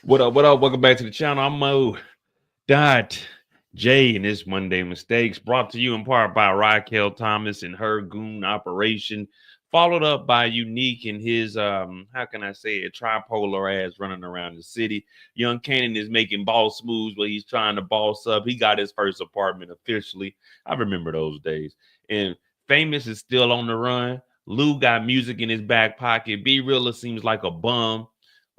What up? What up? Welcome back to the channel. I'm Mo Dot J, and this Monday Mistakes brought to you in part by Raquel Thomas and her goon operation, followed up by Unique and his how can I say it, tripolar ass running around the city. Young Kanan is making boss moves where he's trying to boss up. He got his first apartment officially. I remember those days. And Famous is still on the run. Lou got music in his back pocket. Brillo seems like a bum.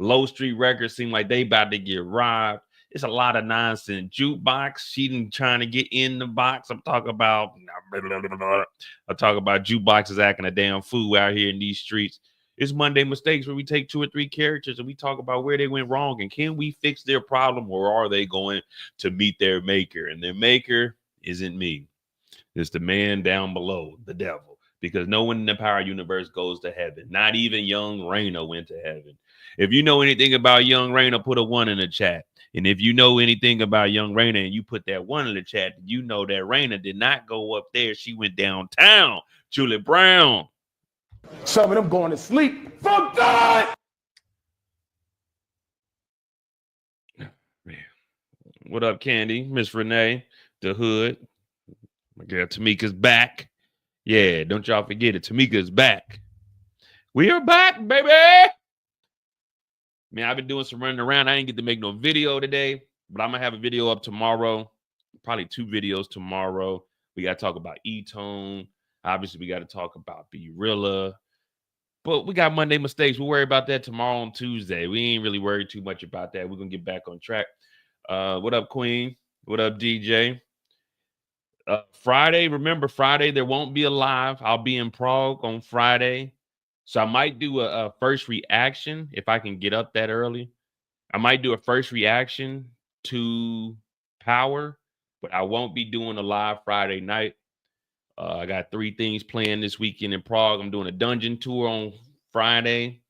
Low Street Records seem like they about to get robbed. It's a lot of nonsense. Jukebox, she didn't trying to get in the box. I'm talking about Jukebox is acting a damn fool out here in these streets. It's Monday Mistakes, where we take two or three characters and we talk about where they went wrong and can we fix their problem, or are they going to meet their maker? And their maker isn't me. It's the man down below, the devil. Because no one in the power universe goes to heaven. Not even young Raina went to heaven. If you know anything about young Raina, put a 1 in the chat. And if you know anything about young Raina and you put that 1 in the chat, you know that Raina did not go up there. She went downtown. Julie Brown. Some of them going to sleep. Fuck God! What up, Candy? Miss Renee, the hood. My girl Tamika's back. Yeah, don't y'all forget it. Tamika's back. We are back, baby. Man, I've been doing some running around. I didn't get to make no video today, but I'm going to have a video up tomorrow. Probably 2 videos tomorrow. We got to talk about E-Tone. Obviously, we got to talk about Brillo. But we got Monday Mistakes. We'll worry about that tomorrow on Tuesday. We ain't really worried too much about that. We're going to get back on track. What up, Queen? What up, DJ? Friday, remember, Friday, there won't be a live. I'll be in Prague on Friday. So I might do a first reaction if I can get up that early. I might do a first reaction to Power, but I won't be doing a live Friday night. I got 3 things planned this weekend in Prague. I'm doing a dungeon tour on Friday,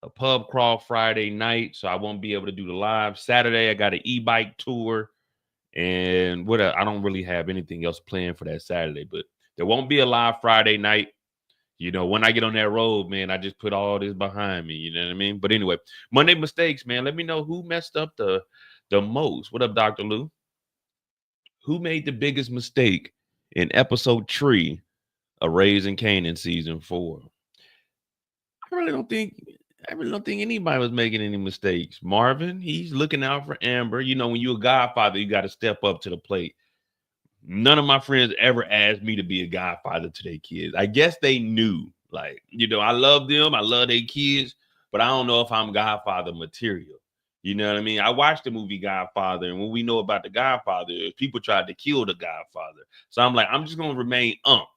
a pub crawl Friday night, so I won't be able to do the live. Saturday, I got an e-bike tour. And I don't really have anything else planned for that Saturday, but there won't be a live Friday night. You know, when I get on that road, man, I just put all this behind me. You know what I mean? But anyway, Monday Mistakes, man. Let me know who messed up the most. What up, Dr. Lou? Who made the biggest mistake in episode 3 of Raising Kanan season 4? I really don't think anybody was making any mistakes. Marvin, he's looking out for Amber. You know, when you're a godfather, you got to step up to the plate. None of my friends ever asked me to be a godfather to their kids. I guess they knew, like, you know, I love them. I love their kids, but I don't know if I'm godfather material. You know what I mean? I watched the movie Godfather, and when we know about the Godfather, people tried to kill the Godfather. So I'm like, I'm just going to remain Unc.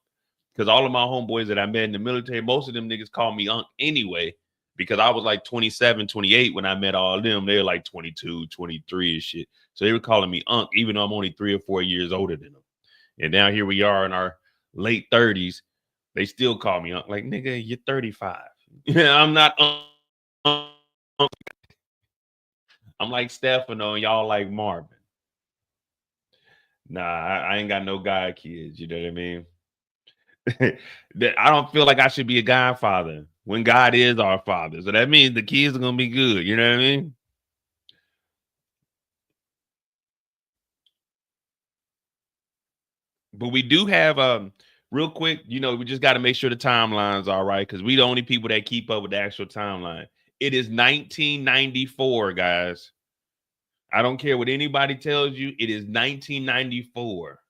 Because all of my homeboys that I met in the military, most of them niggas call me Unc anyway, because I was like 27, 28 when I met all of them. They were like 22, 23 and shit. So they were calling me Unc, even though I'm only 3 or 4 years older than them. And now here we are in our late 30s. They still call me Unc. Like, nigga, you're 35. I'm not Unc. I'm like Stephano and y'all like Marvin. Nah, I ain't got no god kids. You know what I mean? I don't feel like I should be a godfather when God is our father. So that means the kids are gonna be good. You know what I mean? But we do have real quick, you know, we just got to make sure the timeline's all right, because we the only people that keep up with the actual timeline. It is 1994, guys. I don't care what anybody tells you. It is 1994.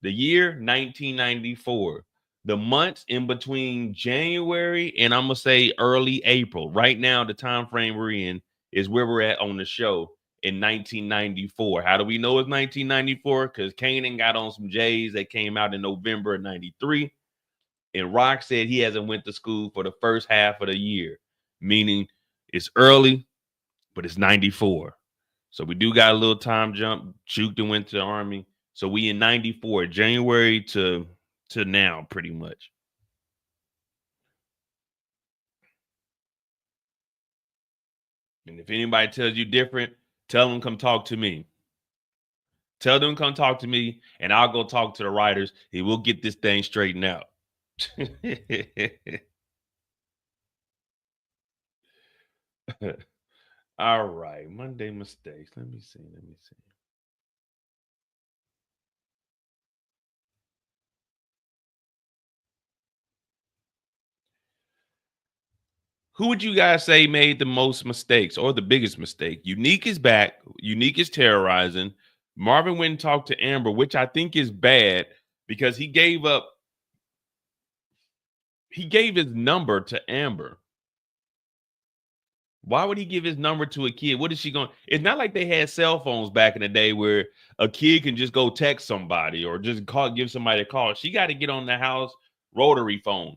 The year 1994. The months in between January and I'm gonna say early April. Right now, the time frame we're in is where we're at on the show in 1994. How do we know it's 1994? Because Kanan got on some J's that came out in November of 93. And Rock said he hasn't went to school for the first half of the year, meaning it's early, but it's 94. So we do got a little time jump. Juke went to the Army. So we in 94, January to now, pretty much. And if anybody tells you different, tell them come talk to me. Tell them come talk to me, and I'll go talk to the writers, and we'll get this thing straightened out. All right, Monday mistakes. Let me see. Let me see. Who would you guys say made the most mistakes or the biggest mistake? Unique is back. Unique is terrorizing. Marvin went and talked to Amber, which I think is bad because he gave his number to Amber. Why would he give his number to a kid? What is she going? It's not like they had cell phones back in the day where a kid can just go text somebody or just give somebody a call. She got to get on the house rotary phone.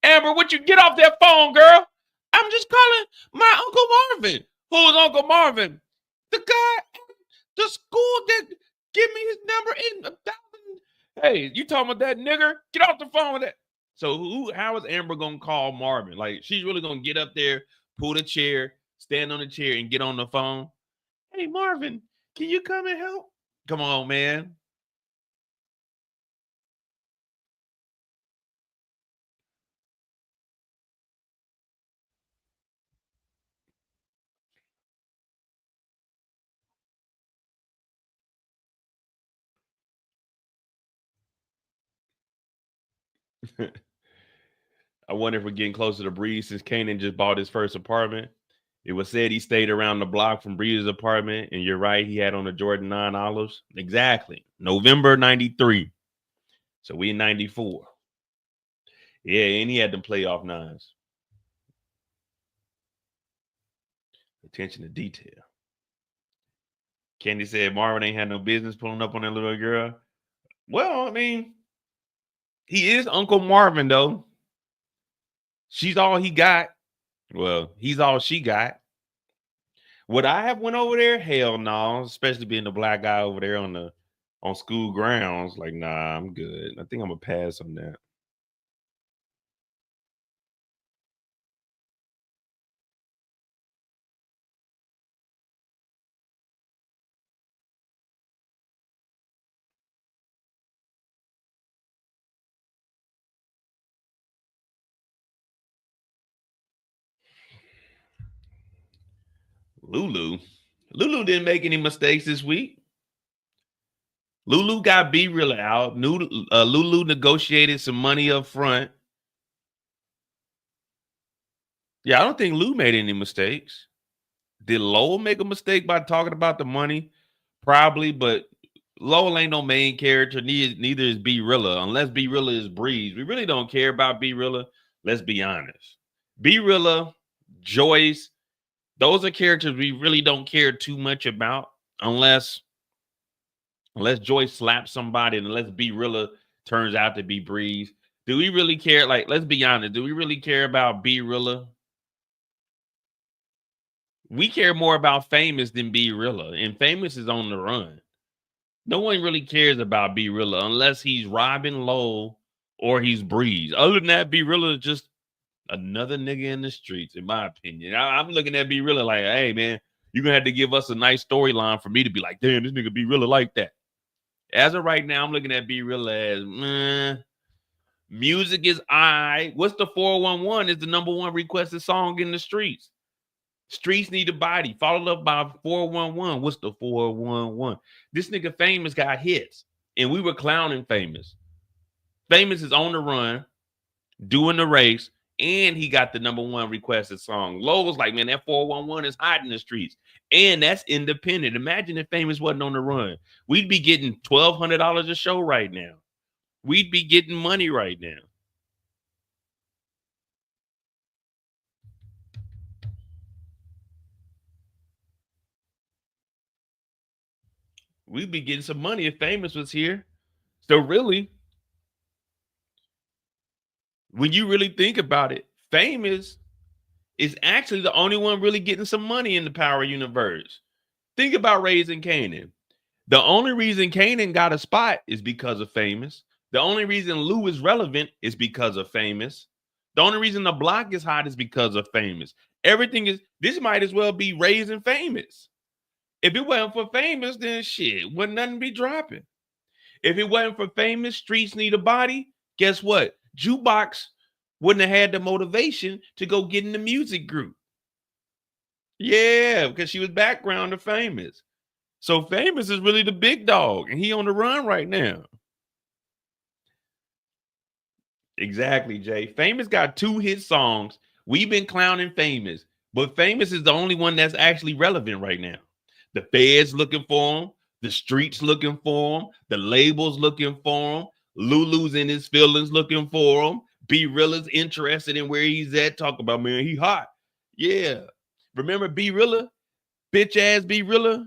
Amber, what you get off that phone, girl? I'm just calling my Uncle Marvin. Who is Uncle Marvin? The guy at the school that give me his number in 1,000. Hey, you talking about that nigger? Get off the phone with that. So how is Amber gonna call Marvin? Like she's really gonna get up there, pull the chair, stand on the chair, and get on the phone? Hey Marvin, can you come and help? Come on, man. I wonder if we're getting closer to Breeze since Kanan just bought his first apartment. It was said he stayed around the block from Breeze's apartment, and you're right, he had on the Jordan 9 Olives. Exactly. November 93. So we in 94. Yeah, and he had them playoff nines. Attention to detail. Candy said Marvin ain't had no business pulling up on that little girl. Well, I mean, he is Uncle Marvin, though. She's all he got. Well, he's all she got. Would I have went over there? Hell no. Especially being the black guy over there on school grounds. Like, nah, I'm good. I think I'm gonna pass on that. Lulu. Lulu didn't make any mistakes this week. Lulu got Brillo out. Lulu negotiated some money up front. Yeah, I don't think Lou made any mistakes. Did Lowell make a mistake by talking about the money? Probably, but Lowell ain't no main character. Neither is Brillo. Unless Brillo is Breeze, we really don't care about Brillo. Let's be honest. Brillo, Joyce, those are characters we really don't care too much about, unless Joyce slaps somebody and unless Brillo turns out to be Breeze. Do we really care? Like, let's be honest. Do we really care about Brillo? We care more about Famous than Brillo, and Famous is on the run. No one really cares about Brillo unless he's Robin Lowell or he's Breeze. Other than that, Brillo is just another nigga in the streets, in my opinion. I'm looking at Brillo like, hey man, you're gonna have to give us a nice storyline for me to be like, damn, this nigga Brillo like that. As of right now, I'm looking at Brillo as music is what's the 411 is the number one requested song in the streets. Streets need a body, followed up by 411. What's the 411? This nigga Famous got hits, and we were clowning Famous. Famous is on the run, doing the race, and he got the number one requested song. Low was like, man, that 411 is hot in the streets, and that's independent. Imagine if Famous wasn't on the run. We'd be getting $1,200 a show right now. We'd be getting money right now. We'd be getting some money if Famous was here. So really, when you really think about it, Famous is actually the only one really getting some money in the Power universe. Think about Raising Kanan. The only reason Kanan got a spot is because of Famous. The only reason Lou is relevant is because of Famous. The only reason the block is hot is because of Famous. Everything is, this might as well be Raising Famous. If it wasn't for Famous, then shit, wouldn't nothing be dropping. If it wasn't for Famous, Streets Need a Body, guess what? Jukebox wouldn't have had the motivation to go get in the music group. Yeah, because she was background to Famous. So Famous is really the big dog, and he on the run right now. Exactly, Jay. Famous got 2 hit songs. We've been clowning Famous, but Famous is the only one that's actually relevant right now. The feds looking for him, the streets looking for him, the labels looking for him, Lulu's in his feelings looking for him. B Rilla's interested in where he's at. Talk about, man, he hot. Yeah. Remember B Rilla? Bitch ass B Rilla?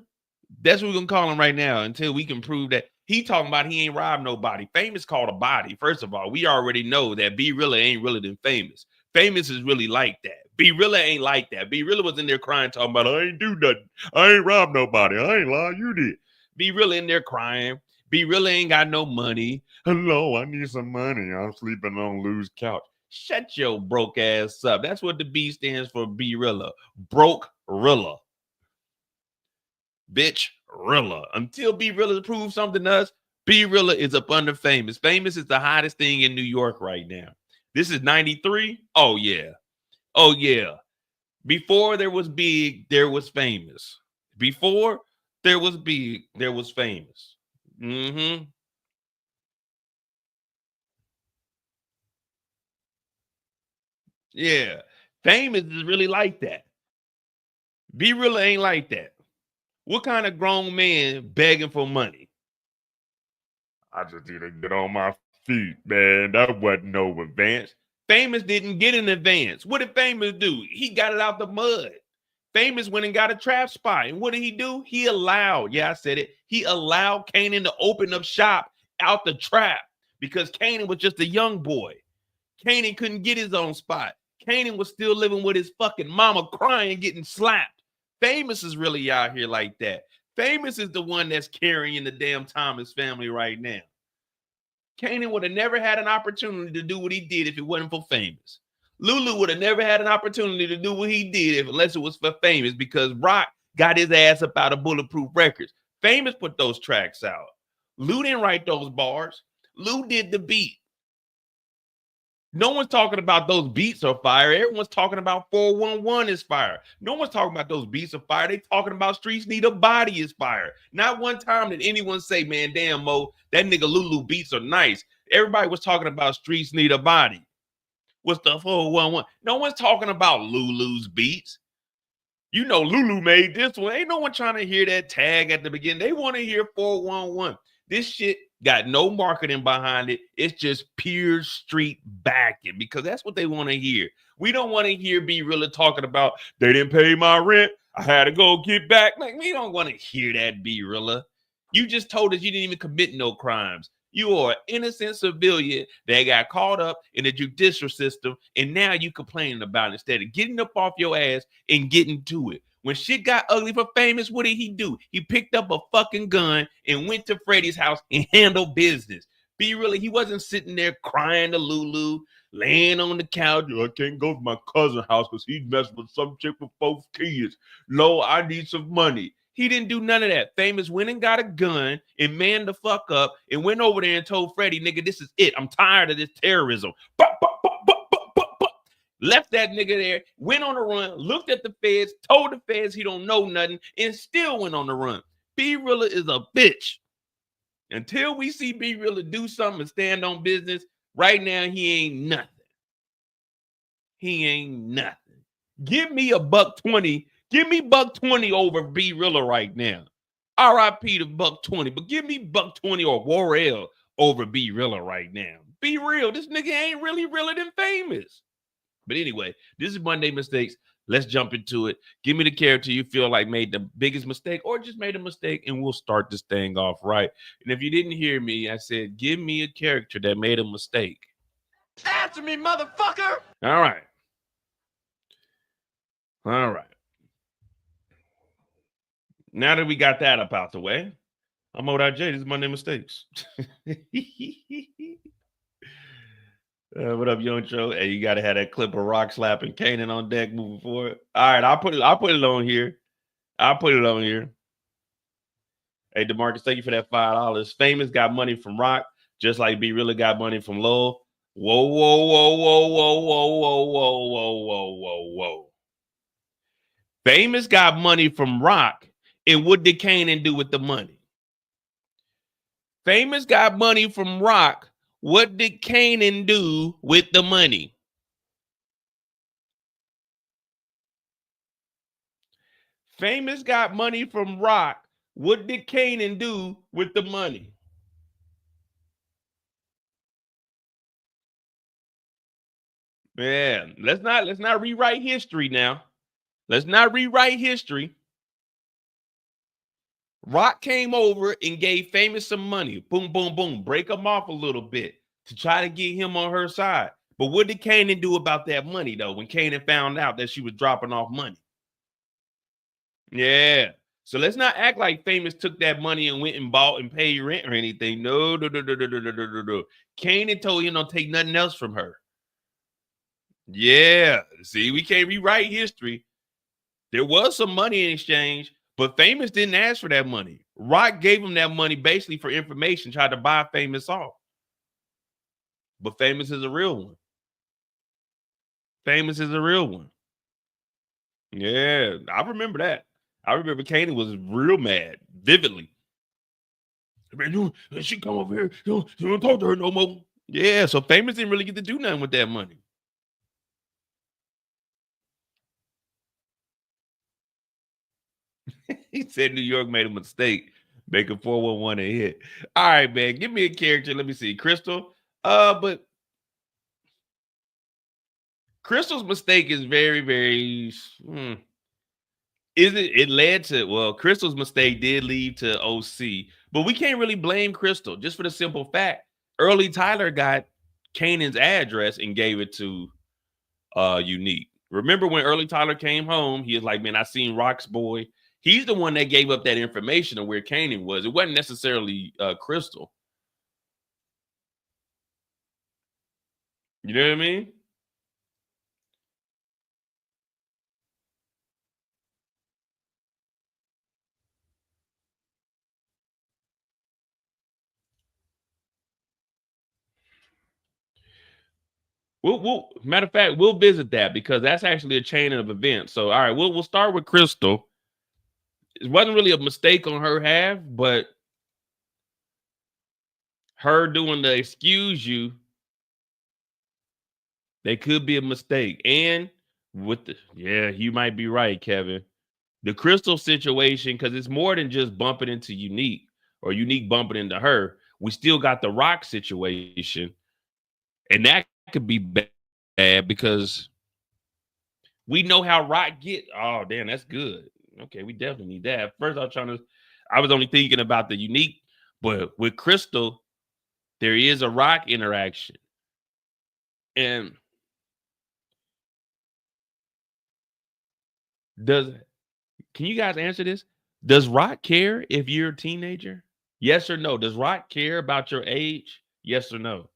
That's what we're gonna call him right now until we can prove that he talking about he ain't robbed nobody. Famous called a body. First of all, we already know that B Rilla ain't really than Famous. Famous is really like that. B Rilla ain't like that. B Rilla was in there crying, talking about I ain't do nothing. I ain't robbed nobody. I ain't lie. You did. B Rilla in there crying. B Rilla ain't got no money. Hello, I need some money. I'm sleeping on Lou's couch. Shut your broke ass up. That's what the B stands for. B Rilla. Broke Rilla. Bitch Rilla. Until B Rilla proves something to us, B Rilla is up under Famous. Famous is the hottest thing in New York right now. This is 93. Oh, yeah. Oh, yeah. Before there was Big, there was Famous. Before there was Big, there was Famous. Mm-hmm. Yeah. Famous is really like that. B Rilla ain't like that. What kind of grown man begging for money? I just need to get on my feet, man. That wasn't no advance. Famous didn't get an advance. What did Famous do? He got it out the mud. Famous went and got a trap spot. And what did he do? He allowed, yeah, I said it. He allowed Kanan to open up shop out the trap because Kanan was just a young boy. Kanan couldn't get his own spot. Kanan was still living with his fucking mama crying, getting slapped. Famous is really out here like that. Famous is the one that's carrying the damn Thomas family right now. Kanan would have never had an opportunity to do what he did if it wasn't for Famous. Lulu would have never had an opportunity to do what he did unless it was for Famous because Rock got his ass up out of Bulletproof Records. Famous put those tracks out. Lou didn't write those bars. Lou did the beat. No one's talking about those beats are fire. Everyone's talking about 411 is fire. No one's talking about those beats are fire. They talking about Streets Need a Body is fire. Not one time did anyone say, man, damn, Mo, that nigga Lulu beats are nice. Everybody was talking about Streets Need a Body. What's the 411? No one's talking about Lulu's beats. You know, Lulu made this one. Ain't no one trying to hear that tag at the beginning. They want to hear 411. This shit got no marketing behind it. It's just pure street backing because that's what they want to hear. We don't want to hear B Rilla talking about they didn't pay my rent. I had to go get back. Like, we don't want to hear that, B Rilla. You just told us you didn't even commit no crimes. You are an innocent civilian that got caught up in the judicial system, and now you complaining about it instead of getting up off your ass and getting to it. When shit got ugly for Famous, what did he do? He picked up a fucking gun and went to Freddie's house and handled business. B Rilla, he wasn't sitting there crying to Lulu, laying on the couch. I can't go to my cousin's house because he's messing with some chick with 4 kids. No, I need some money. He didn't do none of that. Famous went and got a gun and manned the fuck up and went over there and told Freddie, nigga, this is it. I'm tired of this terrorism. Left that nigga there, went on the run, looked at the feds, told the feds he don't know nothing, and still went on the run. B Rilla is a bitch. Until we see B Rilla do something and stand on business, right now he ain't nothing. He ain't nothing. Give me $120. Give me $120 over B Rilla right now. R.I.P. to $120, but give me $120 or Warrell over B Rilla right now. Be real. This nigga ain't really realer than Famous. But anyway, this is Monday Mistakes. Let's jump into it. Give me the character you feel like made the biggest mistake or just made a mistake, and we'll start this thing off right. And if you didn't hear me, I said, give me a character that made a mistake. Answer me, motherfucker! All right. All right. Now that we got that up out the way, I'm OJ. This is Monday Mistakes. What up, Young Joe? Hey, you gotta have that clip of Rock slapping Kanan on deck moving forward. All right, I'll put it on here. I'll put it on here. Hey, DeMarcus, thank you for that $5. Famous got money from Rock, just like B Rilla got money from Lowell. Whoa, whoa, whoa, whoa, whoa, whoa, whoa, whoa, whoa, whoa, whoa, whoa. Famous got money from Rock, and what did Kanan do with the money? Famous got money from Rock. What did Kanan do with the money? Famous got money from Rock. What did Kanan do with the money? Man, let's not rewrite history now. Let's not rewrite history. Rock came over and gave Famous some money. Boom, boom, boom. Break him off a little bit to try to get him on her side. But what did Kanan do about that money, though, when Kanan found out that she was dropping off money? Yeah. So let's not act like Famous took that money and went and bought and paid rent or anything. No, no, no, no, no, no, no, no, no, no. Kanan told him don't take nothing else from her. Yeah. See, we can't rewrite history. There was some money in exchange, but Famous didn't ask for that money. Rock gave him that money basically for information, tried to buy Famous off. But Famous is a real one. Famous is a real one. Yeah, I remember that. I remember Kanan was real mad, vividly. Man, she come over here. You don't talk to her no more. Yeah, so Famous didn't really get to do nothing with that money. He said New York made a mistake, making 411 a hit. All right, man, give me a character. Let me see. Crystal. But Crystal's mistake is very, very. It led to, well, Crystal's mistake did lead to OC, but we can't really blame Crystal just for the simple fact Early Tyler got Kanan's address and gave it to Unique. Remember when Early Tyler came home, he was like, man, I seen Rock's boy. He's the one that gave up that information of where Kanan was. It wasn't necessarily Crystal. You know what I mean? We'll matter of fact, we'll visit that because that's actually a chain of events. So all right, we'll start with Crystal. It wasn't really a mistake on her half, but her doing the excuse you, they could be a mistake. And with the, yeah, you might be right, Kevin. The Crystal situation, because it's more than just bumping into Unique or Unique bumping into her. We still got the Rock situation, and that could be bad because we know how Rock get. Oh, damn, that's good. Okay, we definitely need that. First, I was only thinking about the Unique, but with Crystal, there is a Rock interaction. And can you guys answer this? Does Rock care if you're a teenager? Yes or no? Does Rock care about your age? Yes or no?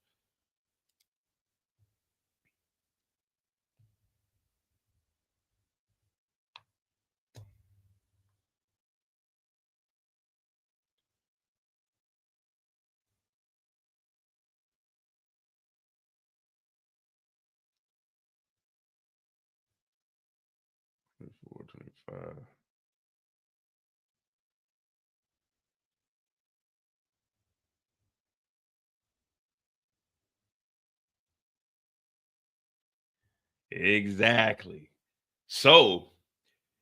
$4.25. Exactly. So,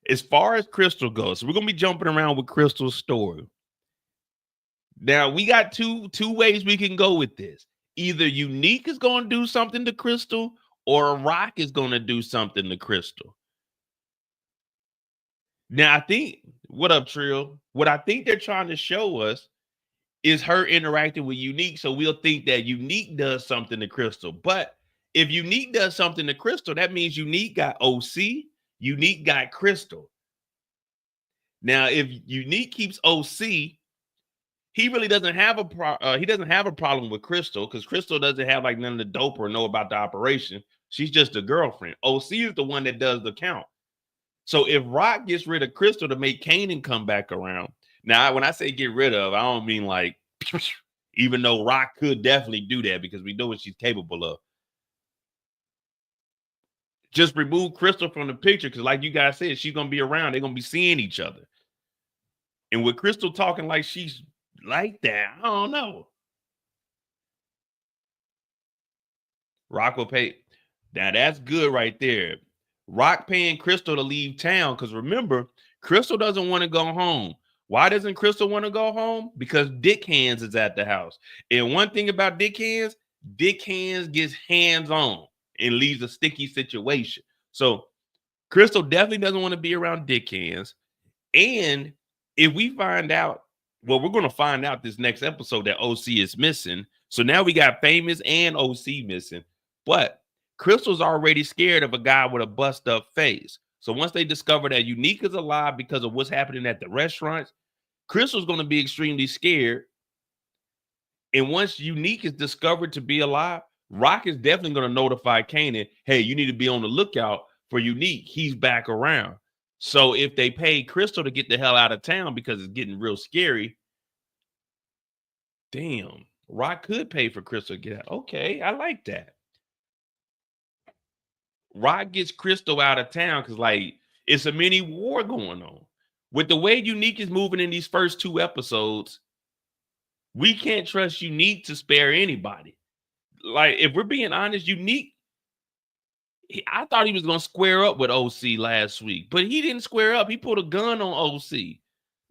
as far as Crystal goes, so we're gonna be jumping around with Crystal's story. Now we got two ways we can go with this. Either Unique is going to do something to Crystal, or Rock is going to do something to Crystal. Now I think, what up, Trill? What I think they're trying to show us is her interacting with Unique, so we'll think that Unique does something to Crystal. But if Unique does something to Crystal, that means Unique got OC, Unique got Crystal. Now, if Unique keeps OC, he really doesn't have a problem with Crystal because Crystal doesn't have like none of the dope or know about the operation. She's just a girlfriend. OC is the one that does the count. So if Rock gets rid of Crystal to make Kanan come back around, now when I say get rid of, I don't mean like, even though Rock could definitely do that because we know what she's capable of. Just remove Crystal from the picture because, like you guys said, she's gonna be around. They're gonna be seeing each other. And with Crystal talking like she's like that, I don't know. Rock will pay. Now that's good right there. Rock paying Crystal to leave town because remember, Crystal doesn't want to go home. Why doesn't Crystal want to go home? Because Dick Hands is at the house. And one thing about Dick Hands gets hands on and leaves a sticky situation. So Crystal definitely doesn't want to be around Dick Hands. And if we find out, well, we're going to find out this next episode that OC is missing. So now we got Famous and OC missing. But Crystal's already scared of a guy with a bust up face. So once they discover that Unique is alive because of what's happening at the restaurants, Crystal's going to be extremely scared. And once Unique is discovered to be alive, Rock is definitely going to notify Kanan, hey, you need to be on the lookout for Unique. He's back around. So if they pay Crystal to get the hell out of town because it's getting real scary, damn, Rock could pay for Crystal to get out. Okay, I like that. Rock gets Crystal out of town because, like, it's a mini war going on. With the way Unique is moving in these first 2 episodes, we can't trust Unique to spare anybody. Like, if we're being honest, Unique, I thought he was going to square up with OC last week, but he didn't square up. He put a gun on OC.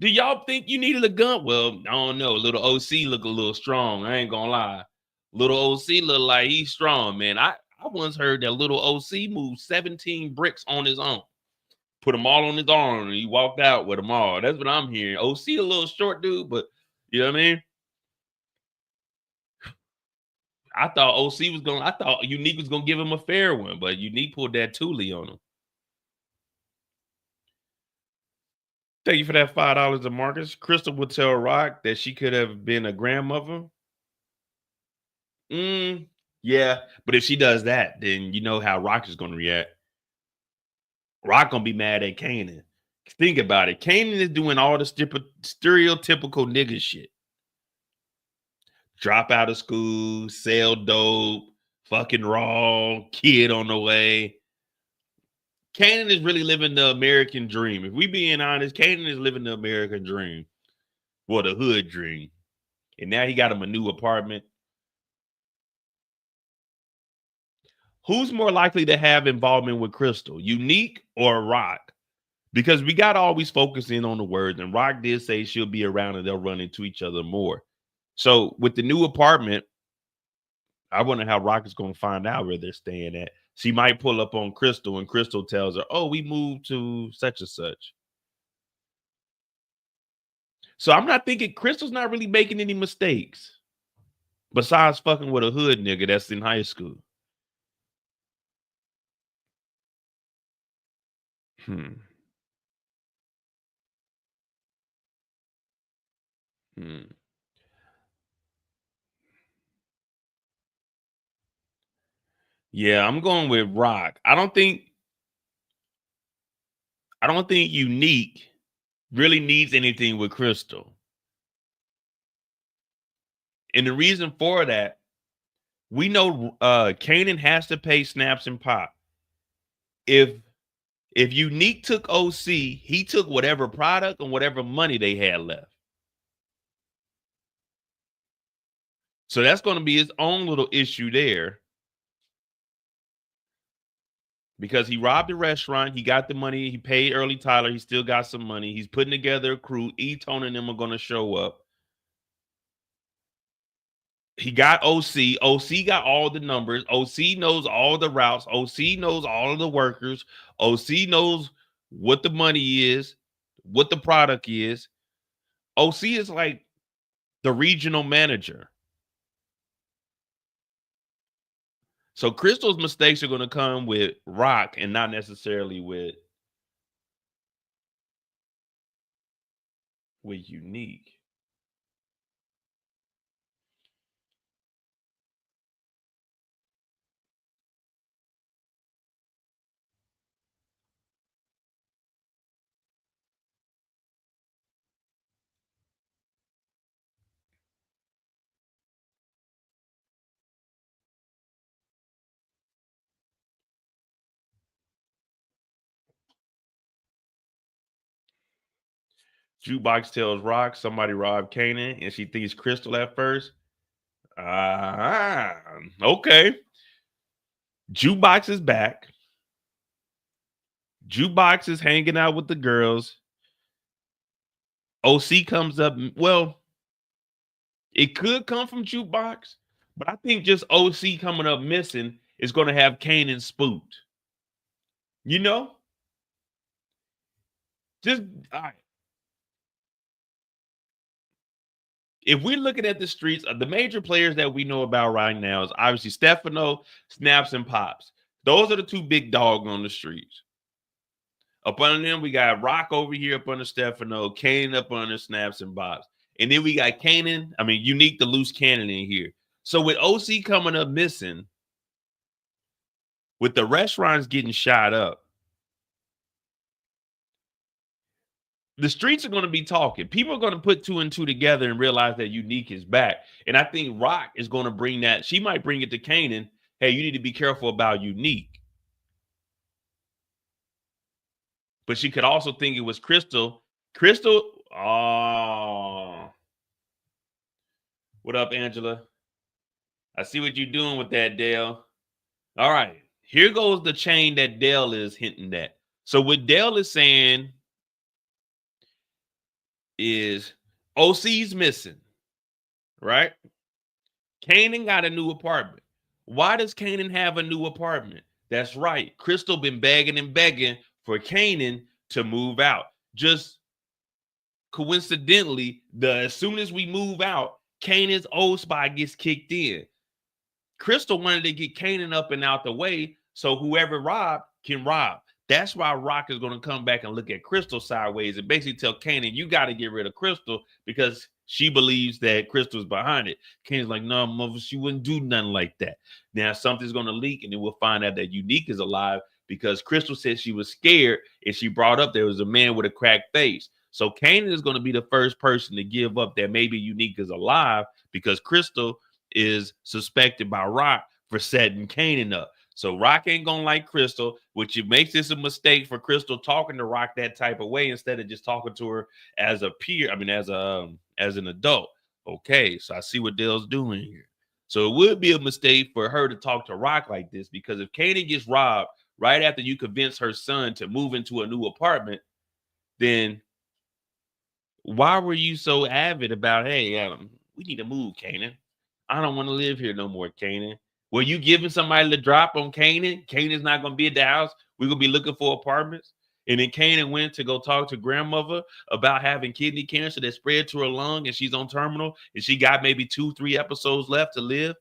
Do y'all think you needed a gun? Well, I don't know. Little OC look a little strong. I ain't gonna lie. Little OC look like he's strong, man. I once heard that little OC moved 17 bricks on his own. Put them all on his arm and he walked out with them all. That's what I'm hearing. OC a little short dude, but you know what I mean? I thought I thought Unique was gonna give him a fair one, but Unique pulled that Thule on him. Thank you for that $5 to Marcus. Crystal would tell Rock that she could have been a grandmother. Yeah, but if she does that, then you know how Rock is going to react. Rock gonna be mad at Kanan. Think about it. Kanan is doing all the stereotypical nigga shit. Drop out of school, sell dope, fucking raw, kid on the way. Kanan is really living the American dream. If we being honest, Kanan is living the American dream. Well, the hood dream. And now he got him a new apartment. Who's more likely to have involvement with Crystal, Unique or Rock? Because we got to always focus in on the words. And Rock did say she'll be around and they'll run into each other more. So with the new apartment, I wonder how Rock is going to find out where they're staying at. She might pull up on Crystal and Crystal tells her, oh, we moved to such and such. So I'm not thinking Crystal's not really making any mistakes besides fucking with a hood nigga that's in high school. Hmm. Hmm. Yeah, I'm going with Rock. I don't think Unique really needs anything with Crystal. And the reason for that, we know Kanan has to pay Snaps and Pop. If Unique took OC, he took whatever product and whatever money they had left. So that's going to be his own little issue there. Because he robbed the restaurant, he got the money, he paid Early Tyler, he still got some money. He's putting together a crew. E-Tone and them are going to show up. He got OC. OC got all the numbers. OC knows all the routes. OC knows all of the workers. OC knows what the money is, what the product is. OC is like the regional manager. So Crystal's mistakes are going to come with Rock and not necessarily with Unique. Jukebox tells Rock somebody robbed Kanan and she thinks Crystal at first. Okay. Jukebox is back. Jukebox is hanging out with the girls. OC comes up. Well, it could come from Jukebox, but I think just OC coming up missing is going to have Kanan spooked. You know? Just all right. If we're looking at the streets, the major players that we know about right now is obviously Stephano, Snaps, and Pops. Those are the two big dogs on the streets. Up under them, we got Rock over here up under Stephano, Kanan up under Snaps and Pops. And then we got Unique the loose cannon in here. So with OC coming up missing, with the restaurants getting shot up, the streets are going to be talking. People are going to put 2 and 2 together and realize that Unique is back. And I think Rock is going to bring that. She might bring it to Kanan. Hey, you need to be careful about Unique. But she could also think it was Crystal. Oh. What up, Angela? I see what you're doing with that, Dale. All right. Here goes the chain that Dale is hinting at. So what Dale is saying is OC's missing, right? Kanan got a new apartment. Why does Kanan have a new apartment? That's right. Crystal been begging and begging for Kanan to move out. Just coincidentally, as soon as we move out, Kanan's old spot gets kicked in. Crystal wanted to get Kanan up and out the way so whoever robbed can rob. That's why Rock is going to come back and look at Crystal sideways and basically tell Kanan, you got to get rid of Crystal because she believes that Crystal's behind it. Kanan's like, no, mother, she wouldn't do nothing like that. Now something's going to leak and then we'll find out that Unique is alive because Crystal said she was scared and she brought up there was a man with a cracked face. So Kanan is going to be the first person to give up that maybe Unique is alive because Crystal is suspected by Rock for setting Kanan up. So Rock ain't gonna like Crystal, which makes this a mistake for Crystal talking to Rock that type of way instead of just talking to her as a peer. As an adult. Okay, so I see what Dale's doing here. So it would be a mistake for her to talk to Rock like this because if Kanan gets robbed right after you convince her son to move into a new apartment, then why were you so avid about, hey, we need to move, Kanan? I don't want to live here no more, Kanan. Were you giving somebody the drop on Kanan? Kanan's not going to be at the house. We're going to be looking for apartments. And then Kanan went to go talk to grandmother about having kidney cancer that spread to her lung and she's on terminal and she got maybe 2-3 episodes left to live.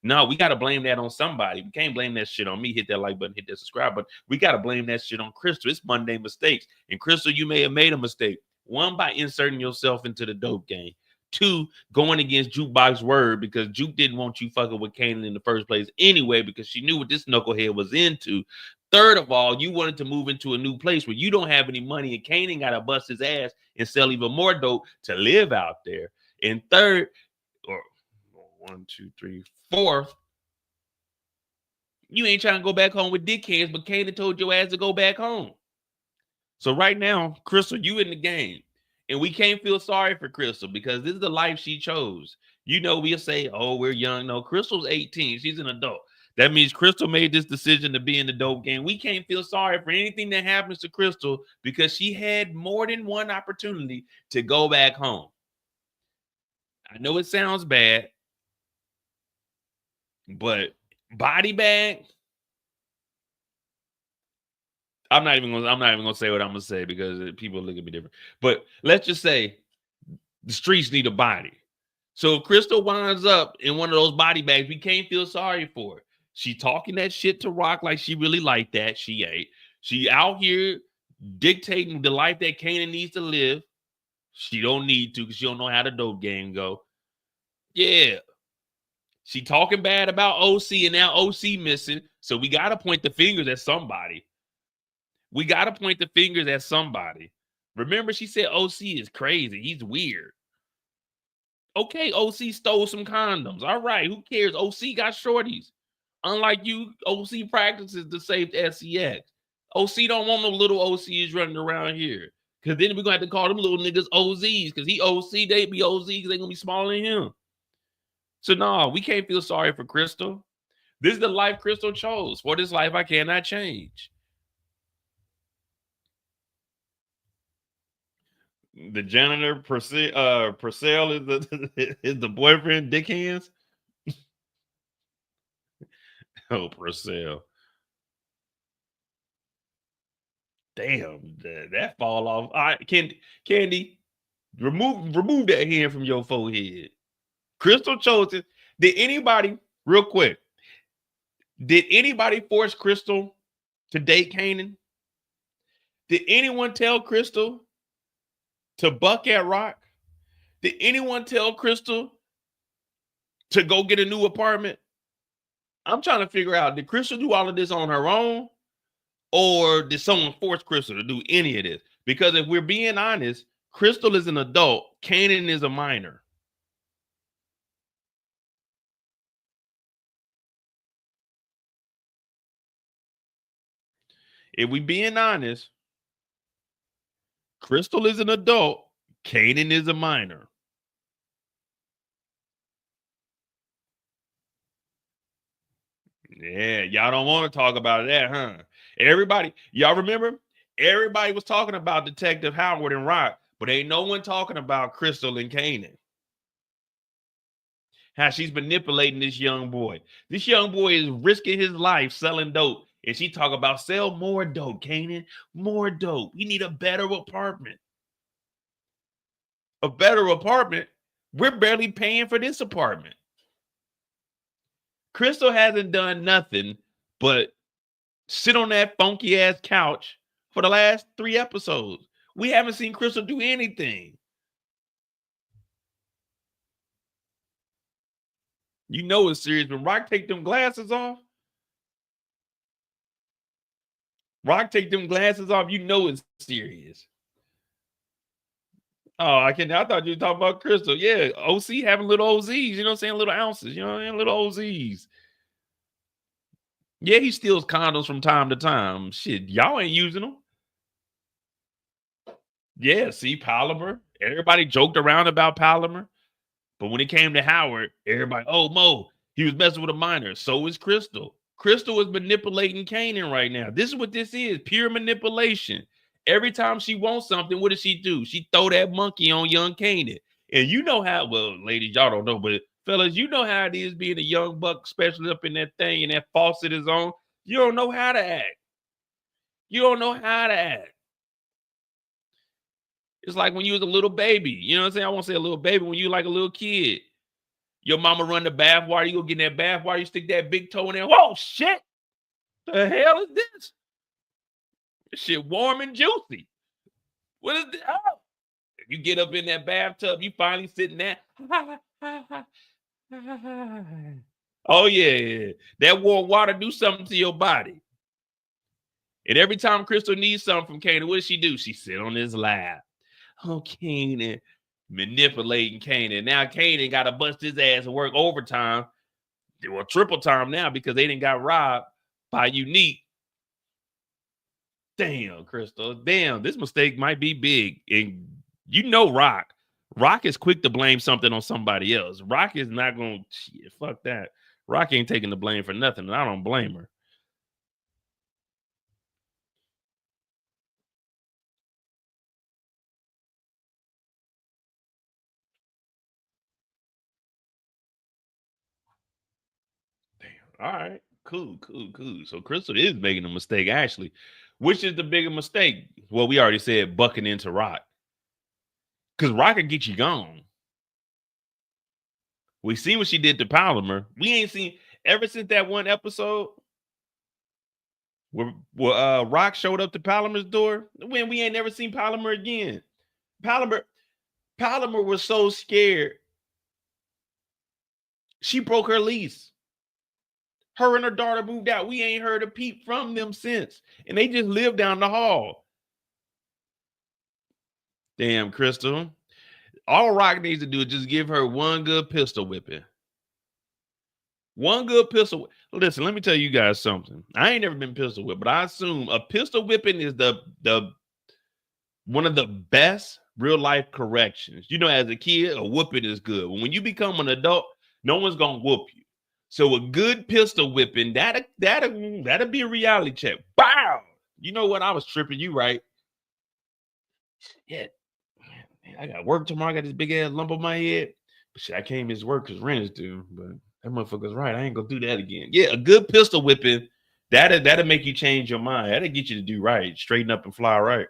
No, we got to blame that on somebody. We can't blame that shit on me. Hit that like button, hit that subscribe button. We got to blame that shit on Crystal. It's Monday mistakes. And Crystal, you may have made a mistake. 1, by inserting yourself into the dope game. 2, going against Jukebox's word because Juke didn't want you fucking with Kanan in the first place anyway because she knew what this knucklehead was into. 3rd of all, you wanted to move into a new place where you don't have any money and Kanan got to bust his ass and sell even more dope to live out there. And 3rd, or 1, 2, 3, 4th, you ain't trying to go back home with dickheads, but Kanan told your ass to go back home. So right now, Crystal, you in the game. And we can't feel sorry for Crystal because this is the life she chose. You know, we'll say, oh, we're young. No, Crystal's 18. She's an adult. That means Crystal made this decision to be in the dope game. We can't feel sorry for anything that happens to Crystal because she had more than one opportunity to go back home. I know it sounds bad, but body bag, I'm not even gonna say what I'm gonna say because people look at me different. But let's just say the streets need a body. So if Crystal winds up in one of those body bags, we can't feel sorry for her. She talking that shit to Rock like she really like that. She ain't. She out here dictating the life that Kanan needs to live. She don't need to because she don't know how the dope game go. Yeah. She talking bad about OC and now OC missing. So we got to point the fingers at somebody. We got to point the fingers at somebody. Remember, she said OC is crazy. He's weird. Okay, OC stole some condoms. All right, who cares? OC got shorties. Unlike you, OC practices the safe SEX. OC don't want no little OCs running around here. Because then we're gonna have to call them little niggas OZs, because he OC, they be OZ because they gonna be smaller than him. So no, we can't feel sorry for Crystal. This is the life Crystal chose. For this life I cannot change. The janitor Purcell is the boyfriend, Dick Hands. Oh, Purcell. Damn, that fall off. All right, Candy, remove that hand from your forehead. Crystal chose it. Did anybody, real quick, did anybody force Crystal to date Kanan? Did anyone tell Crystal to buck at Rock? Did anyone tell Crystal to go get a new apartment? I'm trying to figure out, did Crystal do all of this on her own? Or did someone force Crystal to do any of this? Because if we're being honest, Crystal is an adult. Kanan is a minor. If we being honest, Crystal is an adult. Kanan is a minor. Yeah, y'all don't want to talk about that, huh? Everybody, y'all remember? Everybody was talking about Detective Howard and Rock, but ain't no one talking about Crystal and Kanan. How she's manipulating this young boy. This young boy is risking his life selling dope. And she talk about sell more dope, Kanan. More dope. We need a better apartment. A better apartment? We're barely paying for this apartment. Crystal hasn't done nothing but sit on that funky ass couch for the last 3 episodes. We haven't seen Crystal do anything. You know it's serious. When Rock take them glasses off, you know it's serious. Oh, I thought you were talking about Crystal. Yeah, OC having little OZs, you know what I'm saying? Little ounces, you know what I'm saying? Little OZs. Yeah, he steals condoms from time to time. Shit, y'all ain't using them. Yeah, see, Palmer. Everybody joked around about Palmer. But when it came to Howard, everybody, oh, Mo, he was messing with a minor. So is Crystal. Crystal is manipulating Kanan right now. This is what this is, pure manipulation. Every time she wants something, what does she do? She throw that monkey on young Kanan. And you know how, well, ladies, y'all don't know, but fellas, you know how it is being a young buck, especially up in that thing and that faucet is on. You don't know how to act. You don't know how to act. It's like when you was a little baby. You know what I'm saying? I won't say a little baby, when you like a little kid. Your mama run the bath water, you go get in that bath water, you stick that big toe in there. Whoa, shit. The hell is this? This shit warm and juicy. What is this? Oh. You get up in that bathtub, you finally sitting there. Oh, yeah. That warm water do something to your body. And every time Crystal needs something from Kanan, what does she do? She sit on his lap. Oh, Kanan. Manipulating Kanan. Now Kanan got to bust his ass and work overtime. Well, triple time now because they didn't got robbed by Unique. Damn, Crystal. Damn, this mistake might be big. And you know Rock. Rock is quick to blame something on somebody else. Rock is not going to, fuck that. Rock ain't taking the blame for nothing, and I don't blame her. Damn. All right. Cool. So Crystal is making a mistake, actually. Which is the bigger mistake? Well, we already said bucking into Rock. Because Rock can get you gone. We seen what she did to Palmer. We ain't seen, ever since that one episode where Rock showed up to Palmer's door, when we ain't never seen Palmer again. Palmer was so scared. She broke her lease. Her and her daughter moved out. We ain't heard a peep from them since. And they just live down the hall. Damn, Crystal. All Rock needs to do is just give her one good pistol whipping. One good pistol. Listen, let me tell you guys something. I ain't never been pistol whipped, but I assume a pistol whipping is the one of the best real life corrections. You know, as a kid, a whooping is good. When you become an adult, no one's gonna whoop you. So a good pistol whipping, that'll be a reality check. Bow. You know what? I was tripping. You right? Yeah. Man, I got work tomorrow. I got this big ass lump on my head. But shit, I can't miss work because rent is due. But that motherfucker's right. I ain't gonna do that again. Yeah, a good pistol whipping, that'll make you change your mind. That'll get you to do right, straighten up and fly right.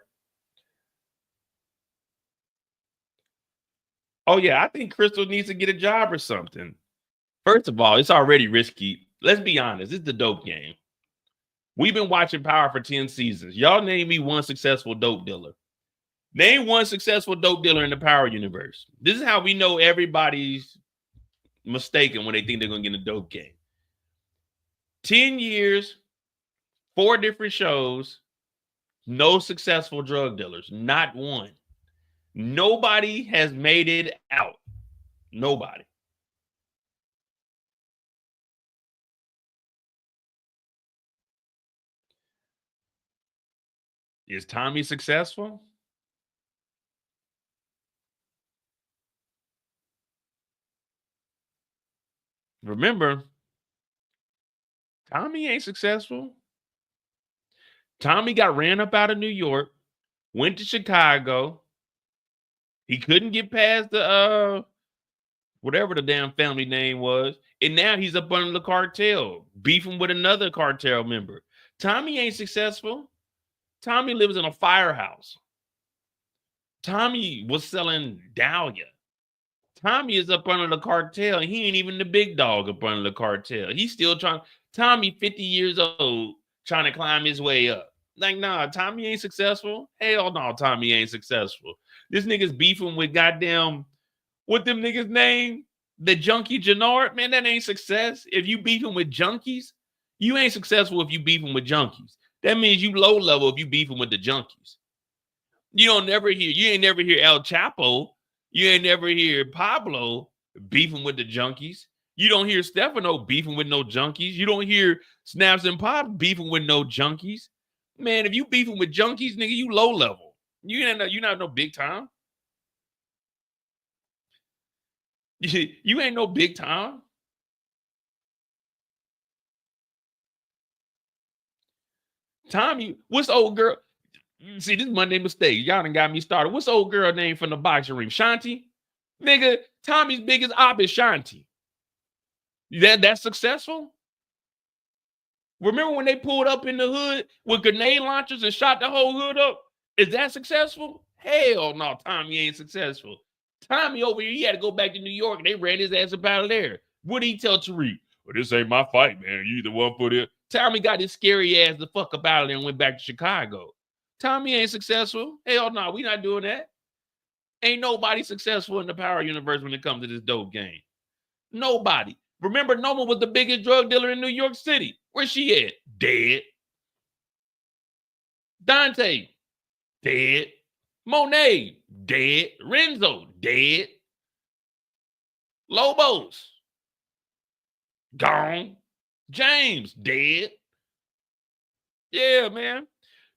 Oh yeah, I think Crystal needs to get a job or something. First of all, it's already risky. Let's be honest, it's the dope game. We've been watching Power for 10 seasons. Y'all name me one successful dope dealer. Name one successful dope dealer in the Power universe. This is how we know everybody's mistaken when they think they're going to get in a dope game. 10 years, 4 different shows, no successful drug dealers, not one. Nobody has made it out. Nobody. Is Tommy successful? Remember, Tommy ain't successful. Tommy got ran up out of New York, went to Chicago. He couldn't get past the whatever the damn family name was, and now he's up under the cartel, beefing with another cartel member. Tommy ain't successful. Tommy lives in a firehouse. Tommy was selling Dahlia. Tommy is up under the cartel. He ain't even the big dog up under the cartel. He's still trying. Tommy, 50 years old, trying to climb his way up. Like, nah, Tommy ain't successful. Hell no, Tommy ain't successful. This nigga's beefing with goddamn, what them niggas name? The junkie Jannard? Man, that ain't success. If you beefing with junkies, you ain't successful if you beefing with junkies. That means you low level if you beefing with the junkies. You ain't never hear El Chapo. You ain't never hear Pablo beefing with the junkies. You don't hear Stephano beefing with no junkies. You don't hear Snaps and Pop beefing with no junkies. Man, if you beefing with junkies, nigga, you low level. You're not no big time. You ain't no big time. Tommy, what's the old girl? See, this is Monday mistake. Y'all done got me started. What's the old girl name from the boxing ring? Shanti? Nigga, Tommy's biggest op is Shanti. That's successful? Remember when they pulled up in the hood with grenade launchers and shot the whole hood up? Is that successful? Hell no, Tommy ain't successful. Tommy over here, he had to go back to New York and they ran his ass up out of there. What did he tell Tariq? Well, this ain't my fight, man. You the one for it. Tommy got his scary ass the fuck up out of there and went back to Chicago. Tommy ain't successful. Hell no, we not doing that. Ain't nobody successful in the Power universe when it comes to this dope game. Nobody. Remember, Noma was the biggest drug dealer in New York City. Where's she at? Dead. Dante, dead. Monet, dead. Renzo, dead. Lobos, gone. James, dead. Yeah, man.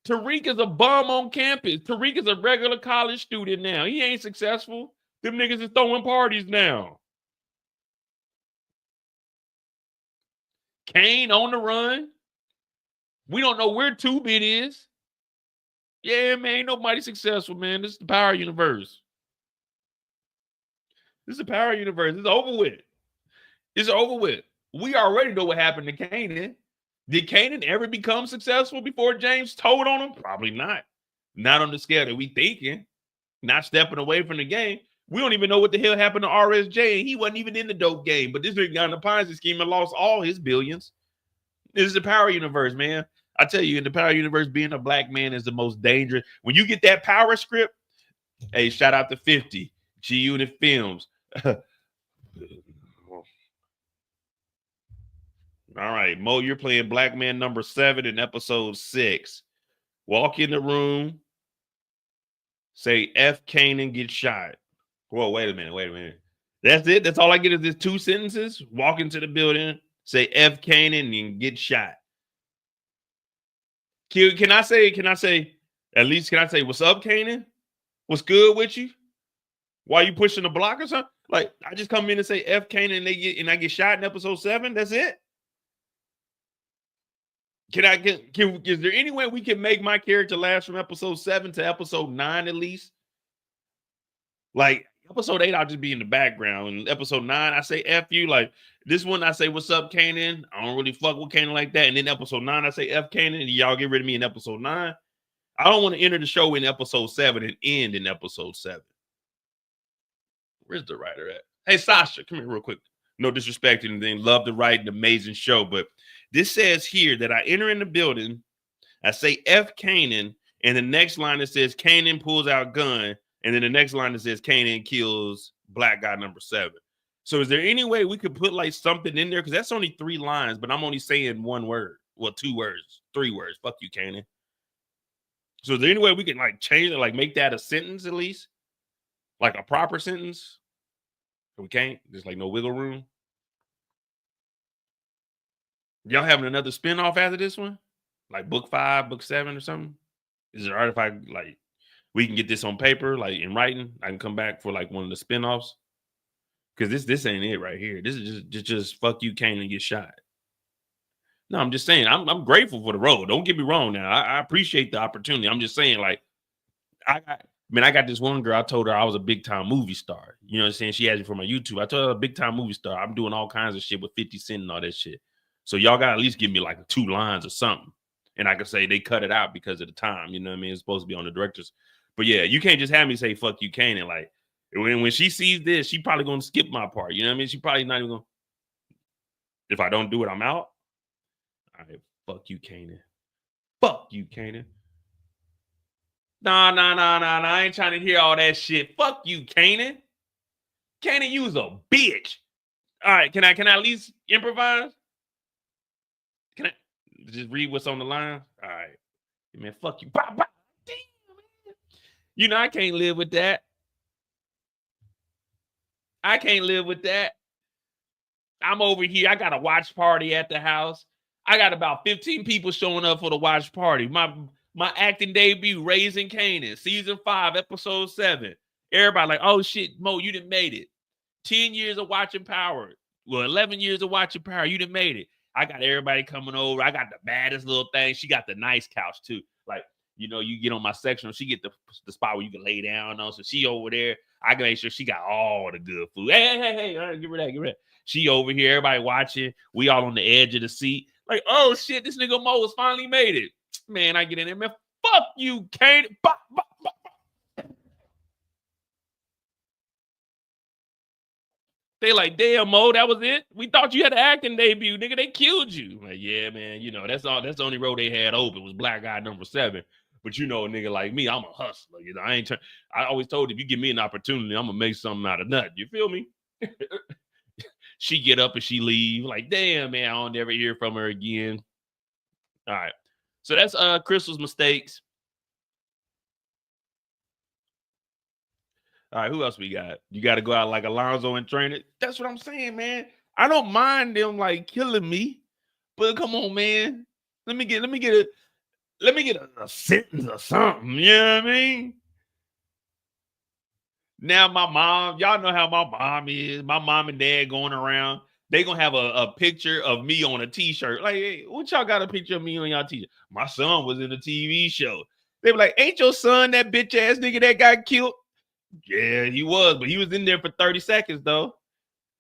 Tariq is a bum on campus. Tariq is a regular college student now. He ain't successful. Them niggas is throwing parties now. Kane on the run. We don't know where 2-Bit is. Yeah, man, ain't nobody successful, man. This is the Power universe. This is the Power universe. It's over with. It's over with. We already know what happened to Kanan. Did Kanan ever become successful before James told on him? Probably not. Not on the scale that we thinking. Not stepping away from the game. We don't even know what the hell happened to RSJ. He wasn't even in the dope game. But this nigga got in the Ponzi scheme and lost all his billions. This is the Power universe, man. I tell you, in the Power universe, being a black man is the most dangerous. When you get that power script, hey, shout out to 50, G Unit Films. All right, Mo, you're playing Black Man number 7 in episode 6. Walk in the room, say F. Kanan gets shot. Whoa, wait a minute. That's it? That's all I get is this 2 sentences? Walk into the building, say F. Kanan and get shot. Can I say, what's up, Kanan? What's good with you? Why you pushing the block or something? Like, I just come in and say F Kanan and I get shot in episode 7. That's it. Is there any way we can make my character last from episode 7 to episode 9 at least? Like episode 8, I'll just be in the background. And episode 9, I say F you. Like this one, I say, what's up, Kanan? I don't really fuck with Kanan like that. And then episode 9, I say F Kanan, and y'all get rid of me in episode 9. I don't want to enter the show in episode 7 and end in episode 7. Where's the writer at? Hey, Sasha, come here real quick. No disrespect or anything. Love to write an amazing show. But this says here that I enter in the building, I say F Kanan, and the next line that says Kanan pulls out gun, and then the next line that says Kanan kills black guy number 7. So is there any way we could put like something in there? Because that's only 3 lines, but I'm only saying 1 word. Well, 2 words, 3 words. Fuck you, Kanan. So is there any way we can like change it, like make that a sentence at least? Like a proper sentence? We can't? There's like no wiggle room? Y'all having another spinoff after this one? Like book 5, book 7 or something? Is it all right if I like we can get this on paper, like in writing? I can come back for like one of the spinoffs? Because this ain't it right here. This is just fuck you, Kanan, get shot. No, I'm just saying, I'm grateful for the role. Don't get me wrong now. I appreciate the opportunity. I'm just saying, like, I got this one girl, I told her I was a big time movie star. You know what I'm saying? She asked me for my YouTube. I told her a big time movie star. I'm doing all kinds of shit with 50 Cent and all that shit. So y'all got to at least give me like 2 lines or something. And I could say they cut it out because of the time. You know what I mean? It's supposed to be on the directors. But yeah, you can't just have me say, fuck you, Kanan. Like, when she sees this, she probably going to skip my part. You know what I mean? She probably not even going to. If I don't do it, I'm out. All right, fuck you, Kanan. Fuck you, Kanan. Nah. I ain't trying to hear all that shit. Fuck you, Kanan. Kanan, you was a bitch. All right, can I at least improvise? Can I just read what's on the line? All right. Man, fuck you. Bah, bah. Damn, man. You know, I can't live with that. I can't live with that. I'm over here. I got a watch party at the house. I got about 15 people showing up for the watch party. My acting debut, Raising Kanan, season 5, episode 7. Everybody like, oh shit, Mo, you done made it. 10 years of watching Power. Well, 11 years of watching Power. You done made it. I got everybody coming over. I got the baddest little thing. She got the nice couch too. Like, you know, you get on my sectional, she get the spot where you can lay down on. So she over there. I can make sure she got all the good food. Hey, all right, give her that. She over here, everybody watching. We all on the edge of the seat. Like, oh shit, this nigga Mo has finally made it. Man, I get in there, man. Fuck you, Kanan. They like, damn, Mo, that was it? We thought you had an acting debut, nigga. They killed you. Like, yeah, man, you know, that's the only road they had open was black guy number 7. But you know, a nigga like me, I'm a hustler. You know, I always told you, if you give me an opportunity, I'm gonna make something out of nothing. You feel me? She get up and she leave. Like, damn, man, I'll never hear from her again. All right. So that's Crystal's mistakes. All right, who else we got? You got to go out like Alonzo and train it. That's what I'm saying, man. I don't mind them like killing me, but come on, man. Let me get a sentence or something. You know what I mean? Now my mom, y'all know how my mom is. My mom and dad going around. They gonna have a picture of me on a t-shirt. Like, hey, what y'all got a picture of me on y'all t-shirt? My son was in a TV show. They were like, ain't your son that bitch ass nigga that got killed? Yeah, he was, but he was in there for 30 seconds though.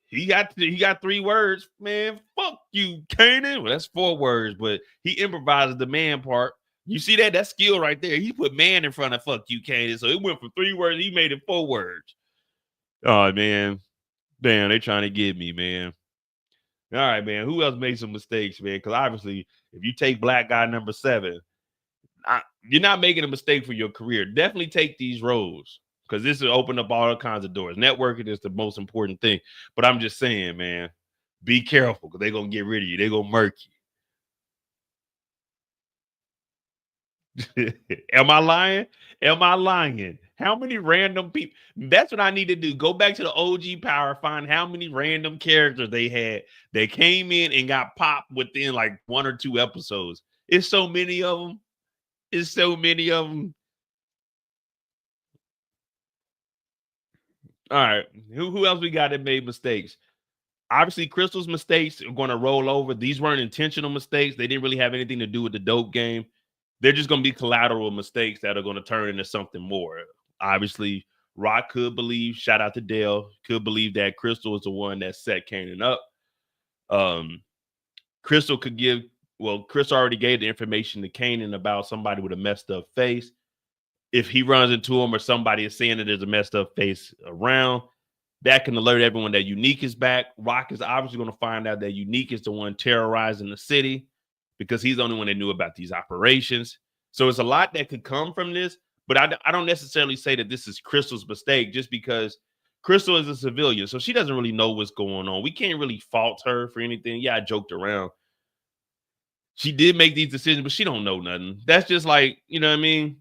He got 3 words, man. Fuck you, Kanan. Well, that's 4 words, but he improvised the man part. You see that? That's skill right there. He put man in front of fuck you, Kanan. So it went from 3 words. He made it 4 words. Oh man, damn, they trying to get me, man. All right, man. Who else made some mistakes, man? Because obviously, if you take black guy number 7, you're not making a mistake for your career. Definitely take these roles. Because this will open up all kinds of doors. Networking is the most important thing. But I'm just saying, man, be careful because they're going to get rid of you. They're going to murk you. Am I lying? Am I lying? How many random people? That's what I need to do. Go back to the OG Power, find how many random characters they had that came in and got popped within like 1 or 2 episodes. It's so many of them. It's so many of them. All right. Who else we got that made mistakes? Obviously, Crystal's mistakes are going to roll over. These weren't intentional mistakes. They didn't really have anything to do with the dope game. They're just going to be collateral mistakes that are going to turn into something more. Obviously, Rock could believe, shout out to Dale, could believe that Crystal is the one that set Kanan up. Crystal could give, well, Crystal already gave the information to Kanan about somebody with a messed up face. If he runs into him or somebody is saying that there's a messed up face around, that can alert everyone that Unique is back. Rock is obviously going to find out that Unique is the one terrorizing the city because he's the only one that knew about these operations. So it's a lot that could come from this, but I don't necessarily say that this is Crystal's mistake just because Crystal is a civilian, so she doesn't really know what's going on. We can't really fault her for anything. Yeah, I joked around. She did make these decisions, but she don't know nothing. That's just like, you know what I mean?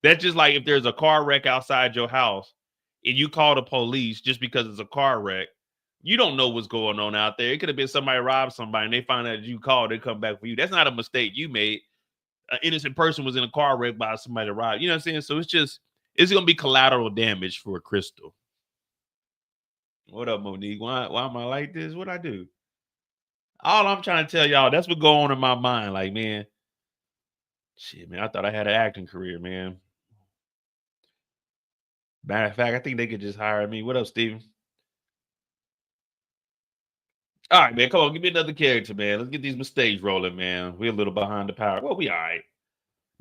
That's just like if there's a car wreck outside your house and you call the police just because it's a car wreck, you don't know what's going on out there. It could have been somebody robbed somebody and they find out you called, they come back for you. That's not a mistake you made. An innocent person was in a car wreck by somebody that robbed. You know what I'm saying? So it's going to be collateral damage for Crystal. What up, Monique? Why am I like this? What I do? All I'm trying to tell y'all, that's what go on in my mind. Like, man, shit, man, I thought I had an acting career, man. Matter of fact, I think they could just hire me. What up, Steven? All right, man. Come on, give me another character, man. Let's get these mistakes rolling, man. We're a little behind the power. Well, we all right.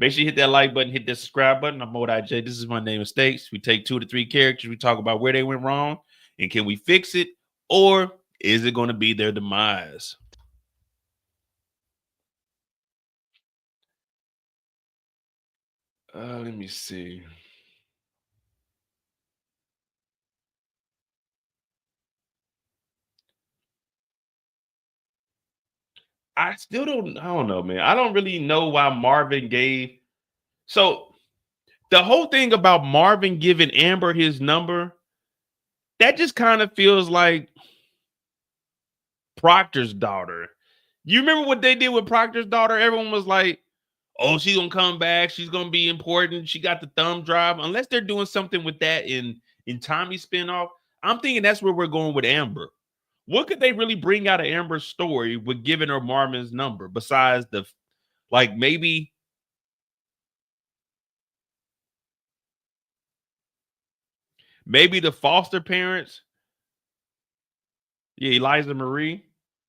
Make sure you hit that like button, hit that subscribe button. I'm Mode IJ. This is my name Mistakes. We take 2 to 3 characters. We talk about where they went wrong and can we fix it, or is it going to be their demise? Let me see. I don't know, man. I don't really know why Marvin gave. So the whole thing about Marvin giving Amber his number, that just kind of feels like Proctor's daughter. You remember what they did with Proctor's daughter? Everyone was like, oh, she's gonna come back, she's gonna be important, she got the thumb drive. Unless they're doing something with that in Tommy's spinoff, I'm thinking that's where we're going with Amber. What could they really bring out of Amber's story with giving her Marvin's number besides the, like, maybe the foster parents? Yeah, Eliza Marie.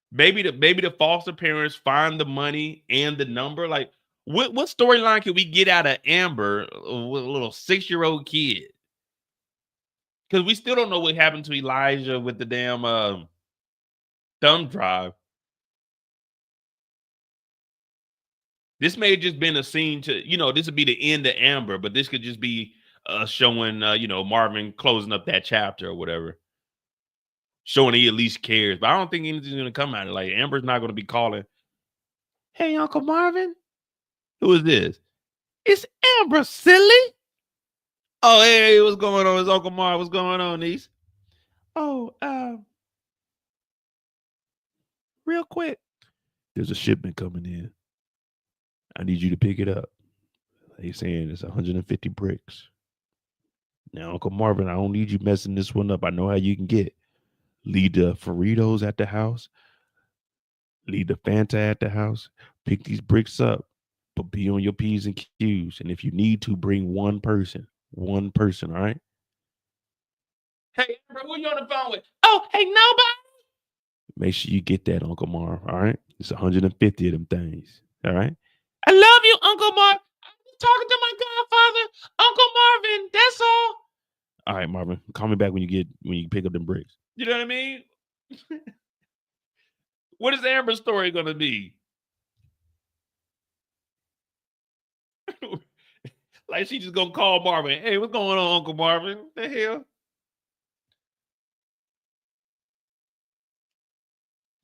Maybe the foster parents find the money and the number. Like, what storyline can we get out of Amber with a little 6-year-old kid? Because we still don't know what happened to Elijah with the damn thumb drive. This may have just been a scene to, this would be the end of Amber, but this could just be showing, Marvin closing up that chapter or whatever. Showing he at least cares. But I don't think anything's going to come out of it. Like, Amber's not going to be calling, hey, Uncle Marvin? Who is this? It's Amber, silly. Oh, hey, what's going on? It's Uncle Marv. What's going on, niece? Oh, real quick. There's a shipment coming in. I need you to pick it up. They saying it's 150 bricks. Now, Uncle Marvin, I don't need you messing this one up. I know how you can get. Leave the Doritos at the house. Leave the Fanta at the house. Pick these bricks up, but be on your P's and Q's. And if you need to, bring one person, all right? Hey, Amber, who you on the phone with? Oh, hey, nobody. Make sure you get that, Uncle Marv, all right? It's 150 of them things, all right? I love you, Uncle Marv. I'm talking to my godfather, Uncle Marvin. That's all. All right, Marvin, call me back when you pick up them bricks. You know what I mean? What is Amber's story going to be? Like, she just going to call Marvin. Hey, what's going on, Uncle Marvin? What the hell?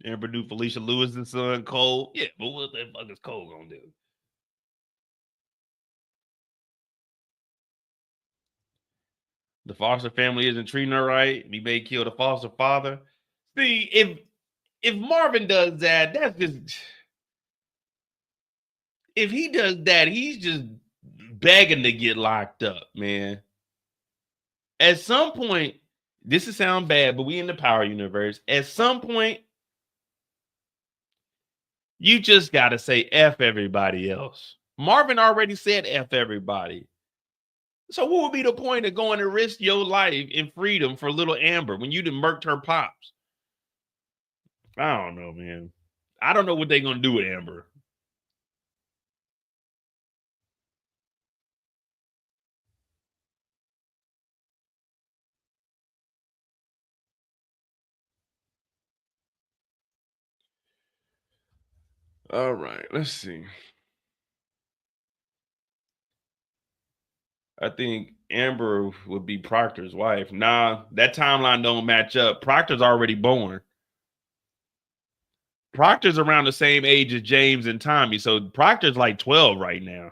Amber knew Felicia Lewis and son Cole. Yeah, but what the fuck is Cole going to do? The foster family isn't treating her right. He may kill the foster father. See, if Marvin does that, that's just, if he does that, he's just begging to get locked up, man. At some point, this is sound bad, but we in the power universe. At some point, you just got to say F everybody else. Marvin already said F everybody. So what would be the point of going to risk your life and freedom for little Amber when you done murked her pops? I don't know, man. I don't know what they're going to do with Amber. All right, let's see. I think Amber would be Proctor's wife. Nah, that timeline don't match up. Proctor's already born. Proctor's around the same age as James and Tommy. So Proctor's like 12 right now.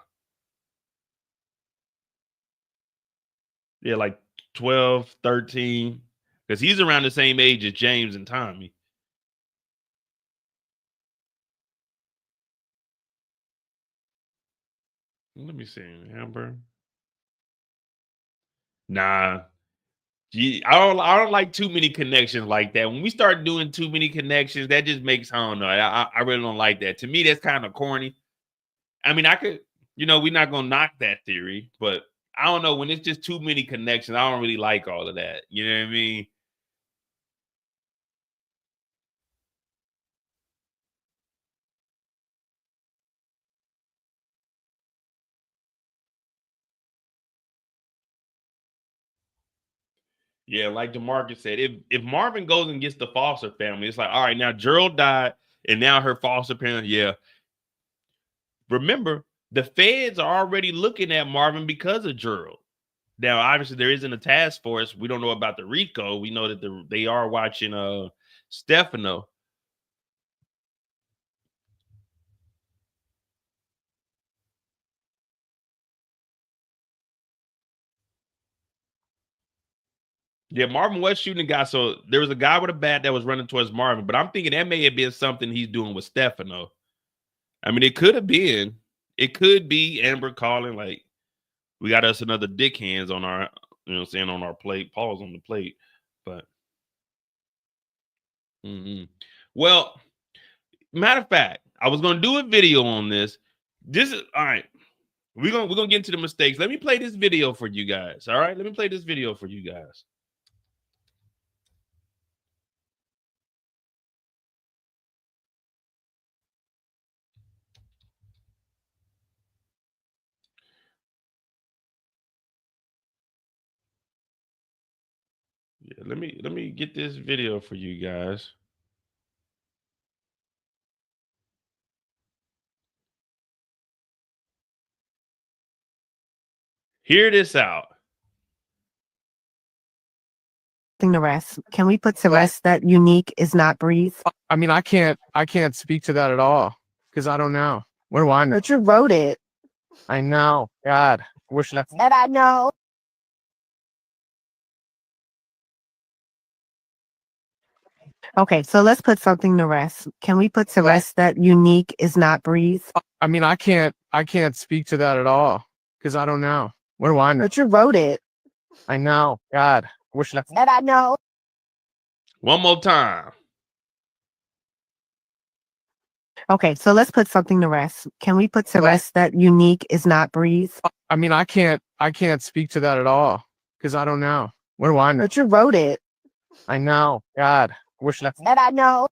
Yeah, like 12, 13. Because he's around the same age as James and Tommy. Let me see. Amber. Nah. I don't like too many connections like that. When we start doing too many connections, that just makes, I don't know. I really don't like that. To me, that's kind of corny. I mean, I could, we're not gonna knock that theory, but I don't know. When it's just too many connections, I don't really like all of that. You know what I mean? Yeah, like DeMarcus said, if Marvin goes and gets the Foster family, it's like, all right, now Gerald died, and now her foster parents, yeah. Remember, the feds are already looking at Marvin because of Gerald. Now, obviously, there isn't a task force. We don't know about the RICO. We know that they are watching Stephano. Yeah, Marvin was shooting a guy. So there was a guy with a bat that was running towards Marvin, but I'm thinking that may have been something he's doing with Stephano. I mean, it could have been. It could be Amber calling, like, we got us another dick hands on our, on our plate, paws on the plate. But, well, matter of fact, I was going to do a video on this. This is, all right. We're gonna get into the mistakes. Let me play this video for you guys. All right, let me play this video for you guys. Yeah, let me get this video for you guys. Hear this out. The rest. Can we put to rest that unique is not breathe? I mean, I can't speak to that at all because I don't know. What do I know? But you wrote it. I know. God, I wish that. And I know. Okay, so let's put something to rest. Can we put to rest that unique is not breathe? I mean, I can't speak to that at all because I don't know. What do I know? But you wrote it. I know. God, I wish that. And I know. One more time. Okay, so let's put something to rest. Can we put to rest that unique is not breathe? I mean, I can't speak to that at all because I don't know. What do I know? But you wrote it. I know. God, I wish that. And I know.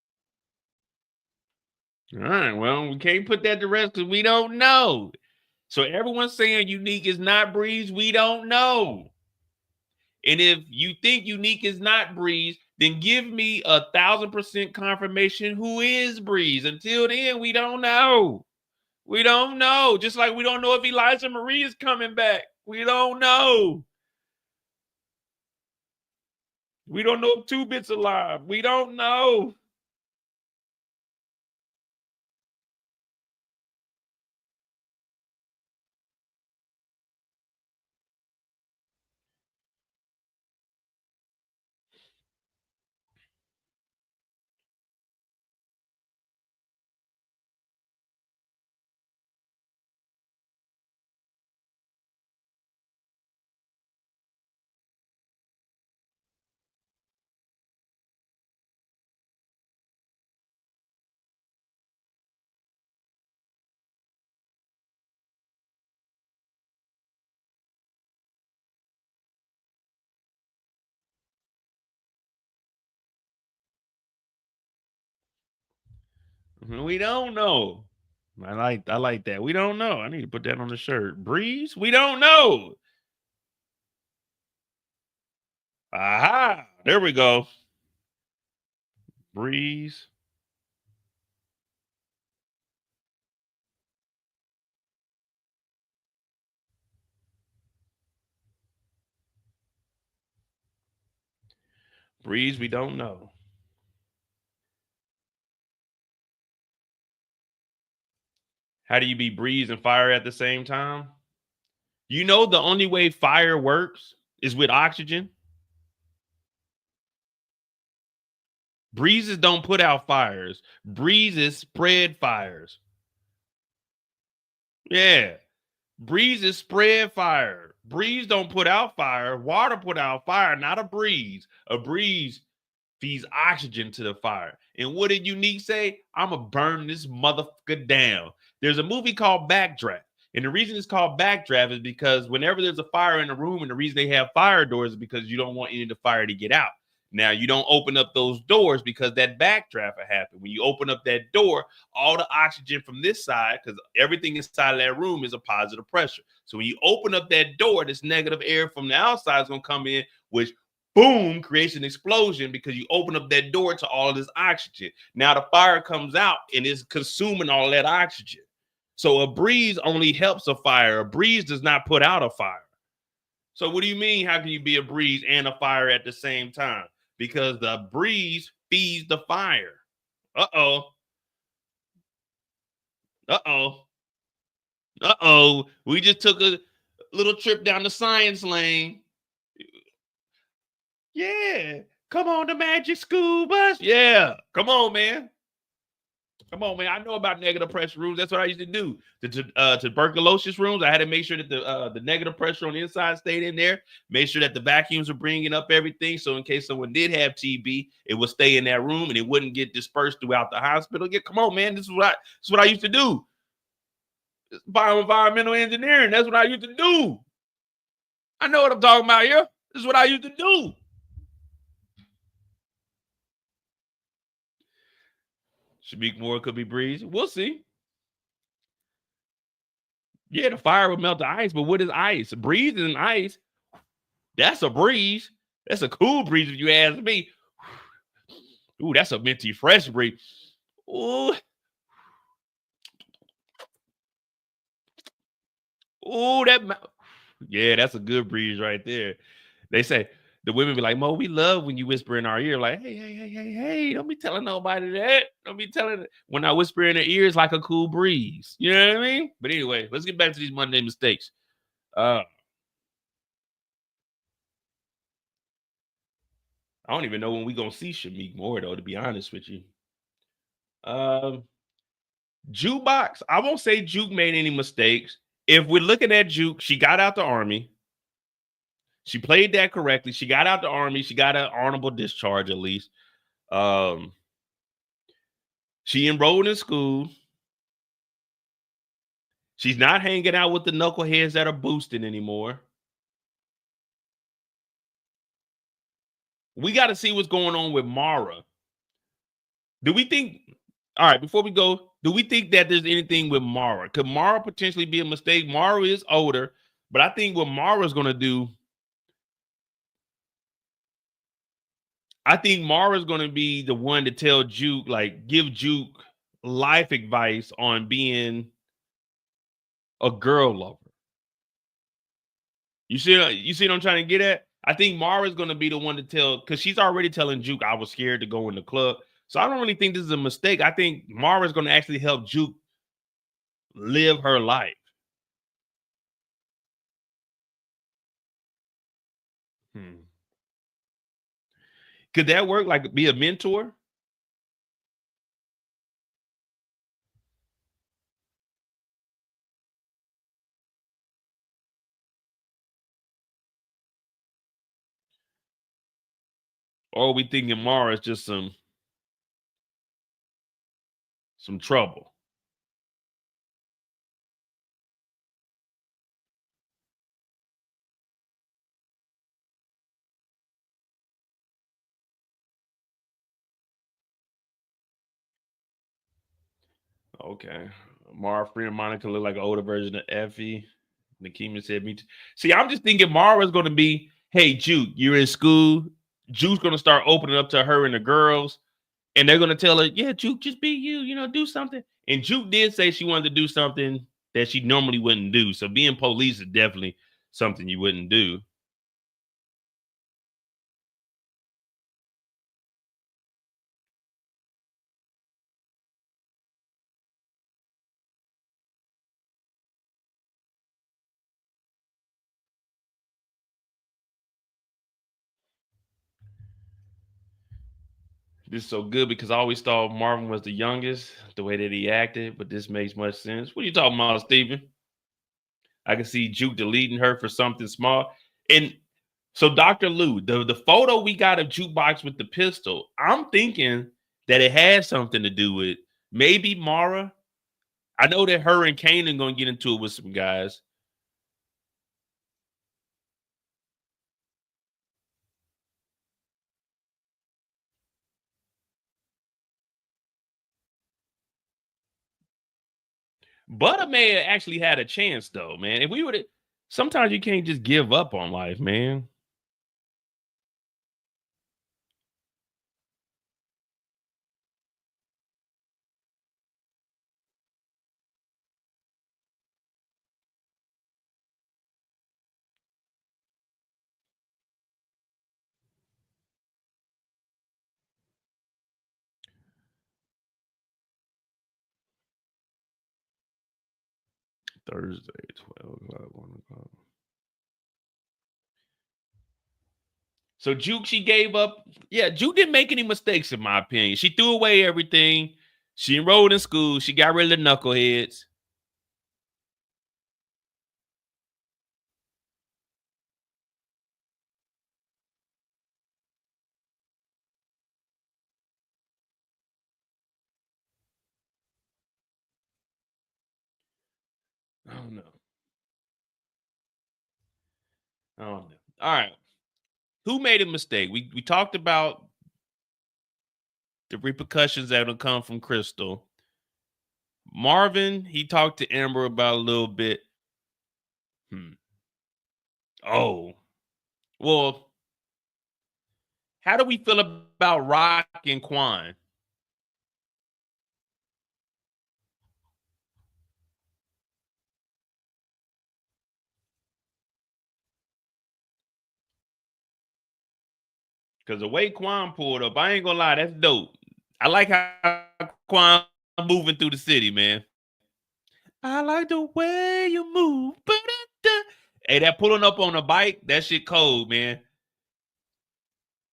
All right, well, we can't put that to rest because we don't know. So everyone's saying unique is not Breeze. We don't know. And if you think unique is not Breeze, then give me 1,000% confirmation who is Breeze. Until then, we don't know. We don't know. Just like we don't know if Eliza Marie is coming back. We don't know. We don't know if Two Bit's alive. We don't know. We don't know. I like that. We don't know. I need to put that on the shirt. Breeze? We don't know. Aha. There we go. Breeze. Breeze, we don't know. How do you be breeze and fire at the same time? You know the only way fire works is with oxygen. Breezes don't put out fires. Breezes spread fires. Yeah. Breezes spread fire. Breeze don't put out fire. Water put out fire, not a breeze. A breeze feeds oxygen to the fire. And what did Unique say? I'ma burn this motherfucker down. There's a movie called Backdraft. And the reason it's called Backdraft is because whenever there's a fire in the room, and the reason they have fire doors is because you don't want any of the fire to get out. Now, you don't open up those doors because that backdraft will happen. When you open up that door, all the oxygen from this side, because everything inside of that room is a positive pressure. So when you open up that door, this negative air from the outside is going to come in, which boom, creates an explosion because you open up that door to all of this oxygen. Now the fire comes out and is consuming all that oxygen. So a breeze only helps a fire. A breeze does not put out a fire. So what do you mean? How can you be a breeze and a fire at the same time? Because the breeze feeds the fire. Uh-oh. Uh-oh. Uh-oh. We just took a little trip down the science lane. Yeah. Come on, the magic school bus. Yeah. Come on, man. Come on, man. I know about negative pressure rooms. That's what I used to do. The tuberculosis rooms, I had to make sure that the negative pressure on the inside stayed in there. Make sure that the vacuums were bringing up everything. So in case someone did have TB, it would stay in that room and it wouldn't get dispersed throughout the hospital. Yeah, come on, man. This is what I used to do. Bioenvironmental engineering. That's what I used to do. I know what I'm talking about here. This is what I used to do. Shamik Moore could be breezy. We'll see. Yeah, the fire would melt the ice, but what is ice? Breeze and ice. That's a breeze. That's a cool breeze if you ask me. Ooh, that's a minty fresh breeze. Ooh. Ooh, yeah, that's a good breeze right there. They say the women be like, Mo, we love when you whisper in our ear, like, hey, don't be telling nobody that. Don't be telling it. When I whisper in their ears like a cool breeze. You know what I mean? But anyway, let's get back to these Monday mistakes. I don't even know when we gonna see Shamik Moore, though, to be honest with you. Jukebox, I won't say Juke made any mistakes. If we're looking at Juke, she got out the army. She played that correctly. She got out the army. She got an honorable discharge at least. She enrolled in school. She's not hanging out with the knuckleheads that are boosting anymore. We got to see what's going on with Mara. Do we think, all right, before we go, do we think that there's anything with Mara? Could Mara potentially be a mistake? Mara is older, but I think what Mara's going to do, I think Mara's going to be the one to tell Juke, like, give Juke life advice on being a girl lover. You see what I'm trying to get at? I think Mara's going to be the one to tell, because she's already telling Juke, I was scared to go in the club. So I don't really think this is a mistake. I think Mara's going to actually help Juke live her life. Could that work? Like be a mentor? Or are we thinking Mara is just some trouble? Okay. Mara, Free, and Monica look like an older version of Effie. Nakima said me too. See, I'm just thinking Mara's going to be, hey, Juke, you're in school. Juke's going to start opening up to her and the girls. And they're going to tell her, yeah, Juke, just be you, do something. And Juke did say she wanted to do something that she normally wouldn't do. So being police is definitely something you wouldn't do. This is so good because I always thought Marvin was the youngest, the way that he acted, but this makes much sense. What are you talking about, Steven? I can see Juke deleting her for something small. And so, Dr. Lou, the photo we got of Jukebox with the pistol, I'm thinking that it has something to do with maybe Mara. I know that her and Kanan going to get into it with some guys. Butter may have actually had a chance, though, man. If we would have, sometimes you can't just give up on life, man. Thursday, 12 o'clock, 1 o'clock. So Juke, she gave up. Yeah, Juke didn't make any mistakes, in my opinion. She threw away everything. She enrolled in school. She got rid of the knuckleheads. I don't know. I don't know. All right. Who made a mistake? We talked about the repercussions that will come from Crystal. Marvin, he talked to Amber about a little bit. Oh. Well, how do we feel about Rock and Quan? Because the way Quan pulled up, I ain't gonna lie, that's dope. I like how Quan moving through the city, man. I like the way you move. Ba-da-da. Hey, that pulling up on a bike, that shit cold, man.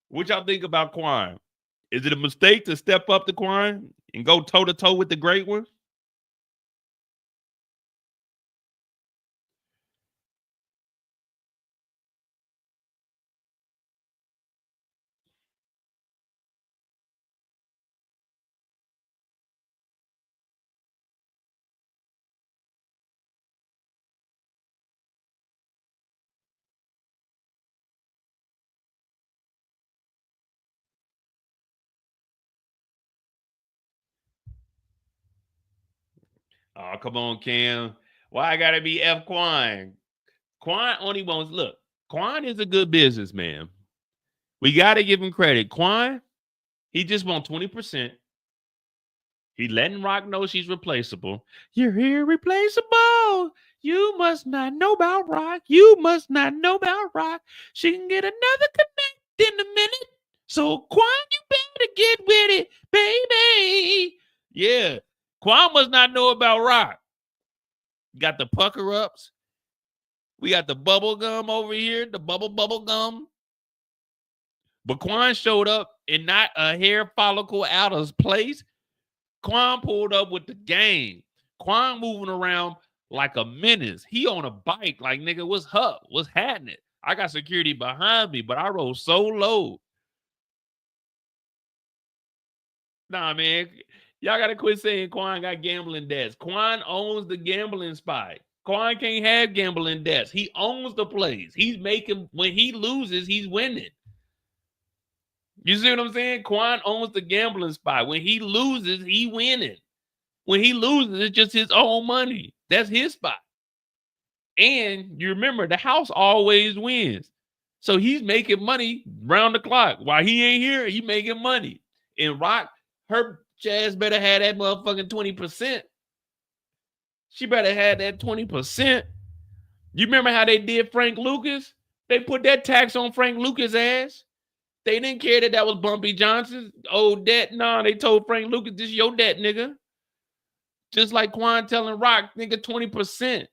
What y'all think about Quan? Is it a mistake to step up to Quan and go toe to toe with the great one? Oh, come on, Cam. Why I gotta be F Quan? Quan only wants look. Quan is a good businessman. We gotta give him credit. Quan, he just wants 20%. He letting Rock know she's replaceable. You're irreplaceable. You must not know about Rock. You must not know about Rock. She can get another connect in a minute. So Quan, you better get with it, baby. Yeah. Quan must not know about Rock. Got the pucker ups. We got the bubble gum over here, the bubble gum. But Quan showed up and not a hair follicle out of place. Quan pulled up with the game. Quan moving around like a menace. He on a bike, like, nigga, what's up? What's happening? I got security behind me, but I rode so low. Nah, man. Y'all got to quit saying Quan got gambling debts. Quan owns the gambling spot. Quan can't have gambling debts. He owns the place. He's making, when he loses, he's winning. You see what I'm saying? Quan owns the gambling spot. When he loses, he winning. When he loses, it's just his own money. That's his spot. And you remember, the house always wins. So he's making money round the clock. While he ain't here, he making money. And Rock, her ass better have that motherfucking 20%. She better have that 20%. You remember how they did Frank Lucas? They put that tax on Frank Lucas' ass. They didn't care that was Bumpy Johnson's old debt. Nah, they told Frank Lucas, this is your debt, nigga. Just like Quan telling Rock, nigga, 20%.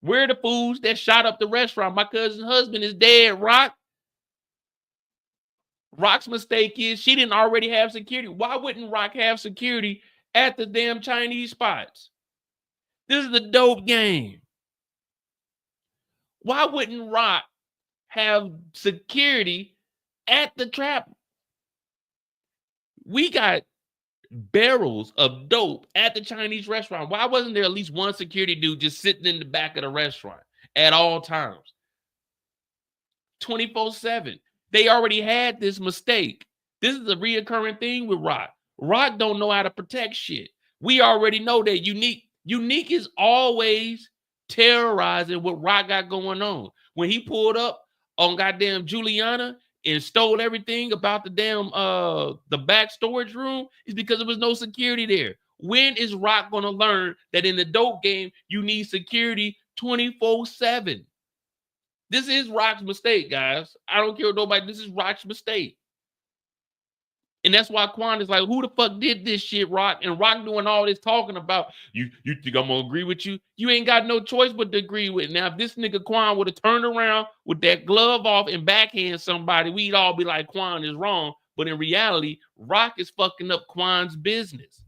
We're the fools that shot up the restaurant. My cousin's husband is dead, Rock. Rock's mistake is she didn't already have security. Why wouldn't Rock have security at the damn Chinese spots? This is the dope game. Why wouldn't Rock have security at the trap? We got barrels of dope at the Chinese restaurant. Why wasn't there at least one security dude just sitting in the back of the restaurant at all times? 24/7. They already had this mistake. This is a reoccurring thing with Rock. Rock don't know how to protect shit. We already know that Unique is always terrorizing what Rock got going on. When he pulled up on goddamn Juliana and stole everything about the damn the back storage room, is because there was no security there. When is Rock gonna learn that in the dope game you need security 24/7? This is Rock's mistake, guys. I don't care what nobody. This is Rock's mistake. And that's why Quan is like, who the fuck did this shit, Rock? And Rock doing all this talking about, you think I'm gonna agree with you? You ain't got no choice but to agree with it. Now, if this nigga Quan would have turned around with that glove off and backhand somebody, we'd all be like, Quan is wrong. But in reality, Rock is fucking up Quan's business.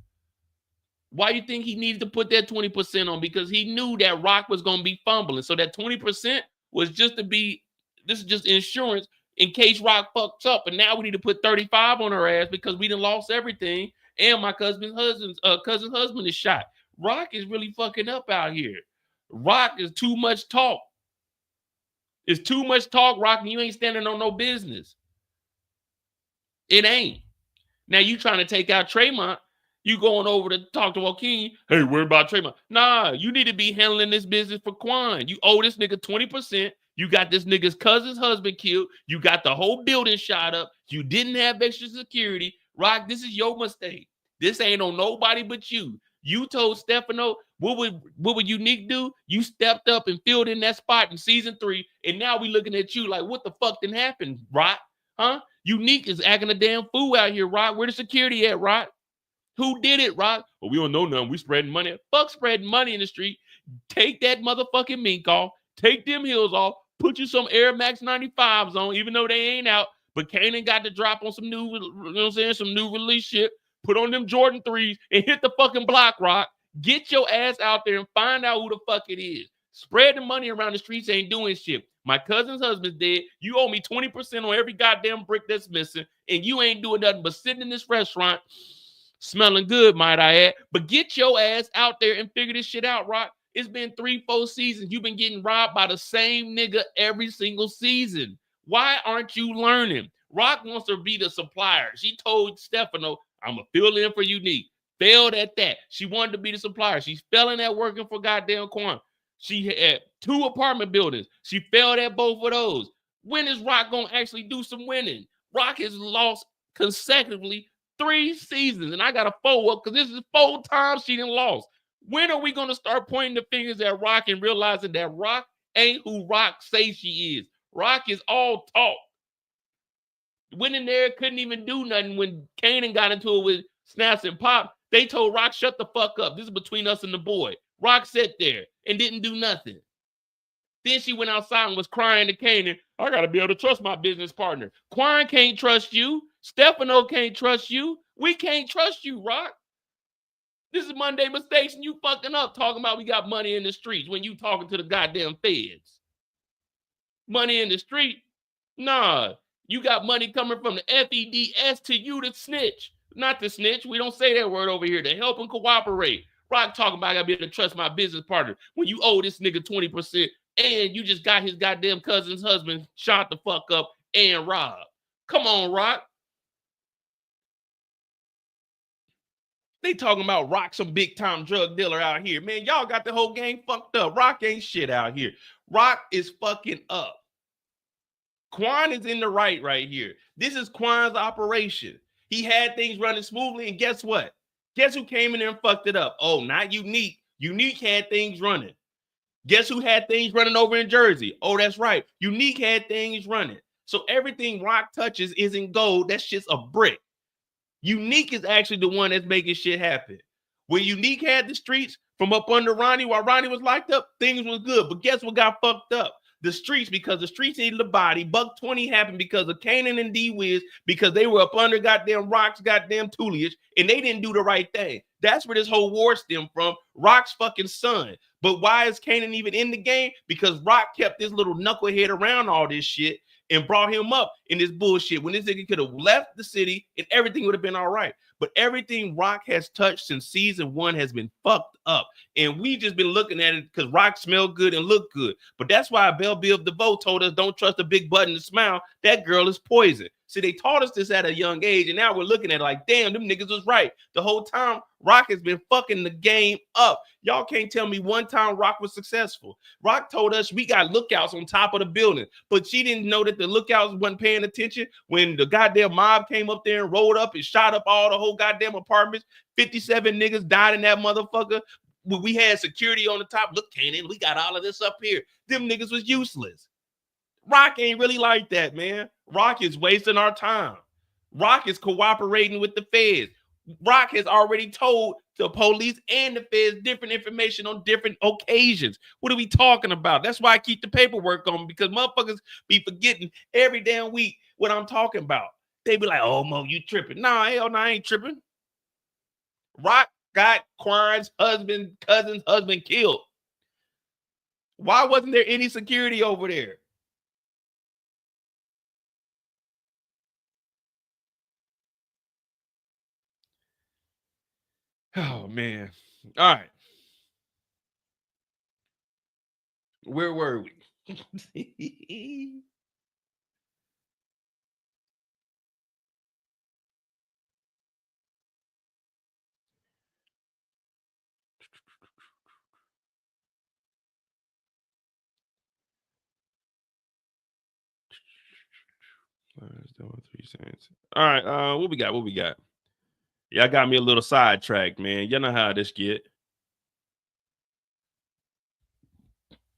Why you think he needed to put that 20% on? Because he knew that Rock was gonna be fumbling. So that 20% was just to be, this is just insurance in case Rock fucks up. And now we need to put 35 on her ass because we done lost everything. And my cousin's husband is shot. Rock is really fucking up out here. Rock is too much talk. It's too much talk, Rock, and you ain't standing on no business. It ain't. Now you trying to take out Tremont. You going over to talk to Joaquin. Hey, worry about Tremont. Nah, you need to be handling this business for Quan. You owe this nigga 20%. You got this nigga's cousin's husband killed. You got the whole building shot up. You didn't have extra security. Rock, this is your mistake. This ain't on nobody but you. You told Stephano, what would Unique do? You stepped up and filled in that spot in season 3, and now we looking at you like, what the fuck didn't happen, Rock? Huh? Unique is acting a damn fool out here, Rock. Where the security at, Rock? Who did it, Rock? Well, we don't know nothing. We spreading money. Fuck spreading money in the street. Take that motherfucking mink off. Take them heels off. Put you some Air Max 95s on, even though they ain't out. But Kanan got to drop on some new, you know what I'm saying, some new release shit. Put on them Jordan 3s and hit the fucking block, Rock. Get your ass out there and find out who the fuck it is. Spreading money around the streets ain't doing shit. My cousin's husband's dead. You owe me 20% on every goddamn brick that's missing, and you ain't doing nothing but sitting in this restaurant smelling good, might I add. But get your ass out there and figure this shit out, Rock. It's been 3-4 seasons. You've been getting robbed by the same nigga every single season. Why aren't you learning? Rock wants to be the supplier. She told Stephano, I'm going to fill in for Unique. Failed at that. She wanted to be the supplier. She's failing at working for goddamn Quan. She had 2 apartment buildings. She failed at both of those. When is Rock going to actually do some winning? Rock has lost consecutively 3 seasons, and I got a 4 up because this is 4 times she done lost. When are we going to start pointing the fingers at Rock and realizing that Rock ain't who Rock says she is? Rock is all talk. Went in there, couldn't even do nothing. When Kanan got into it with Snaps and Pop, they told Rock, shut the fuck up. This is between us and the boy. Rock sat there and didn't do nothing. Then she went outside and was crying to Kanan, I got to be able to trust my business partner. Quan can't trust you. Stephano can't trust you. We can't trust you, Rock. This is Monday mistakes, and you fucking up talking about we got money in the streets when you talking to the goddamn feds. Money in the street? Nah. You got money coming from the FEDS to you to snitch. Not to snitch. We don't say that word over here. To help and cooperate. Rock talking about I gotta be able to trust my business partner when you owe this nigga 20% and you just got his goddamn cousin's husband shot the fuck up and robbed. Come on, Rock. They talking about Rock, some big time drug dealer out here. Man, y'all got the whole gang fucked up. Rock ain't shit out here. Rock is fucking up. Quan is in the right here. This is Quan's operation. He had things running smoothly, and guess what? Guess who came in there and fucked it up? Oh, not Unique. Unique had things running. Guess who had things running over in Jersey? Oh, that's right. Unique had things running. So everything Rock touches isn't gold. That's just a brick. Unique is actually the one that's making shit happen. When Unique had the streets from up under Ronnie while Ronnie was locked up, things was good. But guess what got fucked up? The streets, because the streets needed the body. Buck 20 happened because of Kanan and D-Wiz, because they were up under goddamn Rock's goddamn tutelage, and they didn't do the right thing. That's where this whole war stemmed from. Rock's fucking son. But why is Kanan even in the game? Because Rock kept this little knucklehead around all this shit and brought him up in this bullshit when this nigga could have left the city and everything would have been all right. But everything Rock has touched since season 1 has been fucked up. And we just been looking at it because Rock smelled good and looked good. But that's why Belle Biv DeVoe told us don't trust a big button to smile. That girl is poison. See, they taught us this at a young age, and now we're looking at it like, damn, them niggas was right. The whole time, Rock has been fucking the game up. Y'all can't tell me one time Rock was successful. Rock told us we got lookouts on top of the building, but she didn't know that the lookouts wasn't paying attention when the goddamn mob came up there and rolled up and shot up all the whole goddamn apartments. 57 niggas died in that motherfucker. When we had security on the top, look, Kanan, we got all of this up here. Them niggas was useless. Rock ain't really like that, man. Rock is wasting our time. Rock is cooperating with the feds. Rock has already told the police and the feds different information on different occasions. What are we talking about? That's why I keep the paperwork on, because motherfuckers be forgetting every damn week what I'm talking about. They be like, oh, Mo, you tripping. Nah, hell no, I ain't tripping. Rock got Quan's cousin's husband killed. Why wasn't there any security over there? Oh, man. All right. Where were we? All right, what we got? What we got? Y'all got me a little sidetracked, man. Y'all know how this get.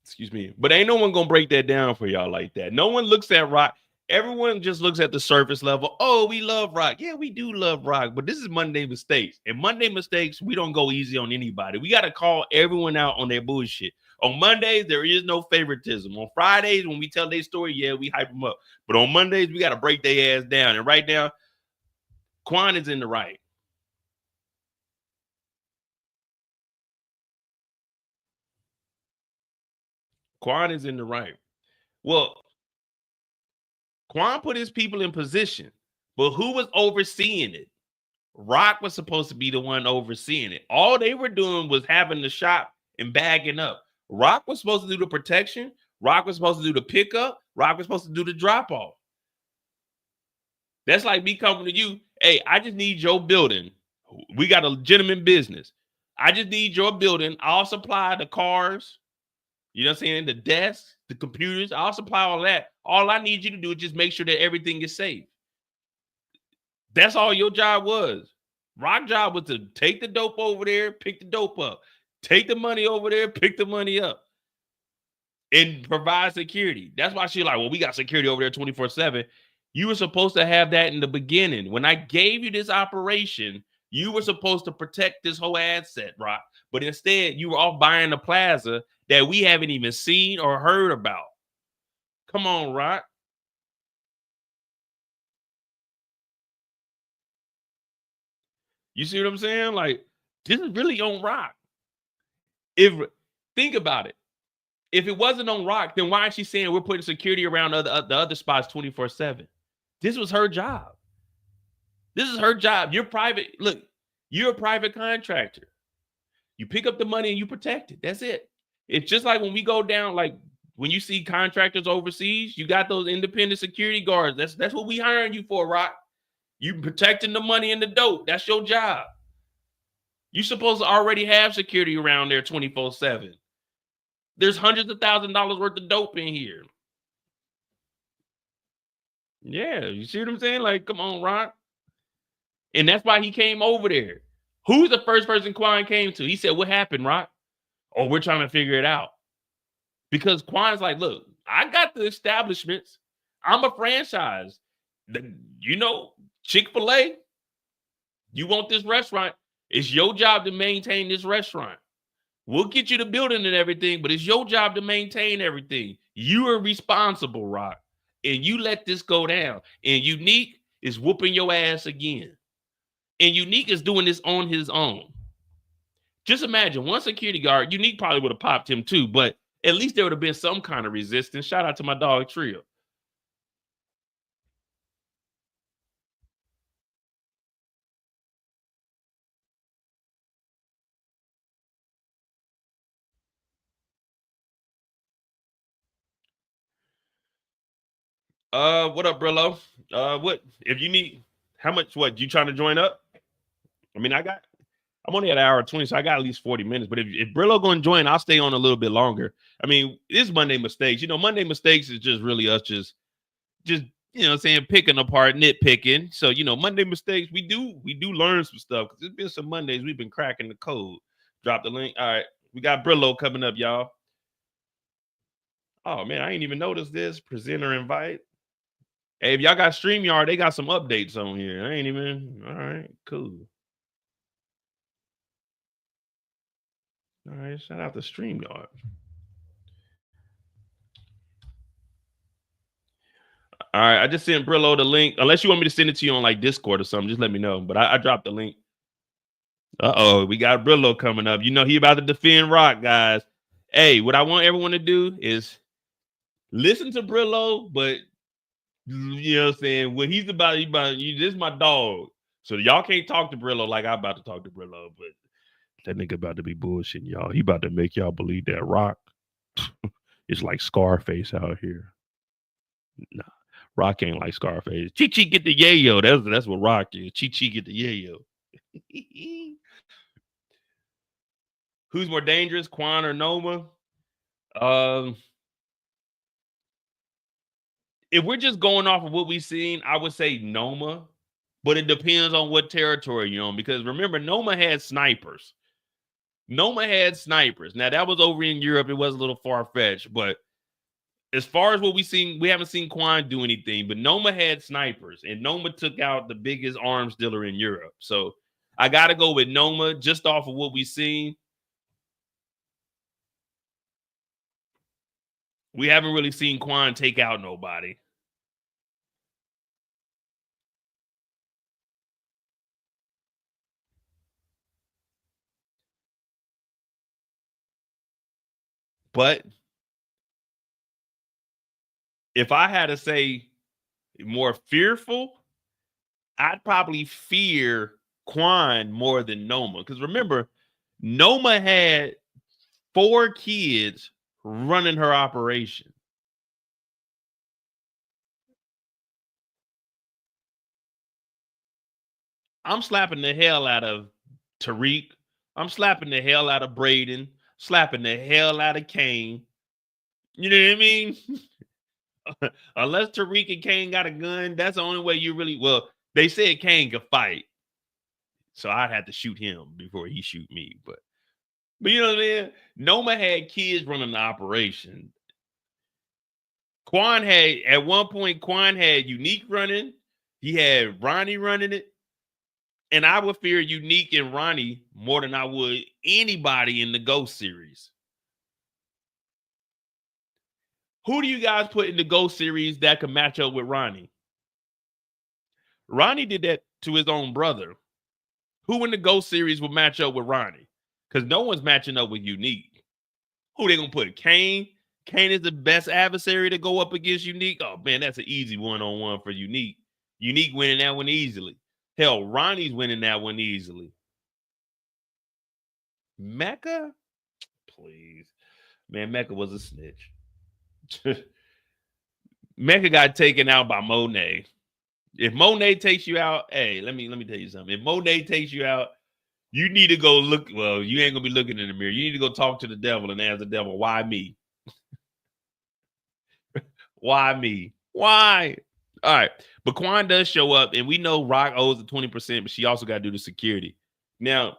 Excuse me. But ain't no one gonna break that down for y'all like that. No one looks at Rock. Everyone just looks at the surface level. Oh, we love Rock. Yeah, we do love Rock. But this is Monday Mistakes. And Monday Mistakes, we don't go easy on anybody. We got to call everyone out on their bullshit. On Mondays, there is no favoritism. On Fridays, when we tell their story, yeah, we hype them up. But on Mondays, we got to break their ass down. And right now, Quan is in the right. Quan is in the right. Well, Quan put his people in position, but who was overseeing it? Rock was supposed to be the one overseeing it. All they were doing was having the shop and bagging up. Rock was supposed to do the protection. Rock was supposed to do the pickup. Rock was supposed to do the drop off. That's like me coming to you. Hey, I just need your building. We got a legitimate business. I just need your building. I'll supply the cars. You know what I'm saying? The desks, the computers. I'll supply all that. All I need you to do is just make sure that everything is safe. That's all your job was. Rock's job was to take the dope over there, pick the dope up. Take the money over there, pick the money up. And provide security. That's why she's like, well, we got security over there 24/7. You were supposed to have that in the beginning. When I gave you this operation, you were supposed to protect this whole asset, Rock. But instead, you were off buying the plaza that we haven't even seen or heard about. Come on, Rock. You see what I'm saying? Like, this is really on Rock. Think about it. If it wasn't on Rock, then why is she saying we're putting security around the other spots 24/7? This was her job. This is her job. You're private. Look, you're a private contractor. You pick up the money and you protect it. That's it. It's just like when we go down, like when you see contractors overseas, you got those independent security guards. That's what we hiring you for, Rock. You protecting the money and the dope. That's your job. You're supposed to already have security around there 24/7. There's hundreds of $1,000s worth of dope in here. Yeah, you see what I'm saying? Like, come on, Rock. And that's why he came over there. Who's the first person Quan came to? He said, what happened, Rock? Oh, we're trying to figure it out. Because Quan's like, look, I got the establishments. I'm a franchise. You know, Chick-fil-A, you want this restaurant. It's your job to maintain this restaurant. We'll get you the building and everything, but it's your job to maintain everything. You are responsible, Rock. And you let this go down. And Unique is whooping your ass again. And Unique is doing this on his own. Just imagine one security guard, Unique probably would have popped him too, but at least there would have been some kind of resistance. Shout out to my dog Trio. What up, Brillo? What if you need how much? What you trying to join up? I mean, I'm only at an hour 20, so I got at least 40 minutes. But if Brillo going to join, I'll stay on a little bit longer. I mean, it's Monday Mistakes. You know, Monday Mistakes is just really us just you know what I'm saying, picking apart, nitpicking. So, you know, Monday Mistakes, we do learn some stuff. Because there's been some Mondays we've been cracking the code. Drop the link. All right. We got Brillo coming up, y'all. Oh, man, I ain't even noticed this. Presenter invite. Hey, if y'all got StreamYard, they got some updates on here. I ain't even. All right, cool. All right, shout out to StreamYard. All right, I just sent Brillo the link. Unless you want me to send it to you on like Discord or something, just let me know. But I dropped the link. Uh-oh, we got Brillo coming up. You know he about to defend Rock, guys. Hey, what I want everyone to do is listen to Brillo, but you know what I'm saying? What he's about, this is my dog. So y'all can't talk to Brillo like I'm about to talk to Brillo, but that nigga about to be bullshitting y'all. He about to make y'all believe that Rock is like Scarface out here. Nah, Rock ain't like Scarface. Chi get the yayo. That's what Rock is. Chi get the yayo. Who's more dangerous, Quan or Noma? If we're just going off of what we've seen, I would say Noma, but it depends on what territory you're on. Because remember, Noma had snipers. Now that was over in Europe. It was a little far-fetched, but as far as what we've seen, we haven't seen Quan do anything, but Noma had snipers, and Noma took out the biggest arms dealer in Europe. So I got to go with Noma just off of what we've seen. We haven't really seen Quan take out nobody. But if I had to say more fearful, I'd probably fear Quan more than Noma. Because remember, Noma had 4 kids running her operation. I'm slapping the hell out of Tariq. I'm slapping the hell out of Braden. Slapping the hell out of Kane. You know what I mean? Unless Tariq and Kane got a gun, that's the only way you really. Well, they said Kane could fight, so I'd have to shoot him before he shoot me. But you know what I mean? Noma had kids running the operation. Quan had at one point. Quan had Unique running. He had Ronnie running it. And I would fear Unique and Ronnie more than I would anybody in the Ghost series. Who do you guys put in the Ghost series that could match up with Ronnie? Ronnie did that to his own brother. Who in the Ghost series would match up with Ronnie? Because no one's matching up with Unique. Who they gonna put? Kane? Kane is the best adversary to go up against Unique. Oh man, that's an easy one-on-one for Unique. Unique winning that one easily. Hell, Ronnie's winning that one easily. Mecca? Please. Man, Mecca was a snitch. Mecca got taken out by Monet. If Monet takes you out, hey, let me tell you something. If Monet takes you out, You need to go look. Well, you ain't gonna be looking in the mirror. You need to go talk to the devil and ask the devil, why me? Why me? Why? All right. But Quan does show up, and we know Rock owes the 20%, but she also got to do the security. Now,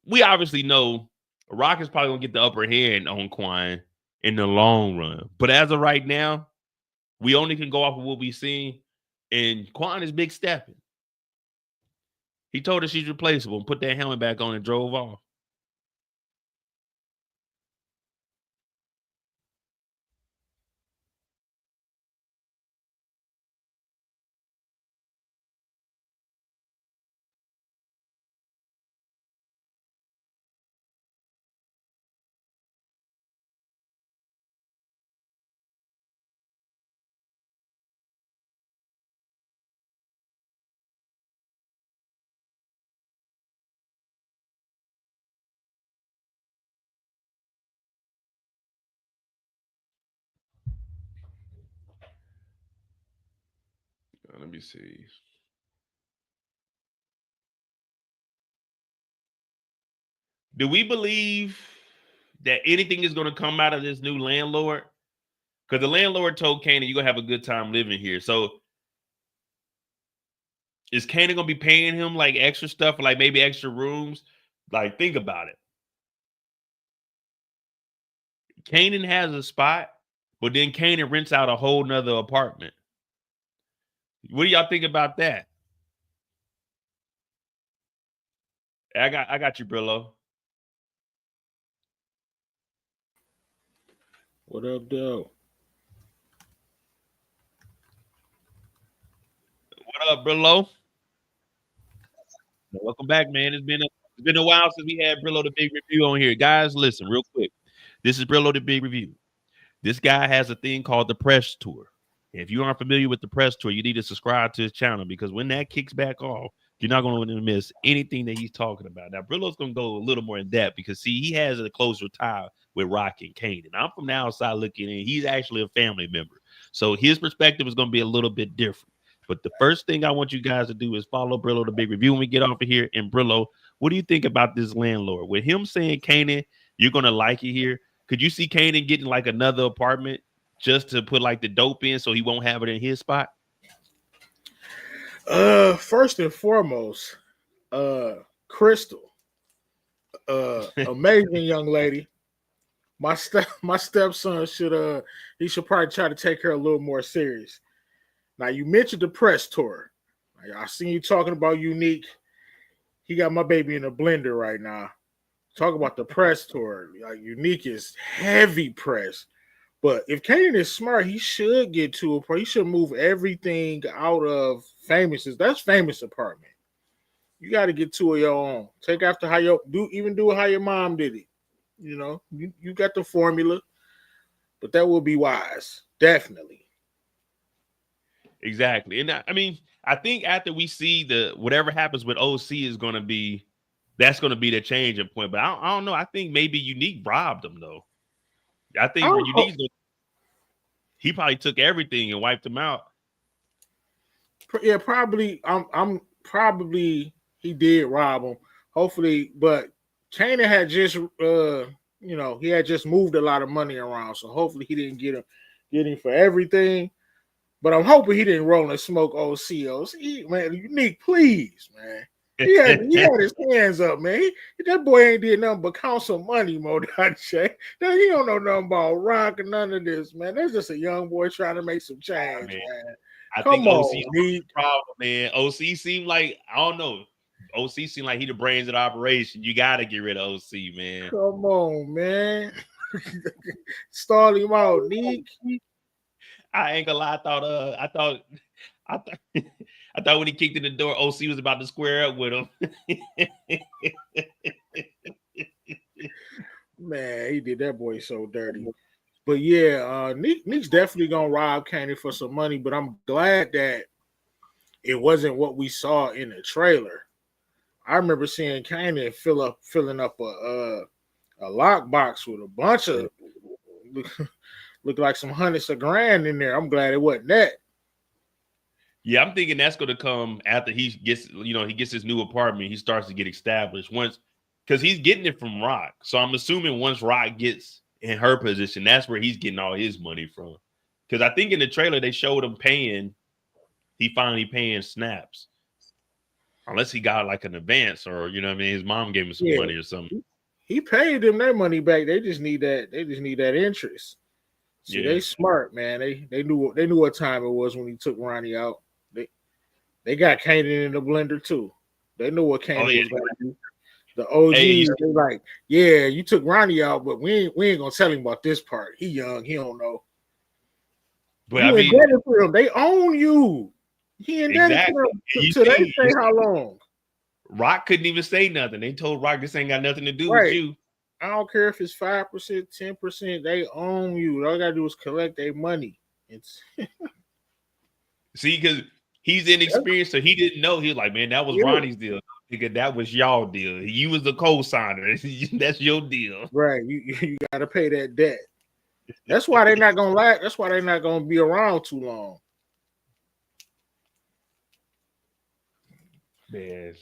we obviously know Rock is probably gonna get the upper hand on Quan in the long run. But as of right now, we only can go off of what we've seen. And Quan is big stepping. He told her she's replaceable and put that helmet back on and drove off. Let me see. Do we believe that anything is going to come out of this new landlord? Because the landlord told Kanan, you're going to have a good time living here. So is Kanan going to be paying him like extra stuff, like maybe extra rooms? Like, think about it. Kanan has a spot, but then Kanan rents out a whole nother apartment. What do y'all think about that? I got you, Brillo. What up, though? What up, Brillo? Welcome back, man. It's been a while since we had Brillo the Big Review on here. Guys, listen real quick. This is Brillo the Big Review. This guy has a thing called the press tour. If you aren't familiar with the press tour, you need to subscribe to his channel because when that kicks back off, you're not going to miss anything that he's talking about. Now, Brillo's going to go a little more in depth because, see, he has a closer tie with Rock and Kanan. I'm from the outside looking in. He's actually a family member. So his perspective is going to be a little bit different. But the first thing I want you guys to do is follow Brillo the Big Review when we get off of here. And Brillo, what do you think about this landlord? With him saying, Kanan, you're going to like it here. Could you see Kanan getting like another apartment just to put like the dope in so he won't have it in his spot? First and foremost, Crystal, amazing young lady. My stepson should probably try to take her a little more serious. Now, you mentioned the press tour. I seen you talking about Unique. He got my baby in a blender right now. Talk about the press tour. Like, Unique is heavy press. But if Kanan is smart, he should get to a point. He should move everything out of Famous's. That's Famous apartment. You got to get two of your own. Take after how do it how your mom did it. You know, you got the formula, but that will be wise, definitely. Exactly. And I mean, I think after we see whatever happens with OC that's going to be the changing point. But I don't know. I think maybe Unique robbed him though. I think he probably took everything and wiped him out. Yeah, probably. I'm probably he did rob him. Hopefully, but Kanan had just he had just moved a lot of money around, so hopefully he didn't get him for everything. But I'm hoping he didn't roll and smoke OC, man. Unique, please, man. He had his hands up, man. That boy ain't did nothing but count some money, Modache. He don't know nothing about rock and none of this, man. That's just a young boy trying to make some change, man. I think OC's the problem, man. OC seemed like, I don't know. OC seemed like he the brains of the operation. You got to get rid of OC, man. Come on, man. Stall him out, Neek. I ain't gonna lie. I thought when he kicked in the door, OC was about to square up with him. Man, he did that boy so dirty. But yeah, Neek's definitely gonna rob Kanan for some money. But I'm glad that it wasn't what we saw in the trailer. I remember seeing Kanan filling up a lockbox with a bunch of look like some hundreds of grand in there. I'm glad it wasn't that. Yeah, I'm thinking that's going to come after he gets his new apartment. He starts to get established. Once because he's getting it from Rock. So I'm assuming once Rock gets in her position, that's where he's getting all his money from. Because I think in the trailer they showed him he finally paying Snaps. Unless he got like an advance or you know what I mean, his mom gave him some money or something. He paid them their money back. They just need that interest. See, they smart, man. They knew what time it was when he took Ronnie out. They got Kanan in the blender too. They knew what Kanan was gonna do. The OGs, they like, yeah, you took Ronnie out, but we ain't gonna tell him about this part. He young, he don't know. But you indebted for him. They own you. He indebted for them till they say how long. Rock couldn't even say nothing. They told Rock this ain't got nothing to do with you. I don't care if it's 5%, 10%. They own you. All I gotta do is collect their money. It's see, because he's inexperienced, so he didn't know. He was like, man, that was Ronnie's deal. Nigga, that was y'all deal. You was the co-signer. That's your deal. Right. You gotta pay that debt. That's why they're not gonna lack. That's why they're not gonna be around too long. Man.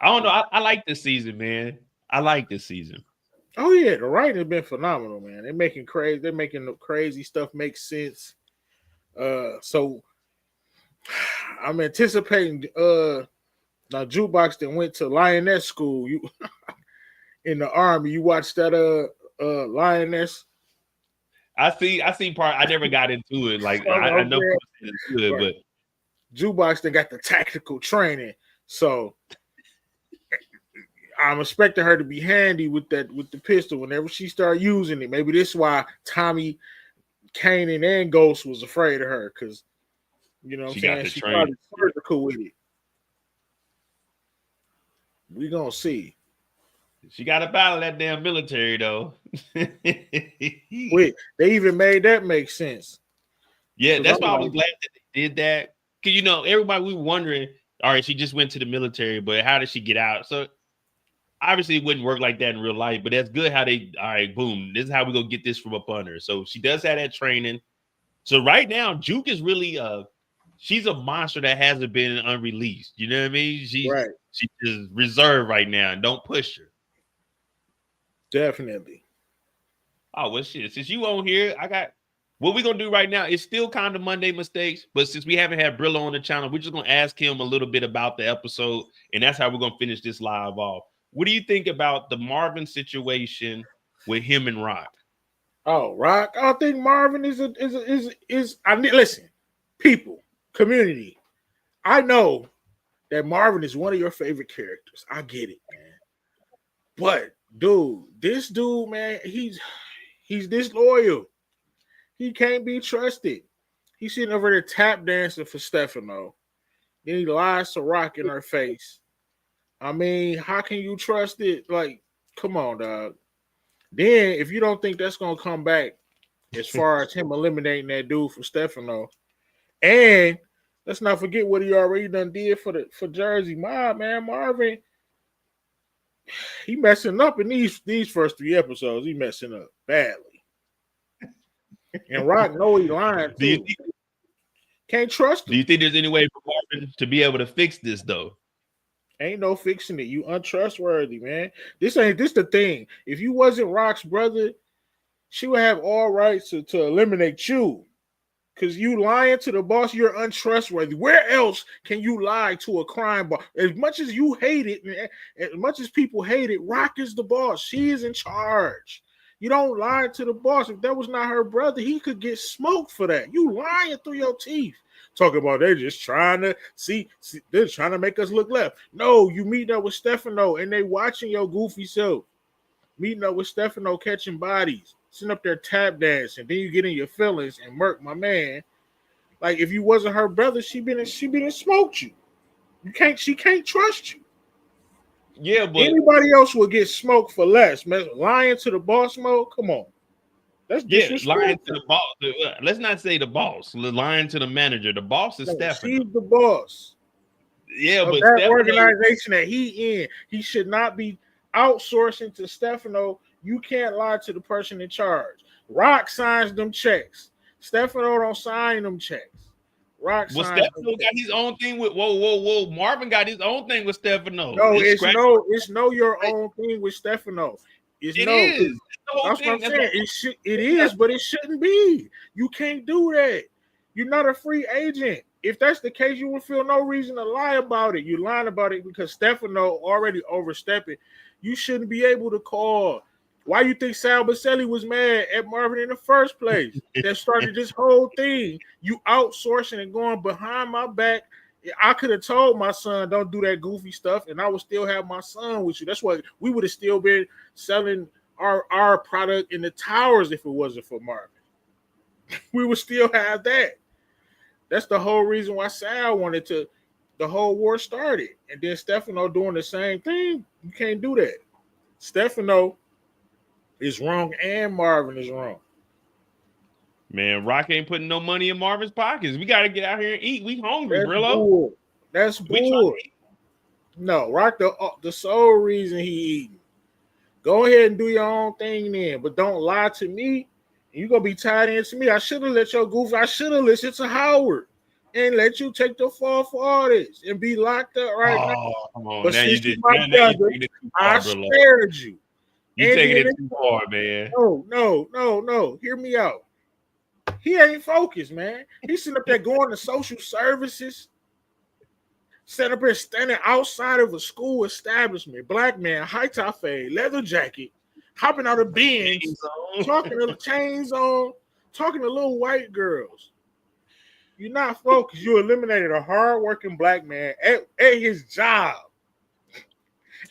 I don't know. I like this season, man. I like this season. Oh yeah, the writing has been phenomenal, man. They're making the crazy stuff make sense. So I'm anticipating now Jukebox that went to Lioness school. You in the Army, you watched that Lioness? I see part. I never got into it. Like I know it's good, but Jukebox they got the tactical training. So I'm expecting her to be handy with the pistol whenever she start using it. Maybe this is why Tommy, Kanan, and Ghost was afraid of her because you know what I'm saying she probably surgical with it. We gonna see. She got to battle that damn military though. Wait, they even made that make sense. Yeah, that's why I was glad that they did that. Because you know, everybody we were wondering, all right, she just went to the military, but how did she get out? So obviously it wouldn't work like that in real life, but that's good how they, all right, boom, this is how we gonna get this from up under her. So she does have that training. So right now, Juke is really she's a monster that hasn't been unreleased. You know what I mean? She's just reserved right now and don't push her. Definitely. Oh, well, shit. Since you on here, I got what we're gonna do right now. It's still kind of Monday mistakes, but since we haven't had Brillo on the channel, we're just gonna ask him a little bit about the episode, and that's how we're gonna finish this live off. What do you think about the Marvin situation with him and Rock? Oh, Rock! I think Marvin is. I mean, listen, people, community. I know that Marvin is one of your favorite characters. I get it, man. But dude, this dude, man, he's disloyal. He can't be trusted. He's sitting over there tap dancing for Stephano. Then he lies to Rock in her face. I mean, how can you trust it? Like, come on, dog. Then, if you don't think that's gonna come back, as far as him eliminating that dude for Stephano, and let's not forget what he already done did for Jersey Mob, man. Marvin, he messing up in these first 3 episodes. He messing up badly, and Rock know he lying too. Can't trust him. Do you think there's any way for Marvin to be able to fix this though? Ain't no fixing it. You untrustworthy, man. This the thing. If you wasn't Rock's brother, she would have all rights to eliminate you. Because you lying to the boss, you're untrustworthy. Where else can you lie to a crime boss? As much as you hate it, as much as people hate it, Rock is the boss. She is in charge. You don't lie to the boss. If that was not her brother, he could get smoked for that. You lying through your teeth. Talking about they're just trying to see, they're trying to make us look left. No, you meeting up with Stephano and they watching your goofy self. Meeting up with Stephano, catching bodies, sitting up there tap dancing. Then you get in your feelings and murk my man. Like if you wasn't her brother, she been and smoked you. She can't trust you. Yeah, but anybody else will get smoked for less. Man, lying to the boss mode. Come on. That's lying to the boss. Let's not say the boss. Lying to the manager. The boss is Stephano. She's the boss. Yeah, but that organization that he in, he should not be outsourcing to Stephano. You can't lie to the person in charge. Rock signs them checks. Stephano don't sign them checks. Rock Well, signed. Stefano got his own thing with whoa. Marvin got his own thing with Stefano. No, it's no your own thing with Stefano. It's It no. is. That's what I'm saying. It is, but it shouldn't be. You can't do that. You're not a free agent. If that's the case, you would feel no reason to lie about it. You're lying about it because Stefano already overstepped it. You shouldn't be able to call. Why you think Sal Baselli was mad at Marvin in the first place? That started this whole thing. You outsourcing and going behind my back. I could have told my son, don't do that goofy stuff, and I would still have my son with you. That's what we would have still been selling our product in the towers if it wasn't for Marvin. We would still have that. That's the whole reason why Sal wanted to, the whole war started. And then Stefano doing the same thing. You can't do that. Stefano is wrong and Marvin is wrong. Man, Rock ain't putting no money in Marvin's pockets. We got to get out here and eat. We hungry, That's Brillo. bull. That's bull. No, Rock, the sole reason he eating. Go ahead and do your own thing then, but don't lie to me. You're going to be tied into me. I should have let your goof. I should have listened to Howard and let you take the fall for all this and be locked up right now. Come on. But Now since you you my brother, I spared you. You're taking it too far, man. No. Hear me out. He ain't focused, man. He's sitting up there going to social services, sitting up there standing outside of a school establishment, black man, high top fade, leather jacket, hopping out of Benz, talking to chains on, talking to little white girls. You're not focused. You eliminated a hardworking black man at his job.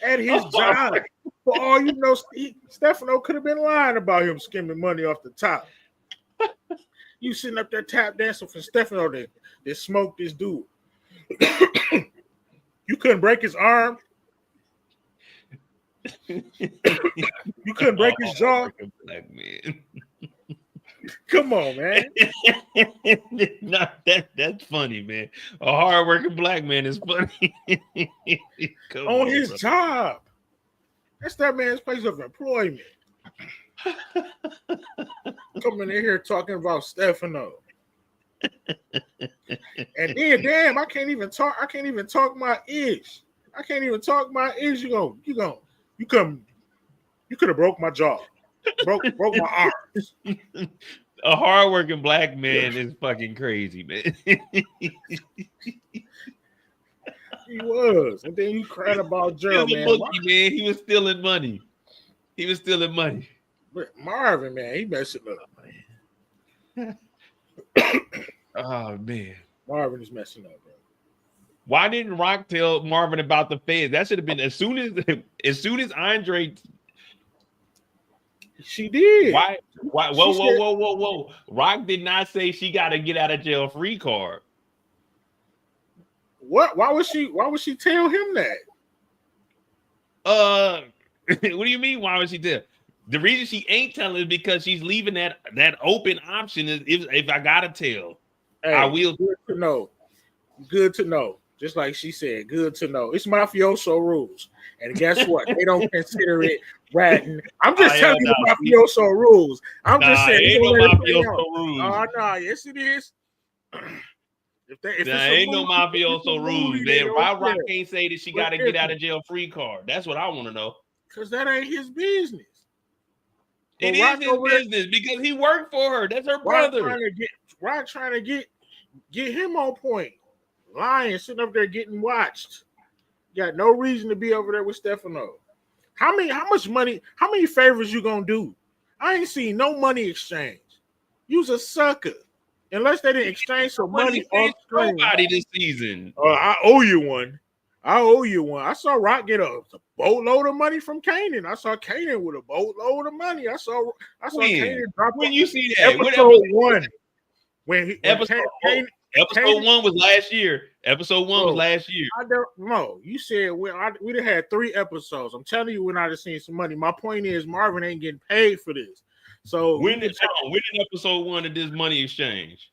At his job. For all you know, Stefano could have been lying about him skimming money off the top. You sitting up there tap dancing for Stefano that smoked this dude. You couldn't break his arm. You couldn't break his jaw. Black man. Come on, man. No, that's funny, man. A hardworking black man is funny. On his job. That's that man's place of employment. Coming in here talking about Stefano. And then, damn, I can't even talk my ish. You could have broke my jaw. Broke my arms. A hardworking black man is fucking crazy, man. He was. And then you cried about Gerald, man. Man. He was stealing money. But Marvin, man, he messing up. Oh, man. Marvin is messing up, bro. Why didn't Rock tell Marvin about the feds? That should have been as soon as Andre. She did. Why? Whoa. Rock did not say she got to get out of jail free card. What? Why would she tell him that? What do you mean? Why would she tell? The reason she ain't telling is because she's leaving that open option. Is if I gotta tell, hey, I will. Good to know. Just like she said, good to know. It's mafioso rules, and guess what? They don't consider it ratting. I'm just telling you the mafioso rules. I'm just saying. Ain't no mafioso rules. Oh no, yes it is. If ain't no mafioso rules, man. Why Rock can't say that she got to get out of jail free card? That's what I want to know. Because that ain't his business. It is his business because he worked for her. That's her brother. Rock trying to get him on point. Lying, sitting up there getting watched. Got no reason to be over there with Stefano. How much money, how many favors you gonna do? I ain't seen no money exchange. You's a sucker. Unless they didn't exchange some money off screen. Nobody this season. I owe you one. I saw Rock get a boatload of money from Kanan. I saw Kanan with a boatload of money. I saw Kanan drop. When you see that, episode one. Episode 1 was last year. Episode 1 was last year. I don't know. You said we'd have had 3 episodes. I'm telling you, when I'd have seen some money. My point is, Marvin ain't getting paid for this. So when did episode 1 of this money exchange?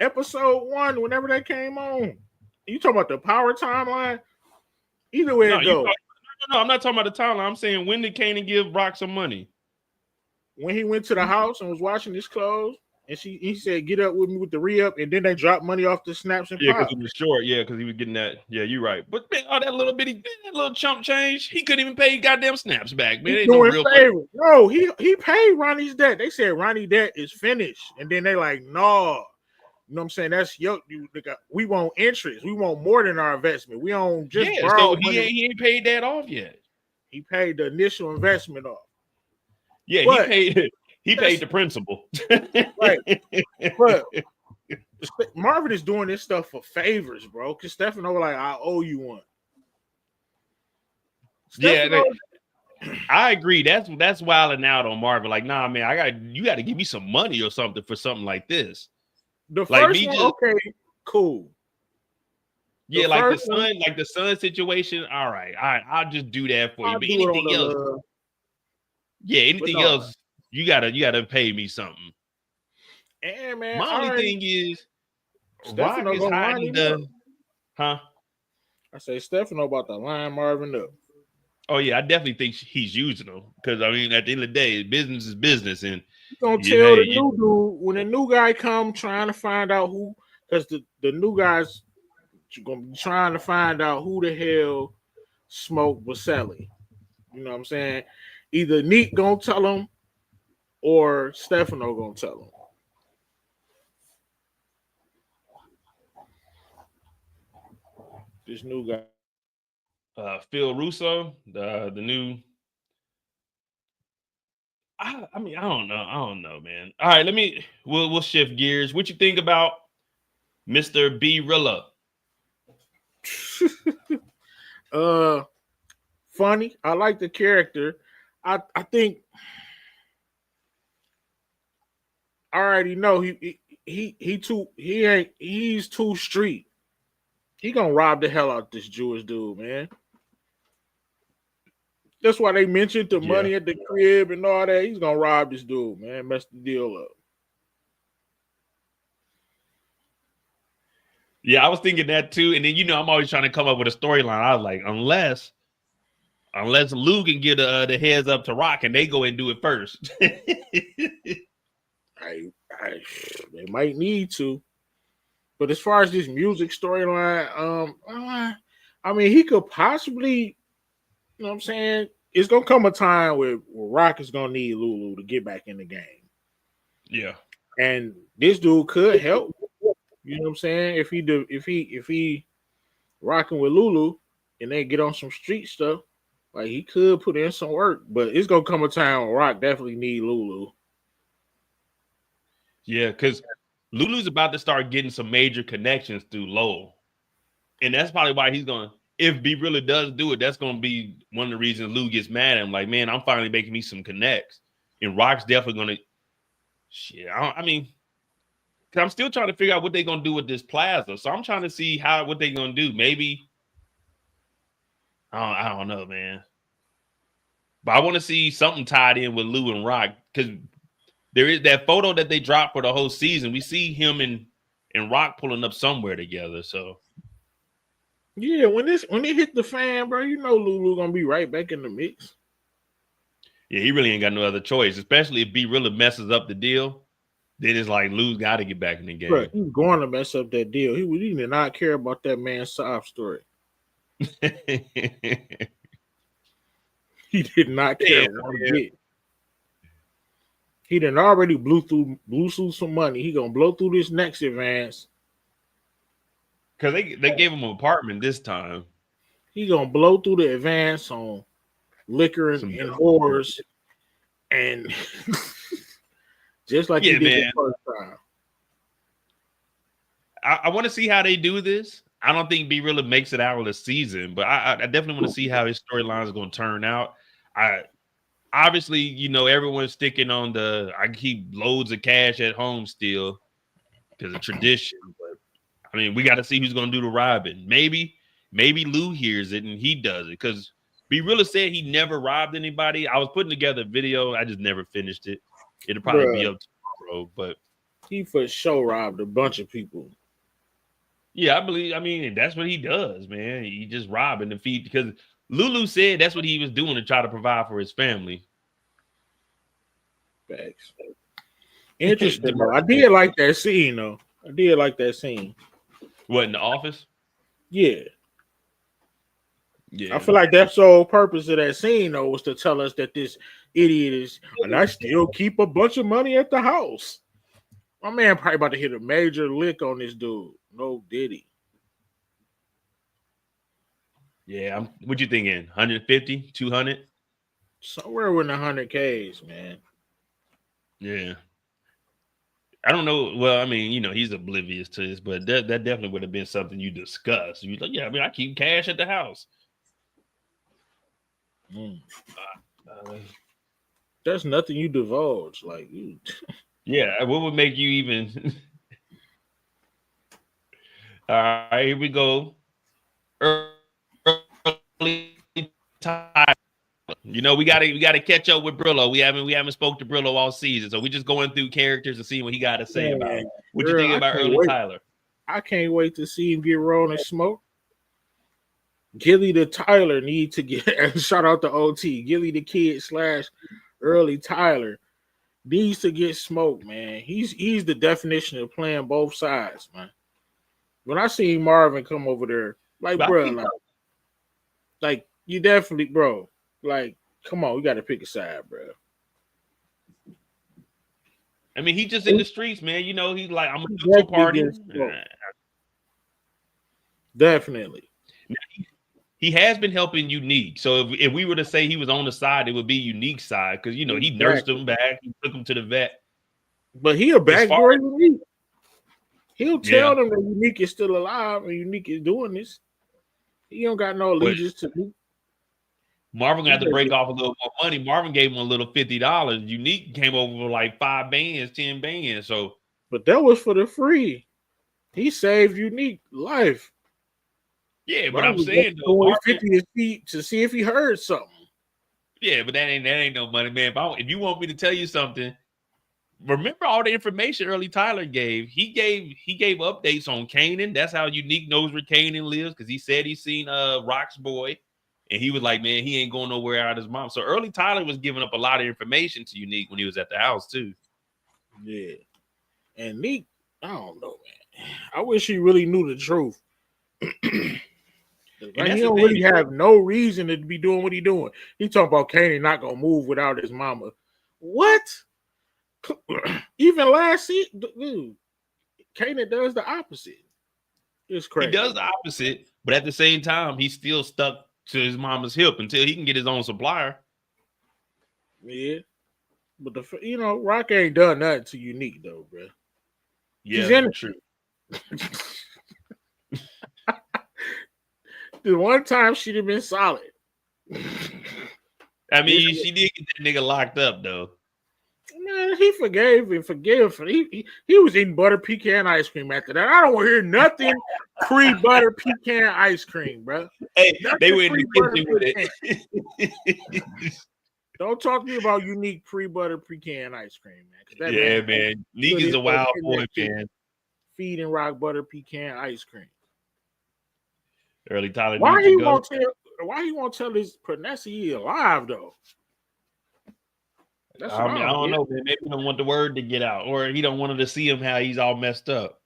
Episode 1, whenever that came on. You talking about the power timeline? Either way it goes. No, I'm not talking about the timeline. I'm saying, when did Kanan give Rock some money? When he went to the house and was washing his clothes And he said, "Get up with me with the re-up," and then they dropped money off the snaps and Yeah, pop. because he was short. Yeah, because he was getting that. Yeah, you're right. But man, all that little chump change, he couldn't even pay goddamn snaps back, man. He's Ain't no doing real favor. No, he paid Ronnie's debt. They said Ronnie debt is finished, and then they like, no. You know what I'm saying? That's we want interest. We want more than our investment. We don't just Yeah, borrow so money. he ain't paid that off yet. He paid the initial investment off. Yeah, But he paid the principal. Right. But Marvin is doing this stuff for favors, bro. Because Stephano like, I owe you one. Yeah, I agree. That's wilding out on Marvin. Like, nah, man, you got to give me some money or something for something like this. The like first one, okay, cool. Yeah, like the son situation. All right, I'll just do that for you. But anything else, anything else, you gotta pay me something. And man, my only thing is, Rock Stephano is hiding the, huh? I say Stephano about to line Marvin up. Oh yeah, I definitely think he's using them because I mean, at the end of the day, business is business, and you gonna tell the new dude when a new guy come trying to find out who, because the new guys gonna be trying to find out who the hell smoked Vaselli. You know what I'm saying? Either Neat gonna tell him or Stephano gonna tell him. This new guy. Phil Russo, the new. I mean, I don't know, man. All right, we'll shift gears. What you think about Mr. Brillo? Funny. I like the character. I think I already know he's too street. He gonna rob the hell out this Jewish dude, man. That's why they mentioned the money at the crib and all that. He's gonna rob this dude, man. Mess the deal up. Yeah, I was thinking that too. And then I'm always trying to come up with a storyline. I was like, unless Lou can get the heads up to Rock and they go and do it first. They might need to. But as far as this music storyline, I mean, he could possibly, you know what I'm saying? It's gonna come a time where Rock is gonna need Lulu to get back in the game. Yeah. And this dude could help. You know what I'm saying? If he rocking with Lulu and they get on some street stuff, like he could put in some work. But it's gonna come a time where Rock definitely need Lulu. Yeah, because Lulu's about to start getting some major connections through Lowell. And that's probably why he's going to, if B really does do it, that's going to be one of the reasons Lou gets mad at him. Like, man, I'm finally making me some connects. And Rock's definitely going to, I mean, because I'm still trying to figure out what they're going to do with this plaza. So I'm trying to see what they're going to do. Maybe, I don't know, man. But I want to see something tied in with Lou and Rock, because there is that photo that they dropped for the whole season. We see him and Rock pulling up somewhere together. So yeah, when it hit the fan, bro, you know Lulu gonna be right back in the mix. Yeah, he really ain't got no other choice, especially if B really messes up the deal. Then it's like Lou's got to get back in the game. Bro, he's going to mess up that deal. He did not care about that man's sob story. He did not care one bit. He done already blew through some money. He gonna blow through this next advance. Because they gave him an apartment this time. He gonna blow through the advance on liquor and whores, and just like he did the first time. I want to see how they do this. I don't think B really makes it out of the season, but I definitely want to see how his storyline is going to turn out. Obviously, everyone's sticking on I keep loads of cash at home still because of tradition. But I mean, we got to see who's going to do the robbing. Maybe Lou hears it and he does it, because B really said he never robbed anybody. I was putting together a video. I just never finished it. It'll probably be up tomorrow, but he for sure robbed a bunch of people. Yeah, I mean, that's what he does, man. He just robbing the feed, because Lulu said that's what he was doing to try to provide for his family. Thanks. Interesting though. I did like that scene though. I did like that scene. What, in the office? Yeah. Yeah. I feel like that's the whole purpose of that scene though, was to tell us that this idiot is, and I still keep a bunch of money at the house. My man probably about to hit a major lick on this dude. No diddy. Yeah. What you thinking? 150, 200? Somewhere in the 100Ks, man. Yeah. I don't know. Well, I mean, you know, he's oblivious to this, but that definitely would have been something you discussed. You're like, yeah, I mean, I keep cash at the house. There's nothing you divulge. Like you. Yeah. What would make you even? All right, here we go. Early Tyler. You know, we gotta catch up with Brillo. We haven't spoke to Brillo all season, so we're just going through characters and seeing what he got to say about it. What you think about early Tyler? I can't wait to see him get rolling and smoke. Gilly the Tyler need to get shout out to OT. Gilly the kid / early Tyler needs to get smoked, man. He's the definition of playing both sides, man. When I seen Marvin come over there, like, bro, like you definitely, bro, like, come on, we got to pick a side, bro. I mean, he just in the streets, man. You know, he's like, I'm gonna go to a party. Definitely. He has been helping Unique. So if we were to say he was on the side, it would be Unique side because, you know, he nursed him back. He took him to the vet. But he a backdoor Unique. He'll tell them that Unique is still alive and Unique is doing this. He don't got no allegiance to me. Marvin got to break off a little more money. Marvin gave him a little $50. Unique came over with like 5 bands, 10 bands. So, but that was for the free. He saved Unique life. Yeah, but I'm saying though, 50 to see if he heard something. Yeah, but that ain't no money, man. If you want me to tell you something, remember all the information early Tyler gave. He gave updates on Kanan. That's how Unique knows where Kanan lives, because he said he seen Rock's boy, and he was like, man, he ain't going nowhere out of his mom. So early Tyler was giving up a lot of information to Unique when he was at the house too. Yeah, and Neek, I don't know, man. I wish he really knew the truth. Like, he don't really have no reason to be doing what he doing. He talking about Kanan not gonna move without his mama. What? Even last season, dude, Kanan does the opposite. It's crazy. He does the opposite, but at the same time, he's still stuck to his mama's hip until he can get his own supplier. Yeah, but Rock ain't done nothing to Unique though, bro. Yeah, that's true. The one time she'd have been solid. I mean, she did get that nigga locked up though. Man, he forgave and forgave. He was eating butter pecan ice cream after that. I don't want to hear nothing pre-butter pecan ice cream, bro. Hey, they were in the kitchen with it. Don't talk to me about Unique pre-butter pecan ice cream, man. Yeah, man. Neek is a wild boy, man. Feeding Rock butter pecan ice cream. Early Tyler. Why he won't tell his Pernesi he alive though? I don't know, man. Maybe he don't want the word to get out, or he don't want to see him how he's all messed up.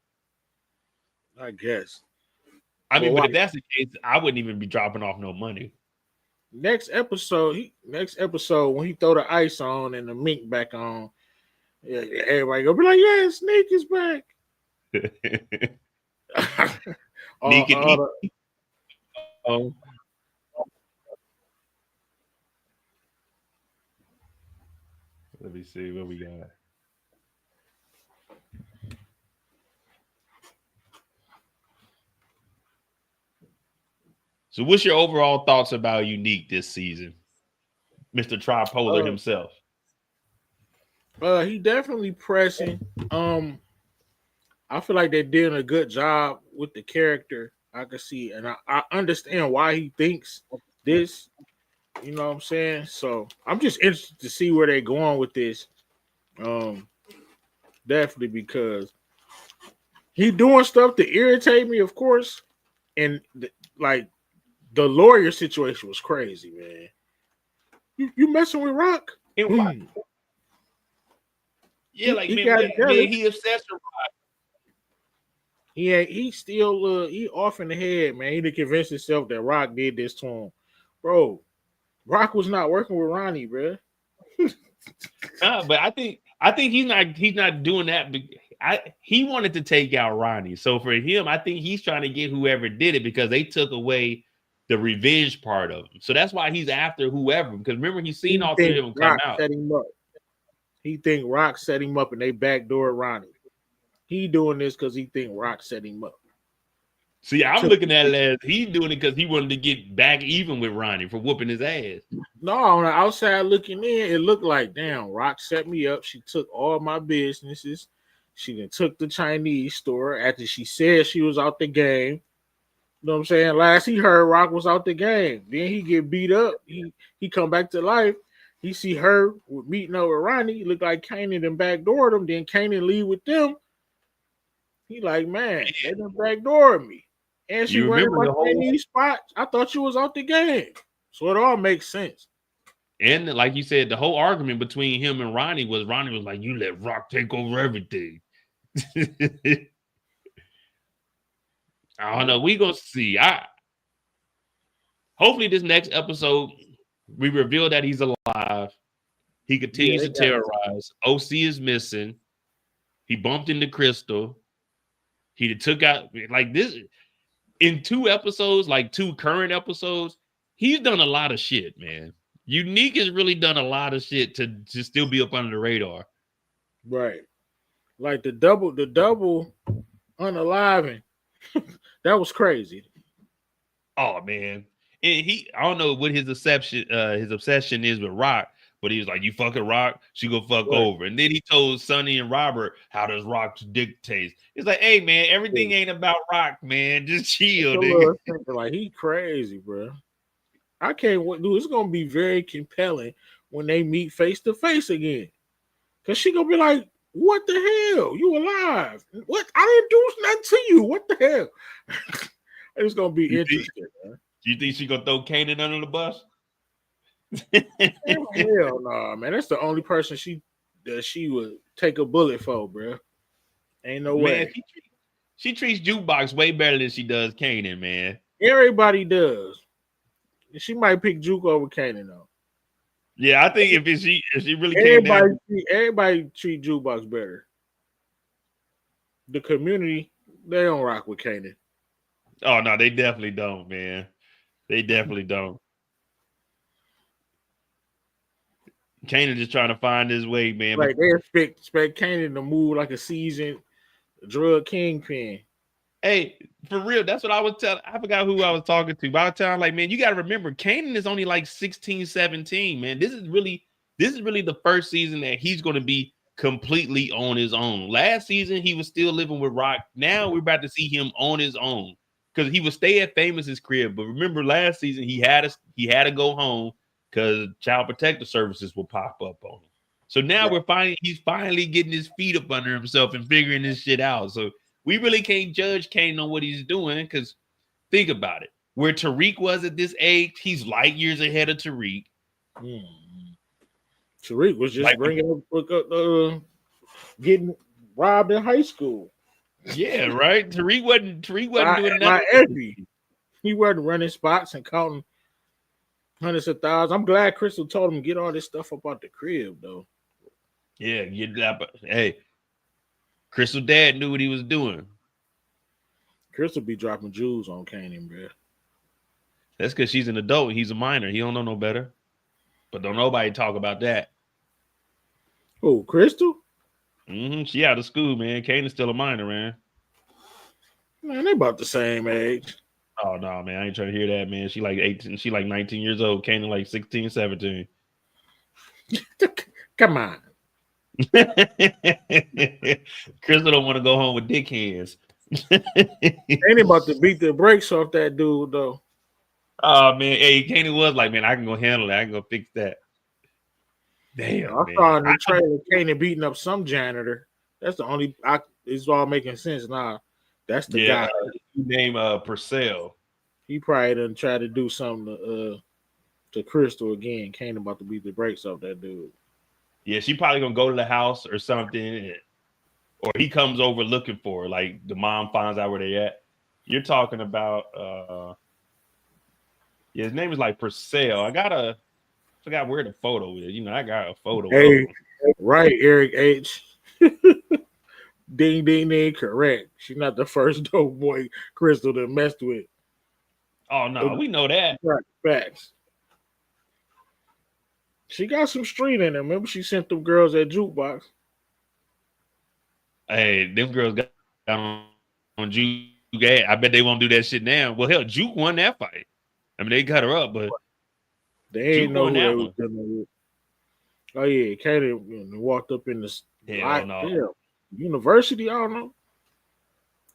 I guess. I mean, but if that's the case, I wouldn't even be dropping off no money. Next episode, when he throw the ice on and the mink back on, yeah, everybody gonna be like, "Yeah, Snake is back." Let me see what we got. So what's your overall thoughts about Unique this season? Mr. Tripolar himself. He definitely pressing. I feel like they're doing a good job with the character. I can see, and I understand why he thinks this. You know what I'm saying? So I'm just interested to see where they're going with this. Definitely because he doing stuff to irritate me, of course. And like the lawyer situation was crazy, man. You messing with Rock? Yeah, like he man, got it together. he obsessed with He still he off in the head, man. He done convinced himself that Rock did this to him, bro. Rock was not working with Ronnie, bro. But I think he's not doing that. He wanted to take out Ronnie, so for him, I think he's trying to get whoever did it because they took away the revenge part of him. So that's why he's after whoever. Because remember, he's seen all three of them come Rock out. set him up. He think Rock set him up, and they backdoor Ronnie. He doing this because he think Rock set him up. See, I'm looking at it as he's doing it because he wanted to get back even with Ronnie for whooping his ass. No, on the outside looking in, it looked like, damn, Rock set me up. She took all my businesses. She then took the Chinese store after she said she was out the game. You know what I'm saying? Last he heard, Rock was out the game. Then he get beat up. He come back to life. He see her meeting up with Ronnie. It looked like Kanan then backdoored him. Then Kanan leave with them. He like, man, they done backdoored me. And she running my Chinese spots. I thought you was out the game. So it all makes sense. And like you said, the whole argument between him and Ronnie was like, you let Rock take over everything. I don't know. We gonna see. Hopefully this next episode we reveal that he's alive. He continues to terrorize. OC is missing. He bumped into Crystal. He took out like this in 2 episodes, like 2 current episodes. He's done a lot of shit, man. Unique has really done a lot of shit to still be up under the radar. Right. Like the double unaliving. That was crazy. Oh man. And I don't know what his obsession is with Rock, but he was like, you fucking Rock, she go fuck over. And then he told Sonny and Robert, how does Rock dictate? It's like, hey man, everything ain't about Rock, man. Just chill, nigga. Like he crazy, bro. I can't wait, dude. It's gonna be very compelling when they meet face to face again. Cause she gonna be like, what the hell? You alive? What? I didn't do nothing to you. What the hell? It's gonna be interesting, man. Do you think she gonna throw Kanan under the bus? Hell no, man. That's the only person she would take a bullet for, bro. Ain't no way. She treats Jukebox way better than she does Kanan, man. Everybody does. She might pick Juke over Kanan though. Yeah, I think if she really everybody treat Jukebox better. The community, they don't rock with Kanan. Oh no, they definitely don't, man. They definitely don't. Kanan just trying to find his way, man. Like they expect Kanan to move like a seasoned drug kingpin. Hey, for real, that's what I was telling. I forgot who I was talking to. But I was telling, like, man, you got to remember, Kanan is only like 16, 17, man. This is really the first season that he's going to be completely on his own. Last season, he was still living with Rock. Now we're about to see him on his own because he would stay at Famous's crib. But remember, last season he had to go home because Child Protective Services will pop up on him. So now he's finally getting his feet up under himself and figuring this shit out. So we really can't judge Kanan on what he's doing because think about it. Where Tariq was at this age, he's light years ahead of Tariq. Tariq was just getting robbed in high school. Yeah, right. Tariq wasn't doing nothing. He wasn't running spots and counting hundreds of thousands. I'm glad Crystal told him to get all this stuff up out the crib, though. Yeah, get that. Hey, Crystal dad knew what he was doing. Crystal be dropping jewels on Kanan, bro. That's because she's an adult. He's a minor. He don't know no better. But don't nobody talk about that. Oh, Crystal? She out of school, man. Kanan's still a minor, man. Man, they about the same age. Oh, no, man. I ain't trying to hear that, man. She like 18. She like 19 years old. Kanan like 16, 17. Come on. Crystal don't want to go home with dick hands. Ain't about to beat the brakes off that dude, though. Oh, man. Hey, Kanan was like, man, I can go handle that. I can go fix that. Damn, I saw in the trailer Kanan beating up some janitor. That's the only. It's all making sense now. That's the guy. Name Purcell. He probably done try to do something to Crystal again. Kanan about to beat the brakes off that dude. Yeah, she probably gonna go to the house or something, or he comes over looking for her. Like the mom finds out where they at. You're talking about yeah, his name is like Purcell. Forgot where the photo is. I got a photo of Hey, him. right, Eric H. Ding, ding, ding. Correct. She's not the first dope boy Crystal that messed with. Oh no, we know that. Facts. She got some street in her. Remember, she sent them girls that Jukebox. Hey, them girls got on Juke. I bet they won't do that shit now. Well, hell, Juke won that fight. I mean, they cut her up, but They ain't Juke know won who they that was one. dealing with. Oh yeah, Kanan walked up in the Hell no. university. I don't know.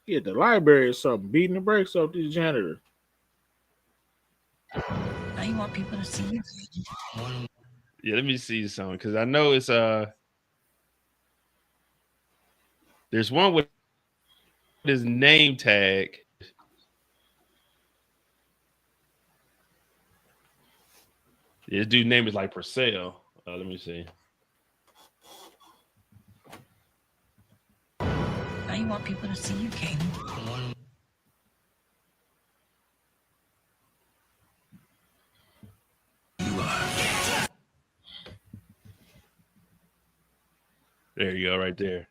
He at the library or something, beating the brakes off this janitor. Now you want people to see you. Yeah, let me see something because I know it's there's one with his name tag. This dude's name is like Purcell. Let me see. Now you want people to see you, Kanan. There you go, right there.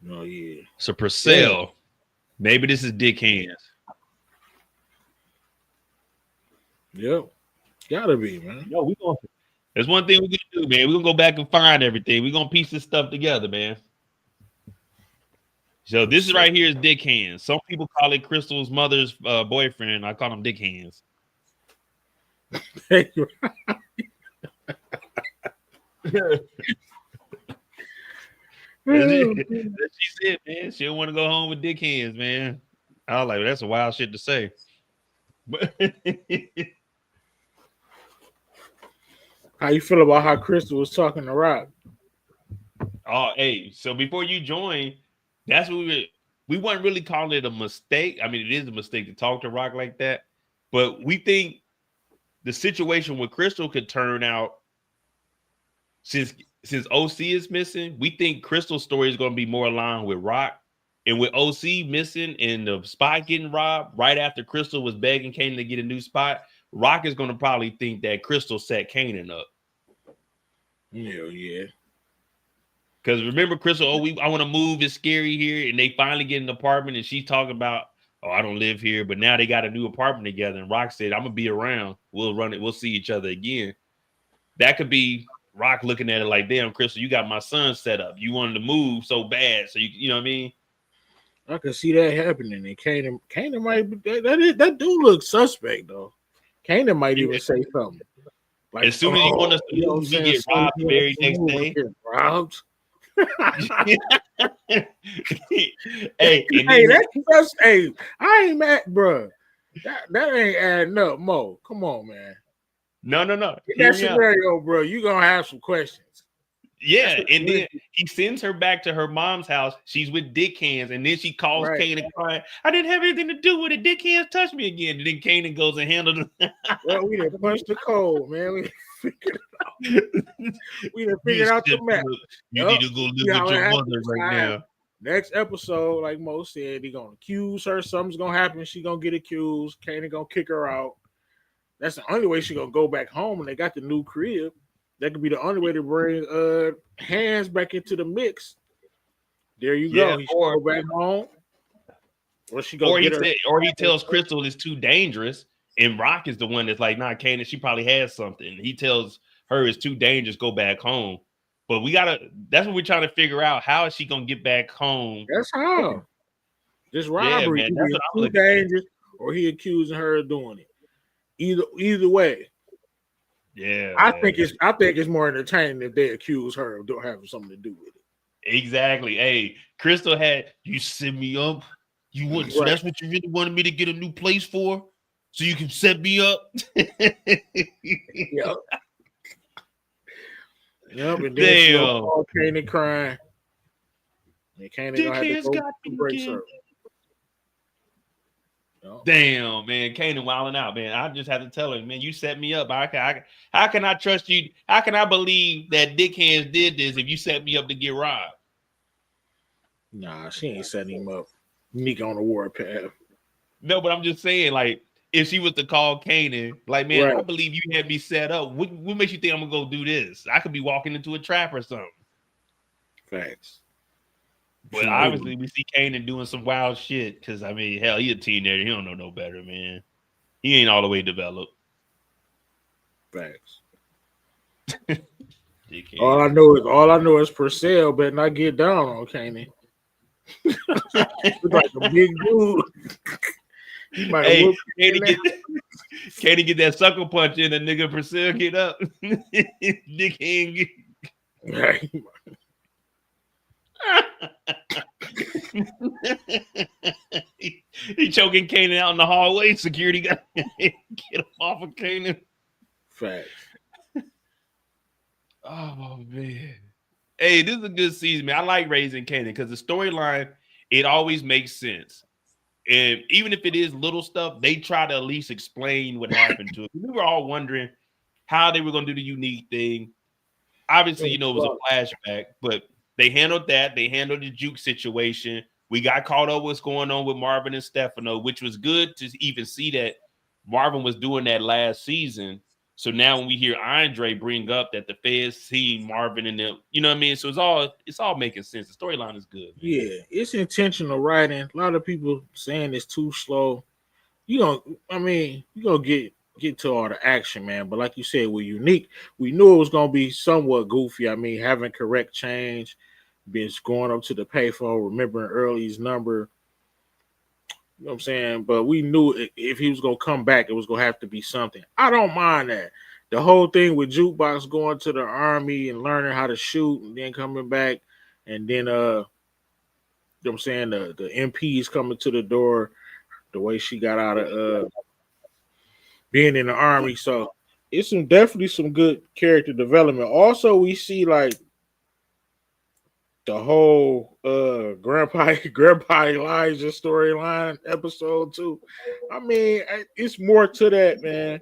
Oh yeah. So Purcell, maybe this is Dick Hands. Yep. Gotta be, man. Yo, there's one thing we can do, man. We're gonna go back and find everything. We're gonna piece this stuff together, man. So this is right here is Dick Hands. Some people call it Crystal's mother's boyfriend. I call him Dick Hands. That's She said, man, she don't want to go home with Dick Hands, man. I was like, that's a wild shit to say. But how you feel about how Crystal was talking to Rock? oh, hey, so before you join, that's what we weren't really calling it a mistake. I mean, it is a mistake to talk to Rock like that, but we think the situation with Crystal could turn out since OC is missing. We think Crystal's story is going to be more aligned with Rock, and with OC missing and the spot getting robbed right after Crystal was begging Kanan to get a new spot. Rock is going to probably think that Crystal set Kanan up. Yeah. Because remember, Crystal, I want to move. It's scary here. And they finally get an apartment and she's talking about, oh, I don't live here. But now they got a new apartment together. And Rock said, I'm going to be around. We'll run it. We'll see each other again. That could be Rock looking at it like, damn, Crystal, you got my son set up. You wanted to move so bad. So, you know what I mean? I can see that happening. And Kanan might be, that dude looks suspect, though. Kanan might even say something. Like, as soon as you want us to move, we get robbed the very next day. Robbed. Hey, hey, I ain't mad, bro. That ain't adding up, Mo. Come on, man. No. In that scenario, bro, you gonna have some questions. Yeah, and then he sends her back to her mom's house. She's with Dick Hands, and then she calls Kanan crying, I didn't have anything to do with it. Dick Hands touched me again. And then Kanan goes and handles it. Well, we done punched the code, man. We figured it out. We done figured out the map. You need to go live with your mother right now. Next episode, like Mo said, he gonna accuse her. Something's gonna happen. She gonna get accused. Kanan gonna kick her out. That's the only way she gonna go back home. And they got the new crib. That could be the only way to bring Hands back into the mix. There you go. He go back home. Or she go he tells Crystal it's too dangerous. And Rock is the one that's like, nah, Kanan, she probably has something. He tells her it's too dangerous, go back home. But that's what we're trying to figure out. How is she gonna get back home? That's how. This robbery is too dangerous, or he accusing her of doing it. Either way. Yeah, I think it's more entertaining if they accuse her of having something to do with it. Exactly. Hey, Crystal had you set me up. You wouldn't. So that's what you really wanted me to get a new place for, so you can set me up. Yep. And then damn. Kanan crying. And Kanan gonna have to go break her. Damn, man, Kanan wilding out, man. I just have to tell him, man, you set me up. How can I trust you? How can I believe that Dick Hands did this if you set me up to get robbed? Nah, she ain't setting him up. Nick on the warpath. No, but I'm just saying, like, if she was to call Kanan, like, man, Right. I believe you had me set up. What makes you think I'm gonna go do this? I could be walking into a trap or something. Facts. But obviously, we see Kanan doing some wild shit because, I mean, hell, he a teenager. He don't know no better, man. He ain't all the way developed. Facts. Dickhead. All I know is Purcell better not get down on Kanan. He's like a big dude. He might Hey, Kanan get that sucker punch in, and nigga Purcell get up. Dickhead get. Right. he choking Kanan out in the hallway. Security got get him off of Kanan. Facts. Oh man. Hey, this is a good season, man. I like Raising Kanan because the storyline, it always makes sense. And even if it is little stuff, they try to at least explain what happened to it. We were all wondering how they were going to do the unique thing. Obviously, it was a flashback, but they handled that. They handled the Juke situation. We got caught up what's going on with Marvin and Stephano, which was good to even see that Marvin was doing that last season. So now when we hear Andre bring up that the feds seen Marvin and them, you know what I mean? So it's all making sense. The storyline is good. Man. Yeah, it's intentional writing. A lot of people saying it's too slow. You're gonna get to all the action, man. But like you said, we're unique. We knew it was gonna be somewhat goofy. I mean, having correct change, been going up to the payphone, remembering Early's number. You know what I'm saying? But we knew if he was gonna come back, it was gonna have to be something. I don't mind that. The whole thing with Jukebox going to the army and learning how to shoot and then coming back, and then you know what I'm saying, the MPs coming to the door, the way she got out of being in the army. So it's definitely some good character development. Also, we see like the whole Grandpa Elijah storyline episode 2. I mean, it's more to that, man.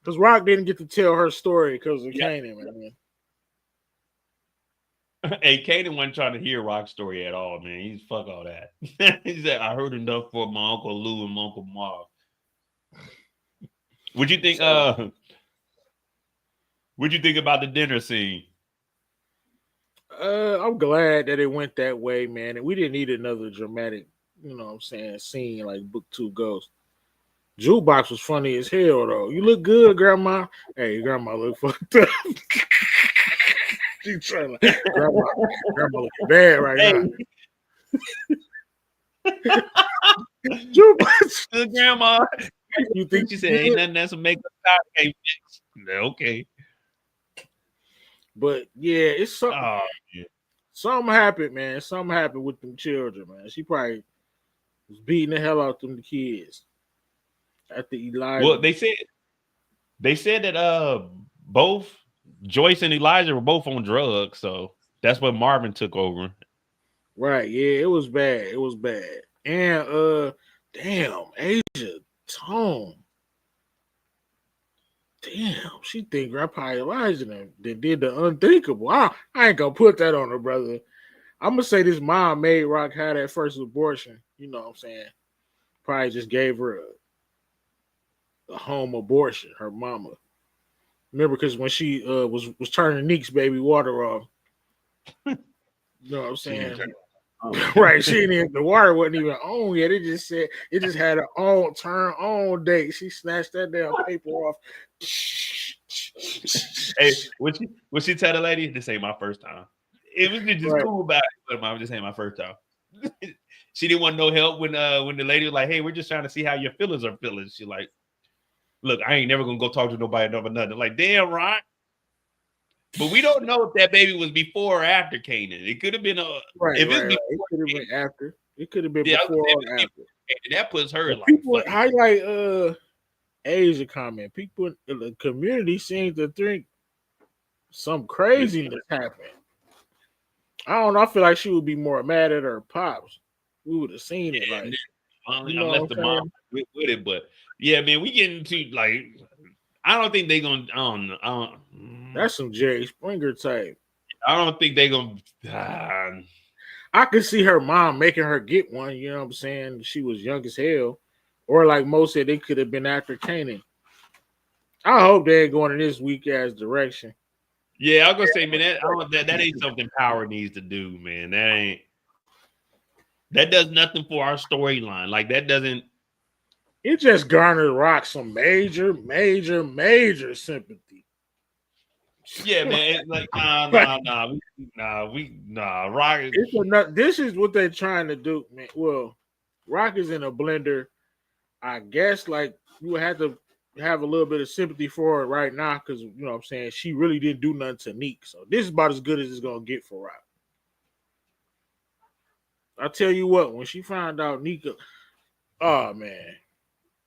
Because Rock didn't get to tell her story because of Kanan, man. Hey, Kanan wasn't trying to hear Rock's story at all, man. He's fuck all that. He said, I heard enough for my Uncle Lou and my Uncle Marv. What'd you think? What'd you think about the dinner scene? I'm glad that it went that way, man. And we didn't need another dramatic, you know what I'm saying, scene like Book 2 Ghost. Jukebox was funny as hell, though. You look good, Grandma. Hey, Grandma look fucked up. She's trying to, Grandma looking bad right now. Jukebox. Good Grandma. You think she said, ain't nothing that's a makeup top can't fix. Okay. But yeah, it's something. Oh, yeah. Something happened, man. Something happened with them children, man. She probably was beating the hell out of them kids. After Elijah. Well, they said that both Joyce and Elijah were both on drugs, so that's what Marvin took over. Right, yeah, it was bad. It was bad. And damn, Asia Tone. Damn, she think Grandpa Elijah did the unthinkable. I ain't gonna put that on her, brother. I'm gonna say this mom made Rock have that first abortion. You know what I'm saying? Probably just gave her a home abortion, her mama. Remember, because when she was turning Neek's baby water off. You know what I'm saying? Right, the water wasn't even on yet. It just said it just had an on turn on date. She snatched that damn paper off. Hey, would she tell the lady, this ain't my first time? It was just cool about it, but mom, this ain't my first time. She didn't want no help when the lady was like, hey, we're just trying to see how your feelings are feeling. She like, look, I ain't never gonna go talk to nobody about nothing. Like, damn, Ron. But we don't know if that baby was before or after Kanan. It could have been it could have been after. It could have been before or after. That puts her like people highlight Asia comment. People in the community seem to think some craziness happened. I don't know. I feel like she would be more mad at her pops. We would have seen it. Like unless the mom with it. But yeah, man, we getting to like, I don't think they gonna. That's some Jerry Springer type. I don't think they gonna. I could see her mom making her get one. You know what I'm saying? She was young as hell, or like most said, they could have been after Kanan. I hope they ain't going in this weak ass direction. Yeah, I was gonna say, man, that ain't something Power needs to do, man. That does nothing for our storyline. Like that doesn't. It just garnered Rock some major sympathy. Yeah, man. It's like Rock. This is what they're trying to do, man. Well, Rock is in a blender. I guess like you would have to have a little bit of sympathy for it right now because you know what I'm saying she really didn't do nothing to Neek. So this is about as good as it's gonna get for Rock. I tell you what, when she found out Nika, oh man.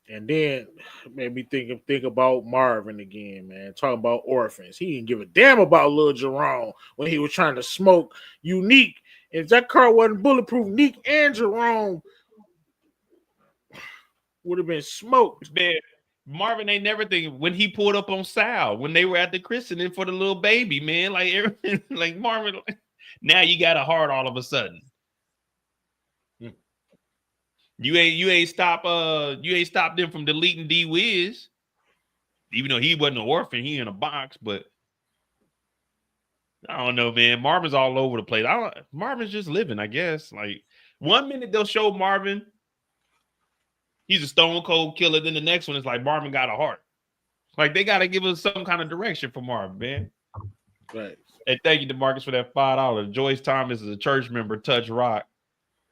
And then made me think about Marvin again, man. Talking about orphans. He didn't give a damn about little Jerome when he was trying to smoke Unique. If that car wasn't bulletproof, Neek and Jerome would have been smoked. Man, Marvin ain't never thinking when he pulled up on Sal when they were at the christening for the little baby, man. Like everything, like Marvin, now you got a heart all of a sudden. You ain't stop them from deleting D Wiz, even though he wasn't an orphan, he in a box. But I don't know, man. Marvin's all over the place. Marvin's just living, I guess. Like 1 minute they'll show Marvin, he's a stone cold killer. Then the next one is like Marvin got a heart. Like they got to give us some kind of direction for Marvin, man. Right. And thank you to Marcus for that $5. Joyce Thomas is a church member. Touch Rock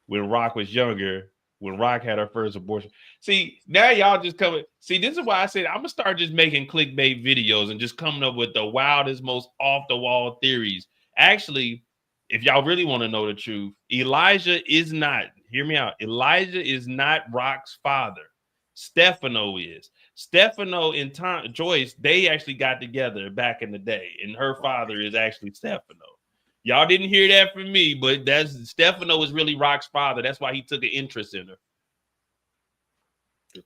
when Rock was younger. When Rock had her first abortion. See, now y'all just coming. See, this is why I said I'm going to start just making clickbait videos and just coming up with the wildest, most off-the-wall theories. Actually, if y'all really want to know the truth, Elijah is not, hear me out, Elijah is not Rock's father. Stephano is. Stephano and Joyce, they actually got together back in the day, and her father is actually Stephano. Y'all didn't hear that from me, but that's Stephano is really Rock's father. That's why he took an interest in her.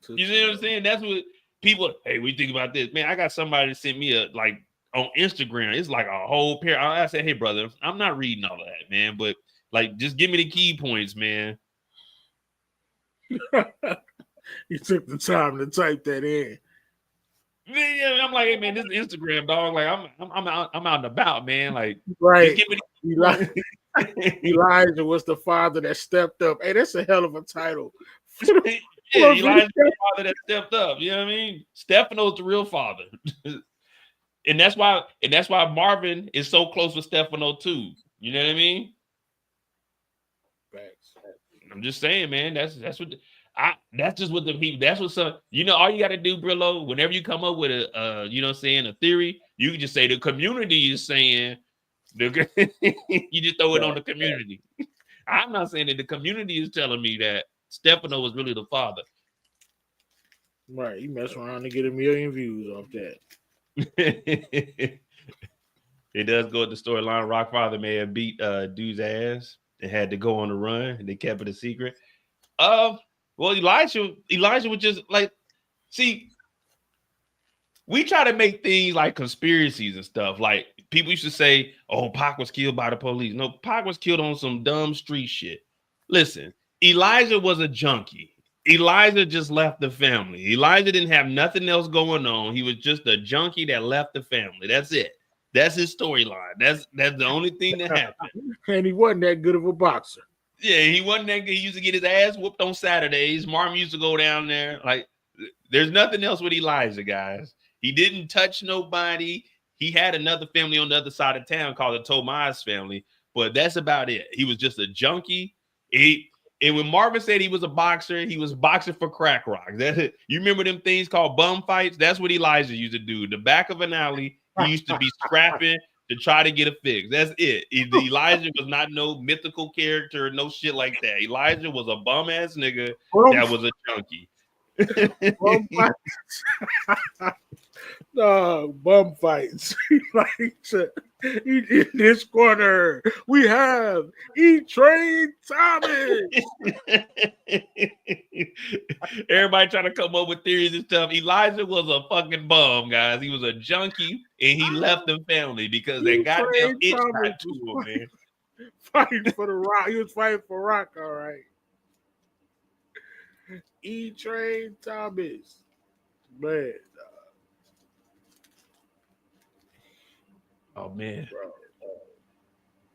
You see what I'm saying? That's what people, hey, we think about this. Man, I got somebody that sent me on Instagram. It's like a whole pair. I said, hey, brother, I'm not reading all of that, man. But like, just give me the key points, man. You took the time to type that in. Yeah, I'm like, hey man, this is Instagram, dog. Like, I'm out and about, man. Like, right. Elijah was the father that stepped up. Hey, that's a hell of a title. Yeah, Elijah's the father that stepped up. You know what I mean? Stephano's the real father, and that's why Marvin is so close with Stephano too. You know what I mean? Thanks. I'm just saying, man. That's what. That's just what the people. That's what some. You know, all you got to do, Brillo. Whenever you come up with a, you know, what I'm saying, a theory, you can just say the community is saying. You just throw it on the community. I'm not saying that the community is telling me that Stephano was really the father. Right, you mess around and get 1 million views off that. It does go with the storyline. Rockfather may have beat dude's ass and had to go on the run, and they kept it a secret. Well, Elijah was just like, see, we try to make things like conspiracies and stuff. Like people used to say, "Oh, Pac was killed by the police." No, Pac was killed on some dumb street shit. Listen, Elijah was a junkie. Elijah just left the family. Elijah didn't have nothing else going on. He was just a junkie that left the family. That's it. That's his storyline. That's the only thing that happened. And he wasn't that good of a boxer. Yeah, he wasn't that good. He used to get his ass whooped on Saturdays. Marvin used to go down there. Like, there's nothing else with Elijah, guys. He didn't touch nobody. He had another family on the other side of town called the Tomas family, but that's about it. He was just a junkie. And when Marvin said he was a boxer, he was boxing for crack rock. You remember them things called bum fights? That's what Elijah used to do. The back of an alley, he used to be scrapping to try to get a fix. That's it. Elijah was not no mythical character, no shit like that. Elijah was a bum ass nigga that was a junkie. Bum fights. Like, in this corner, we have E-Train Thomas. Everybody trying to come up with theories and stuff. Elijah was a fucking bum, guys. He was a junkie, and he left the family because they goddamn E-Train itch Thomas got to him, was man. fighting for the Rock. He was fighting for Rock, all right. E-Train Thomas. Man. Oh man. Bro.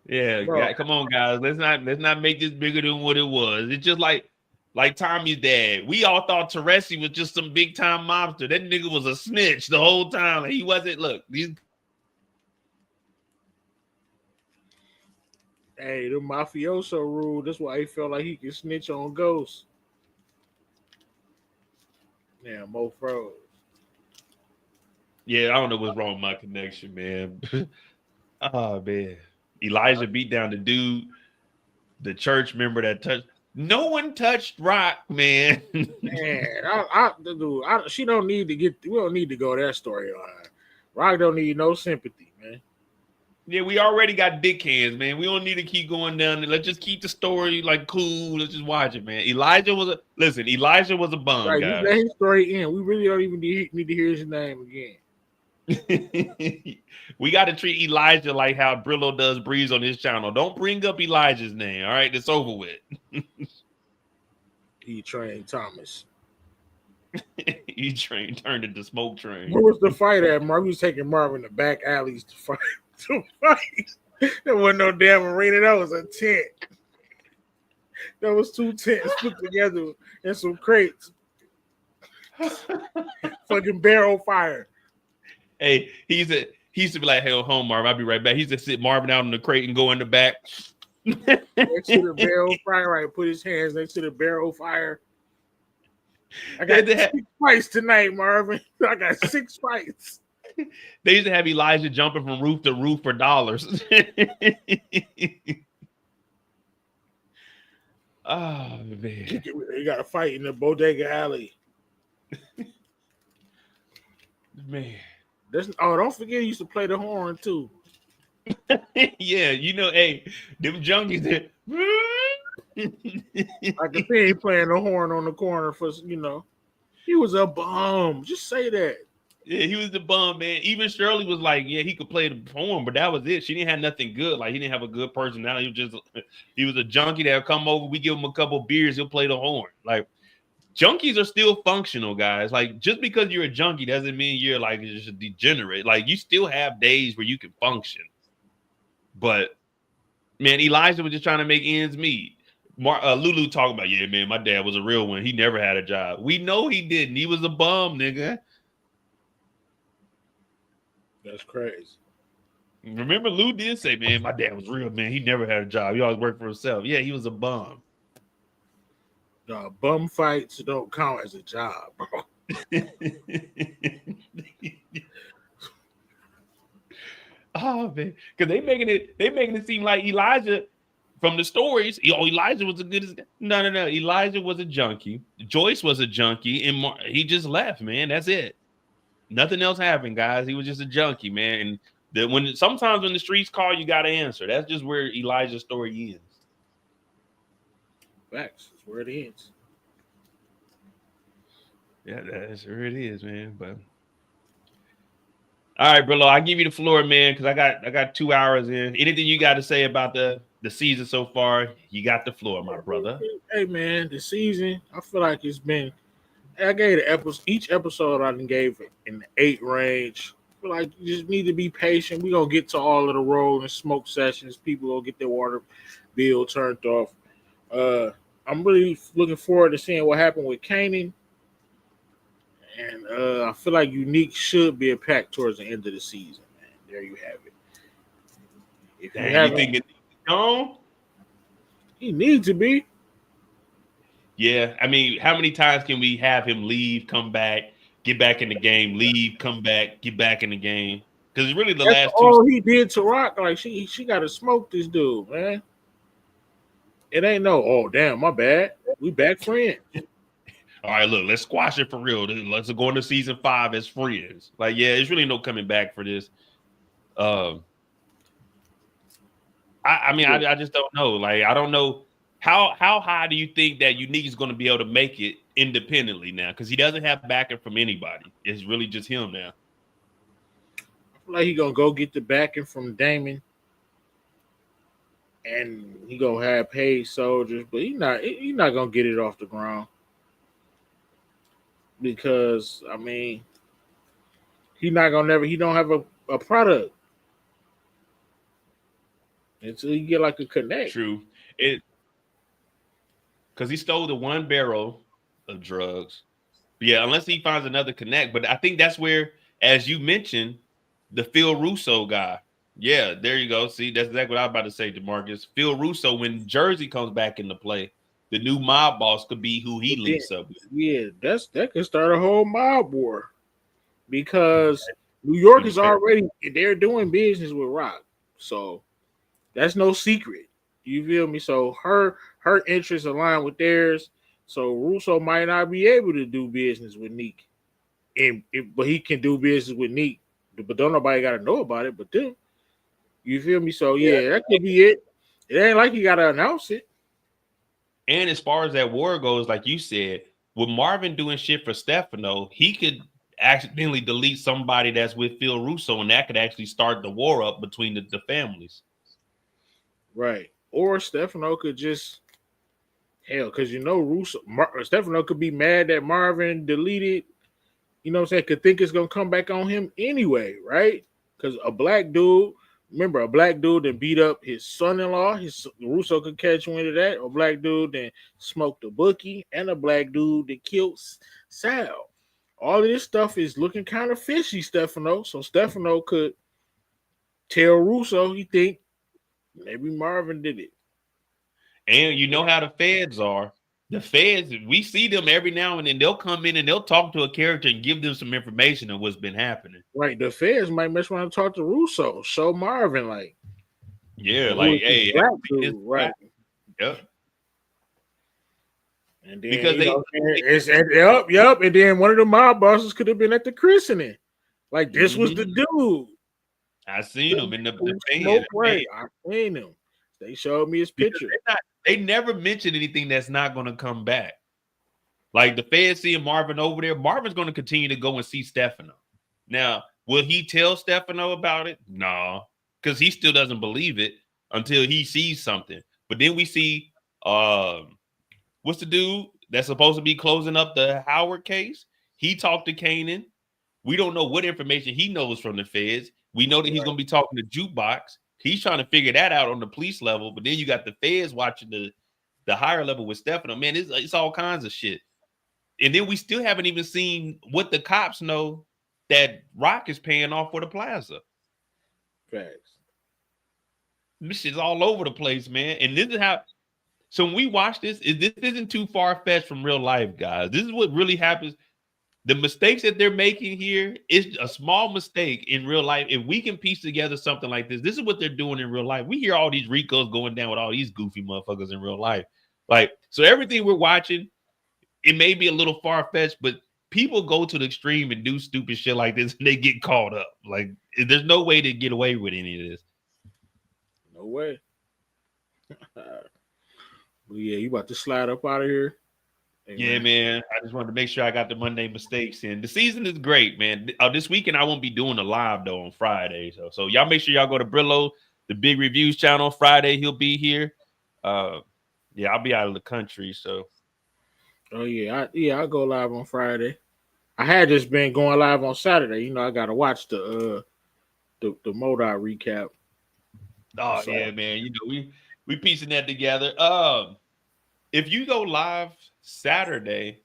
Yeah, Bro. come on, guys. Let's not make this bigger than what it was. It's just like Tommy's dad. We all thought Teresi was just some big time mobster. That nigga was a snitch the whole time. He wasn't. Look, these. Hey, the mafioso rule. That's why he felt like he could snitch on ghosts. Yeah, Mo froze. Yeah, I don't know what's wrong with my connection, man. Oh man, Elijah beat down the dude, the church member that touched. No one touched Rock, man. Man, she don't need to get. We don't need to go that storyline. Rock don't need no sympathy, man. Yeah, we already got dick hands, man. We don't need to keep going down. Let's just keep the story like cool. Let's just watch it, man. Elijah was a bum, Right, guys. just let his story in. We really don't even need to hear his name again. We got to treat Elijah like how Brillo does Breeze on his channel. Don't bring up Elijah's name. All right, it's over with. E-Train Thomas. E-Train turned into Smoke Train. Where was the fight at? Marvin was taking Marvin to back alleys to fight. There wasn't no damn arena. That was a tent. That was 2 tents put together and some crates. Fucking barrel fire. Hey, he used to be like, "Hell, home, Marvin. I'll be right back." He used to sit Marvin out in the crate and go in the back. Next to the barrel fire, right? Put his hands next to the barrel fire. I got 6 fights tonight, Marvin. I got 6 fights. They used to have Elijah jumping from roof to roof for dollars. Oh man, You got to fight in the bodega alley. Man. Don't forget he used to play the horn too. Yeah, hey, them junkies that I can see he playing the horn on the corner for he was a bum. Just say that. Yeah, he was the bum, man. Even Shirley was like, yeah, he could play the horn, but that was it. She didn't have nothing good. Like, he didn't have a good personality. He was a junkie that would come over. We give him a couple beers, he'll play the horn. Like, junkies are still functional, guys. Like, just because you're a junkie doesn't mean you're like just a degenerate. Like, you still have days where you can function. But man, Elijah was just trying to make ends meet. Lulu talking about, yeah, man, my dad was a real one. He never had a job. We know he didn't. He was a bum, nigga. That's crazy. Remember, Lou did say, man, my dad was real, man. He never had a job. He always worked for himself. Yeah, he was a bum. Bum fights don't count as a job, bro. Oh man, because they making it seem like Elijah from the stories. Elijah was no. Elijah was a junkie. Joyce was a junkie, and he just left, man. That's it. Nothing else happened, guys. He was just a junkie, man. And sometimes when the streets call, you got to answer. That's just where Elijah's story ends. Facts. That's where it ends. Yeah, that's where it is, man. But all right, Brillo, I'll give you the floor, man, because I got 2 hours in. Anything you got to say about the season so far? You got the floor, my brother. Hey, man, the season, I feel like it's been. I gave each episode I gave it in the 8 range. I feel like you just need to be patient. We're going to get to all of the roll and smoke sessions. People going to get their water bill turned off. I'm really looking forward to seeing what happened with Kanan. And I feel like Unique should be a pack towards the end of the season, man. There you have it. If you think it's gone? He needs to be. Yeah, I mean, how many times can we have him leave, come back, get back in the game, leave, come back, get back in the game? Because really the last two. All he did to Rock, like she got to smoke this dude, man. It ain't no, oh damn, my bad. We back friends. all right, look, let's squash it for real. Let's go into season 5 as friends. Like, yeah, it's really no coming back for this. I mean, I just don't know. Like, I don't know how high do you think that Unique is going to be able to make it independently now? Because he doesn't have backing from anybody. It's really just him now. I feel like he gonna go get the backing from Damon, and he gonna have paid soldiers, but he not gonna get it off the ground because I mean he don't have a product until you get like a connect. True. It because he stole the 1 barrel of drugs. Yeah, unless he finds another connect. But I think that's where, as you mentioned, the Phil Russo guy. Yeah, there you go. See, that's exactly what I was about to say, DeMarcus. Phil Russo, when Jersey comes back into play, the new mob boss could be who he links up with. Yeah, that could start a whole mob war because New York is already they're doing business with Rock, so that's no secret. You feel me? So her interests align with theirs. So Russo might not be able to do business with Neek, but he can do business with Neek. But don't nobody got to know about it. But them, you feel me? So yeah, that could be it. It ain't like you got to announce it. And as far as that war goes, like you said, with Marvin doing shit for Stephano, he could accidentally delete somebody that's with Phil Russo, and that could actually start the war up between the families. Right. Or Stephano could just because Stephano could be mad that Marvin deleted. You know what I'm saying? Could think it's gonna come back on him anyway, right? Because a black dude that beat up his son-in-law. His Russo could catch wind of that. A black dude that smoked a bookie, and a black dude that killed Sal. All of this stuff is looking kind of fishy, Stephano. So Stephano could tell Russo he think maybe Marvin did it. And you know how the feds are. The feds, we see them every now and then. They'll come in and they'll talk to a character and give them some information on what's been happening. Right. The feds might mess around and talk to Russo. Show Marvin like. Yeah, like, hey, dude, right. Yep. And then because yep. And then one of the mob bosses could have been at the christening. Like this was the dude. I seen him in the van. Right. I seen him. They showed me his picture. They never mentioned anything that's not going to come back. Like the feds seeing Marvin over there, Marvin's going to continue to go and see Stephano. Now, will he tell Stephano about it? No, because he still doesn't believe it until he sees something. But then we see, what's the dude that's supposed to be closing up the Howard case? He talked to Kanan. We don't know what information he knows from the feds. We know that he's going to be talking to Jukebox. He's trying to figure that out on the police level, but then you got the feds watching the higher level with Stephano. Man, it's all kinds of shit. And then we still haven't even seen what the cops know that Rock is paying off for the plaza. Facts. This shit's all over the place, man. And this is how. So when we watch this isn't too far fetched from real life, guys. This is what really happens. The mistakes that they're making here is a small mistake in real life. If we can piece together something like this is what they're doing in real life. We hear all these Ricos going down with all these goofy motherfuckers in real life. Like, so everything we're watching, it may be a little far-fetched, but people go to the extreme and do stupid shit like this and they get caught up. Like, there's no way to get away with any of this. No way. Well, yeah, you about to slide up out of here? Yeah, man. I just wanted to make sure I got the Monday mistakes in. The season is great, man. This weekend I won't be doing a live though on Friday. So y'all make sure y'all go to Brillo, the Big Reviews channel. Friday he'll be here. Yeah, I'll be out of the country. So. Oh yeah, I'll go live on Friday. I had just been going live on Saturday. You know, I gotta watch the Modai recap. Oh so. Yeah, man. You know we piecing that together. If you go live Saturday,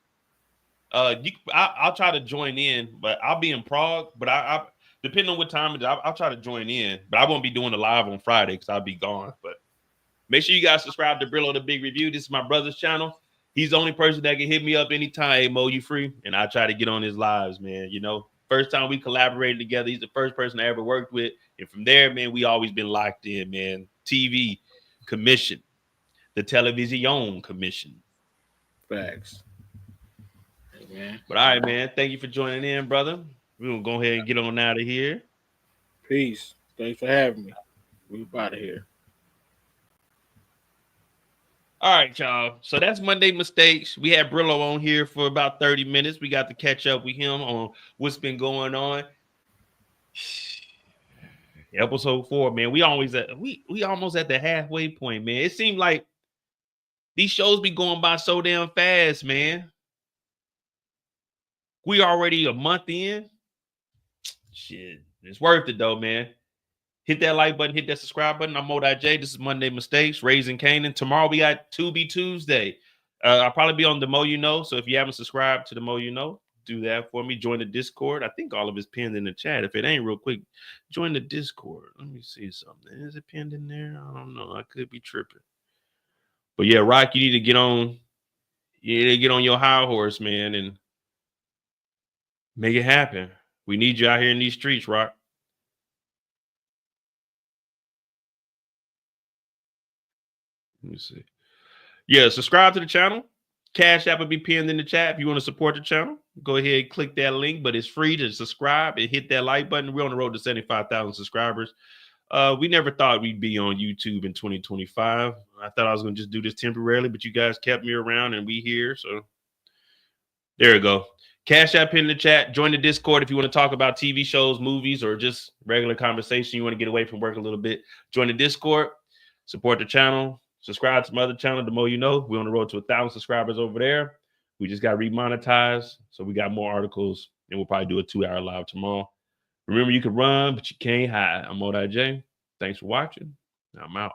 I'll try to join in, but I'll be in Prague. But I depending on what time it is, I'll try to join in. But I won't be doing the live on Friday because I'll be gone. But make sure you guys subscribe to Brillo the Big Review. This is my brother's channel. He's the only person that can hit me up anytime. Hey, Mo, you free? And I try to get on his lives, man. You know, first time we collaborated together, he's the first person I ever worked with. And from there, man, we always been locked in, man. TV commission. The Television Commission. Facts. man. But all right, man. Thank you for joining in, brother. We're gonna go ahead and get on out of here. Peace. Thanks for having me. We out of here. All right, y'all. So that's Monday Mistakes. We had Brillo on here for about 30 minutes. We got to catch up with him on what's been going on. Episode 4, man. We almost at the halfway point, man. It seemed like these shows be going by so damn fast, man. We already a month in. Shit, it's worth it though, man. Hit that like button, hit that subscribe button. I'm Mo.J. This is Monday Mistakes, Raising Kanan. Tomorrow we got 2B Tuesday. I'll probably be on the Mo You Know. So if you haven't subscribed to the Mo You Know, do that for me. Join the Discord. I think all of it's pinned in the chat. If it ain't, real quick, join the Discord. Let me see something. Is it pinned in there? I don't know. I could be tripping. But yeah, Rock, you need to get on. You need to get on your high horse, man, and make it happen. We need you out here in these streets, Rock. Let me see. Yeah, subscribe to the channel. Cash App will be pinned in the chat. If you want to support the channel, go ahead and click that link, but it's free to subscribe and hit that like button. We're on the road to 75,000 subscribers. We never thought we'd be on YouTube in 2025. I thought I was going to just do this temporarily, but you guys kept me around and we here. So there we go. Cash App in the chat. Join the Discord if you want to talk about TV shows, movies, or just regular conversation. You want to get away from work a little bit. Join the Discord. Support the channel. Subscribe to my other channel, The Mo You Know. We're on the road to 1,000 subscribers over there. We just got remonetized, so we got more articles, and we'll probably do a 2-hour live tomorrow. Remember, you can run, but you can't hide. I'm Mo.J. Thanks for watching. I'm out.